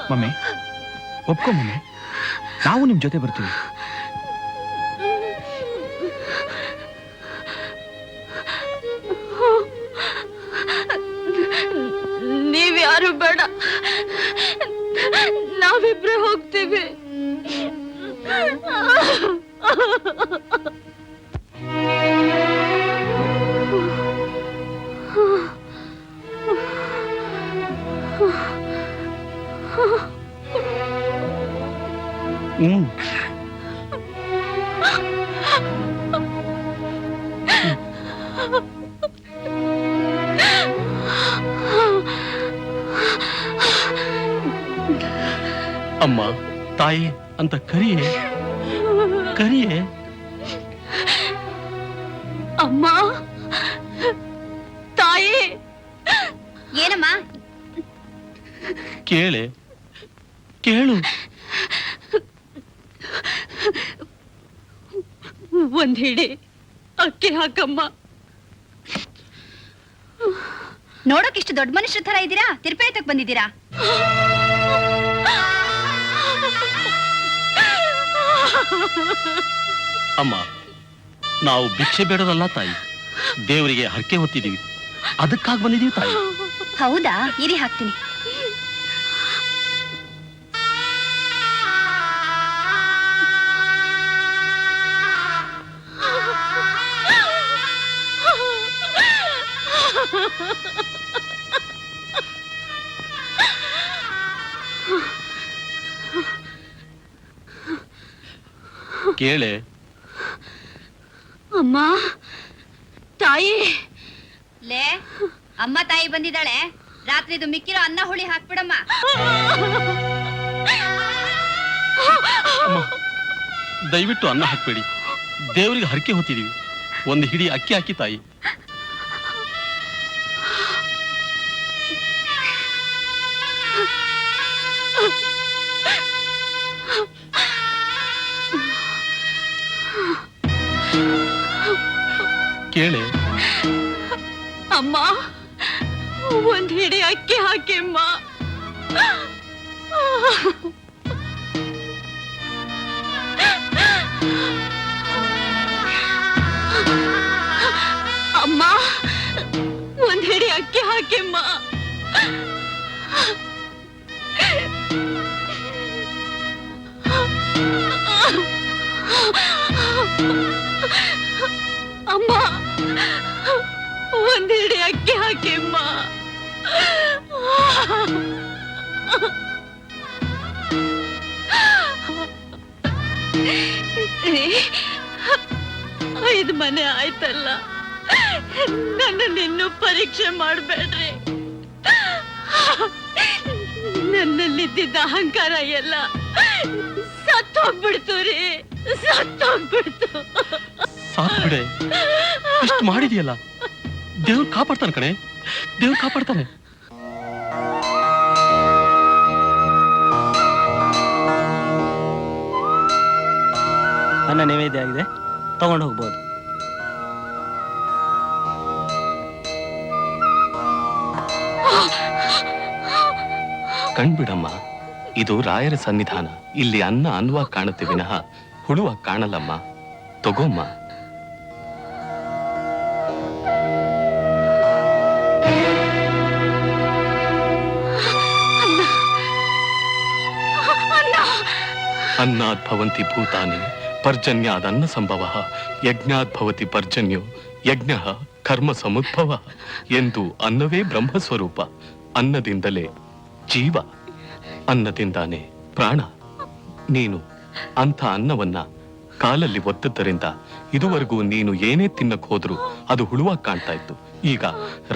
ಮಮ್ಮಿ, ಒಪ್ಕೊ ಮಮ್ಮಿ, ನಾವು ನಿಮ್ ಜೊತೆ ಬರ್ತೀವಿ. ನೀವ್ಯಾರು ಬೇಡ, ನಾವಿಬ್ರೇ ಹೋಗ್ತೀವಿ. ಅಮ್ಮ, ತಾಯಿ ಅಂತ ಕರಿಯೇ, ಕರಿಯೇ. ಅಮ್ಮ, ತಾಯಿ. ಏನಮ್ಮ? ಕೇಳೆ, ಕೇಳು. ಒಂದ್ ಹಿಡಿ ಅಕ್ಕಿ ಹಾಕಮ್ಮ. ನೋಡೋಕ್ ಇಷ್ಟು ದೊಡ್ಡ ಮನುಷ್ಯರ ತರ ಇದ್ದೀರಾ? ತಿರುಪೇಟಕ್ಕೆ ಬಂದಿದ್ದೀರಾ? ಅಮ್ಮ, ನಾವು ಭಿಕ್ಷೆ ಬೇಡೋದಲ್ಲ ತಾಯಿ, ದೇವರಿಗೆ ಹರಕೆ ಹೊತ್ತಿದೀವಿ. ಅದಕ್ಕಾಗಿ ಬಂದಿದೀವಿ ತಾಯಿ. ಹೌದಾ? ಇರಿ ಹಾಕ್ತೀನಿ. ಕೇಳೆ ಅಮ್ಮ, ತಾಯಿ. ಲೇ, ಅಮ್ಮ ತಾಯಿ ಬಂದಿದ್ದಾಳೆ. ರಾತ್ರಿದು ಮಿಕ್ಕಿರೋ ಅನ್ನ ಹುಳಿ ಹಾಕ್ಬಿಡಮ್ಮ. ಅಮ್ಮ, ದಯವಿಟ್ಟು ಅನ್ನ ಹಾಕ್ಬೇಡಿ. ದೇವರಿಗೆ ಹರಕೆ ಹೊತ್ತಿದೀವಿ. ಒಂದು ಹಿಡಿ ಅಕ್ಕಿ ಹಾಕಿ ತಾಯಿ. ಕೇಳೆ ಅಮ್ಮ, ಒಂದ್ ಹಿಡಿ ಅಕ್ಕಿ ಹಾಕಿ ಅಮ್ಮ. ಅಮ್ಮ, ಒಂದ್ ಹಿಡಿ ಅಕ್ಕಿ ಹಾಕಿ ಅಮ್ಮ. ಅಮ್ಮ, ಒಂದ್ ಹಿಡಿ ಅಕ್ಕಿ ಹಾಕಿ ಅಮ್ಮ. ಐದು ಮನೆ ಆಯ್ತಲ್ಲ, ನನ್ನನ್ನಿನ್ನೂ ಪರೀಕ್ಷೆ ಮಾಡಬೇಡ್ರಿ. ನನ್ನಲ್ಲಿದ್ದ ಅಹಂಕಾರ ಎಲ್ಲ ಸತ್ತೋಗ್ಬಿಡ್ತು ರೀ, ಸತ್ತೋಗ್ಬಿಡ್ತು. ಸಾಕು ಬಿಡೆ, ಅಷ್ಟು ಮಾಡಿದೆಯಲ್ಲ. ದೇವ್ರು ಕಾಪಾಡ್ತಾನೆ ಕಣೆ, ದೇವ್ರು ಕಾಪಾಡ್ತಾನೆ. ಅನ್ನ ನೈವೇದ್ಯ ಆಗಿದೆ, ತಗೊಂಡು ಹೋಗ್ಬೋದು. ಕಣ್ಬಿಡಮ್ಮ, ಇದು ರಾಯರ ಸನ್ನಿಧಾನ. ಇಲ್ಲಿ ಅನ್ನ ಅನ್ನವಾಗಿ ಕಾಣುತ್ತೆ ವಿನಃ ಹುಳುವಾಗಿ ಕಾಣಲ್ಲಮ್ಮ. ತಗೋಮ್ಮ. अन्नात् भवन्ति भूतानि पर्जन्यात् अन्न संभवः यज्ञात् भवति पर्जन्यो यज्ञः कर्म समुद्भवः ಎಂದು ಅನ್ನವೇ ಬ್ರಹ್ಮ ಸ್ವರೂಪ. ಅನ್ನದಿಂದಲೇ ಜೀವ, ಅನ್ನದಿಂದಾನೇ ಪ್ರಾಣ. ನೀನು ಅಂಥ ಅನ್ನವನ್ನ ಕಾಲಲ್ಲಿ ಒತ್ತದ್ದರಿಂದ ಇದುವರೆಗೂ ನೀನು ಏನೇ ತಿನ್ನಕ್ ಹೋದ್ರೂ ಅದು ಹುಳುವಾಗಿ ಕಾಣ್ತಾ ಇತ್ತು. ಈಗ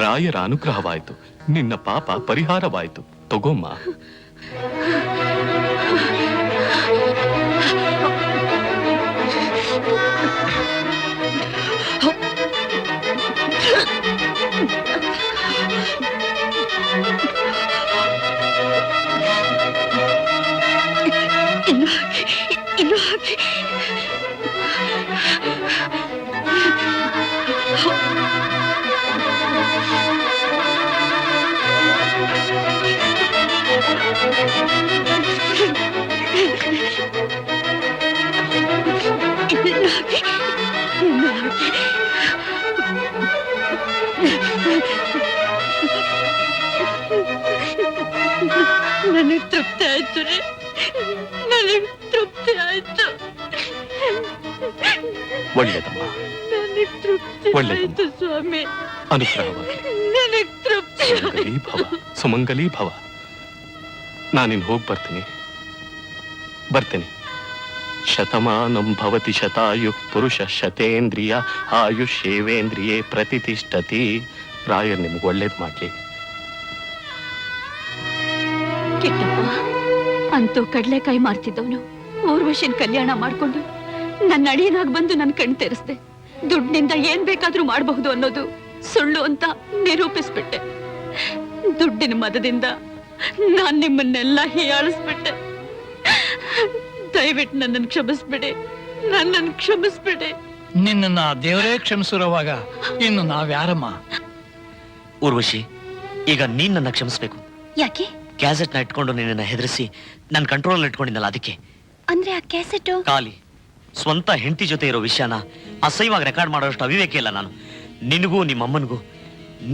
ರಾಯರ ಅನುಗ್ರಹವಾಯಿತು, ನಿನ್ನ ಪಾಪ ಪರಿಹಾರವಾಯಿತು. ತಗೋಮ್ಮ. ನನಗೆ ತೃಪ್ತಿ ಆಯ್ತು ರೀ, ನನಗೆ ತೃಪ್ತಿ ಆಯ್ತು. ಒಳ್ಳೆಯದಮ್ಮ, ನನಗೆ ತೃಪ್ತಿ ಆಯ್ತು ಸ್ವಾಮಿ. ಅನುಗ್ರಹವಾಗಿ ನನಗೆ ತೃಪ್ತಿ ಸುಮಂಗಲಿ ಭವ, ಸುಮಂಗಲಿ ಭವ. ನಾನಿನ್ ಹೋಗಿ ಬರ್ತೇನೆ. ಶತಮಾನಂ ಭವತಿ ಶತಾಯು ಪುರುಷ ಶತೇಂದ್ರಿಯ ಆಯುಷ್ಯೇವೇಂದ್ರಿಯೇ ಪ್ರತಿಷ್ಠತಿ. ರಾಯರ್ ನಿಮ್ಗೆ ಒಳ್ಳೇದ್ ಮಾಡ್ಲಿ. ಕೆಟ್ಟಪ್ಪ ಅಂತೂ ಕಡ್ಲೆಕಾಯಿ ಮಾರ್ತಿದ್ದವನು ಊರ್ವಶಿನ್ ಕಲ್ಯಾಣ ಮಾಡ್ಕೊಂಡು ನನ್ನ ಅಳಿಯನಾಗ್ ಬಂದು ನನ್ ಕಣ್ ತೆರೆಸ್ದೆ. ದುಡ್ಡಿನಿಂದ ಏನ್ ಬೇಕಾದ್ರೂ ಮಾಡಬಹುದು ಅನ್ನೋದು ಸುಳ್ಳು ಅಂತ ನಿರೂಪಿಸ್ಬಿಟ್ಟೆ. ದುಡ್ಡಿನ ಮದದಿಂದ ನಾನ್ ನಿಮ್ಮನ್ನೆಲ್ಲ ಹೀಯಾಳಿಸ್ಬಿಟ್ಟೆ. ದಯವಿಟ್ಟು ನನ್ನನ್ನು ಕ್ಷಮಿಸ್ಬಿಡಿ, ನನ್ನನ್ನು ಕ್ಷಮಿಸ್ಬಿಡಿ. ನಿನ್ನ ದೇವರೇ ಕ್ಷಮಿಸಿರುವಾಗ ಇನ್ನು ನಾವ್ಯಾರಮ್ಮ? ಊರ್ವಶಿ, ಈಗ ನೀನ್ ನನ್ನ ಕ್ಷಮಿಸ್ಬೇಕು. ಯಾಕೆ? ಕ್ಯಾಸೆಟ್ ನ ಇಟ್ಕೊಂಡು ನಿನ್ನ ಹೆದರಿಸಿ ನನ್ನ ಕಂಟ್ರೋಲ್ ಇಟ್ಕೊಂಡಿದ್ದಲ್ಲ, ಅದಕ್ಕೆ. ಅಂದ್ರೆ ಆ ಕ್ಯಾಸೆಟ್ ಖಾಲಿ ಸ್ವಂತ ಹೆಂಡತಿ ಜೊತೆ ಇರೋ ವಿಷಯನ ಅಸಹ್ಯವಾಗಿ ರೆಕಾರ್ಡ್ ಮಾಡೋಷ್ಟು ಅವಿವೇಕ ಇಲ್ಲ ನಾನು. ನಿನಗೂ ನಿಮ್ಮಮ್ಮನಿಗೂ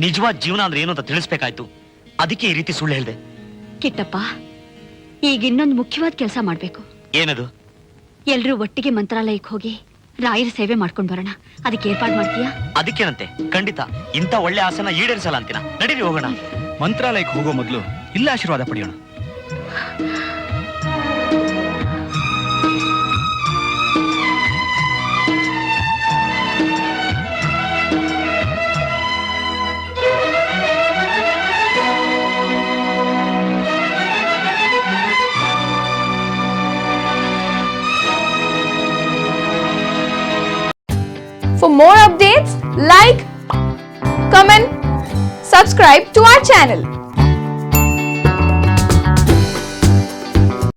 ನಿಜವಾದ ಜೀವನ ಅಂದ್ರೆ ಏನು ಅಂತ ತಿಳಿಸ್ಬೇಕಾಯ್ತು. ಅದಕ್ಕೆ ಈ ರೀತಿ ಸುಳ್ಳು ಹೇಳ್ದೆ. ಕಿಟ್ಟಪ್ಪ, ಈಗ ಇನ್ನೊಂದು ಮುಖ್ಯವಾದ ಕೆಲಸ ಮಾಡ್ಬೇಕು. ಏನದು? ಎಲ್ರೂ ಒಟ್ಟಿಗೆ ಮಂತ್ರಾಲಯಕ್ಕೆ ಹೋಗಿ ರಾಯರ ಸೇವೆ ಮಾಡ್ಕೊಂಡ್ ಬರೋಣ. ಅದಕ್ಕೆ ಏರ್ಪಾಡು ಮಾಡ್ತೀಯಾ? ಅದಕ್ಕೇನಂತೆ, ಖಂಡಿತ. ಇಂಥ ಒಳ್ಳೆ ಆಸೆನ ಈಡೇರಿಸಲ್ಲ ಅಂತೀನ. ನಡೀರಿ ಹೋಗೋಣ. ಮಂತ್ರಾಲಯಕ್ಕೆ ಹೋಗೋ ಮೊದಲು ಇಲ್ಲ ಆಶೀರ್ವಾದ ಪಡೆಯೋಣ. For more updates, like, comment, subscribe to our channel.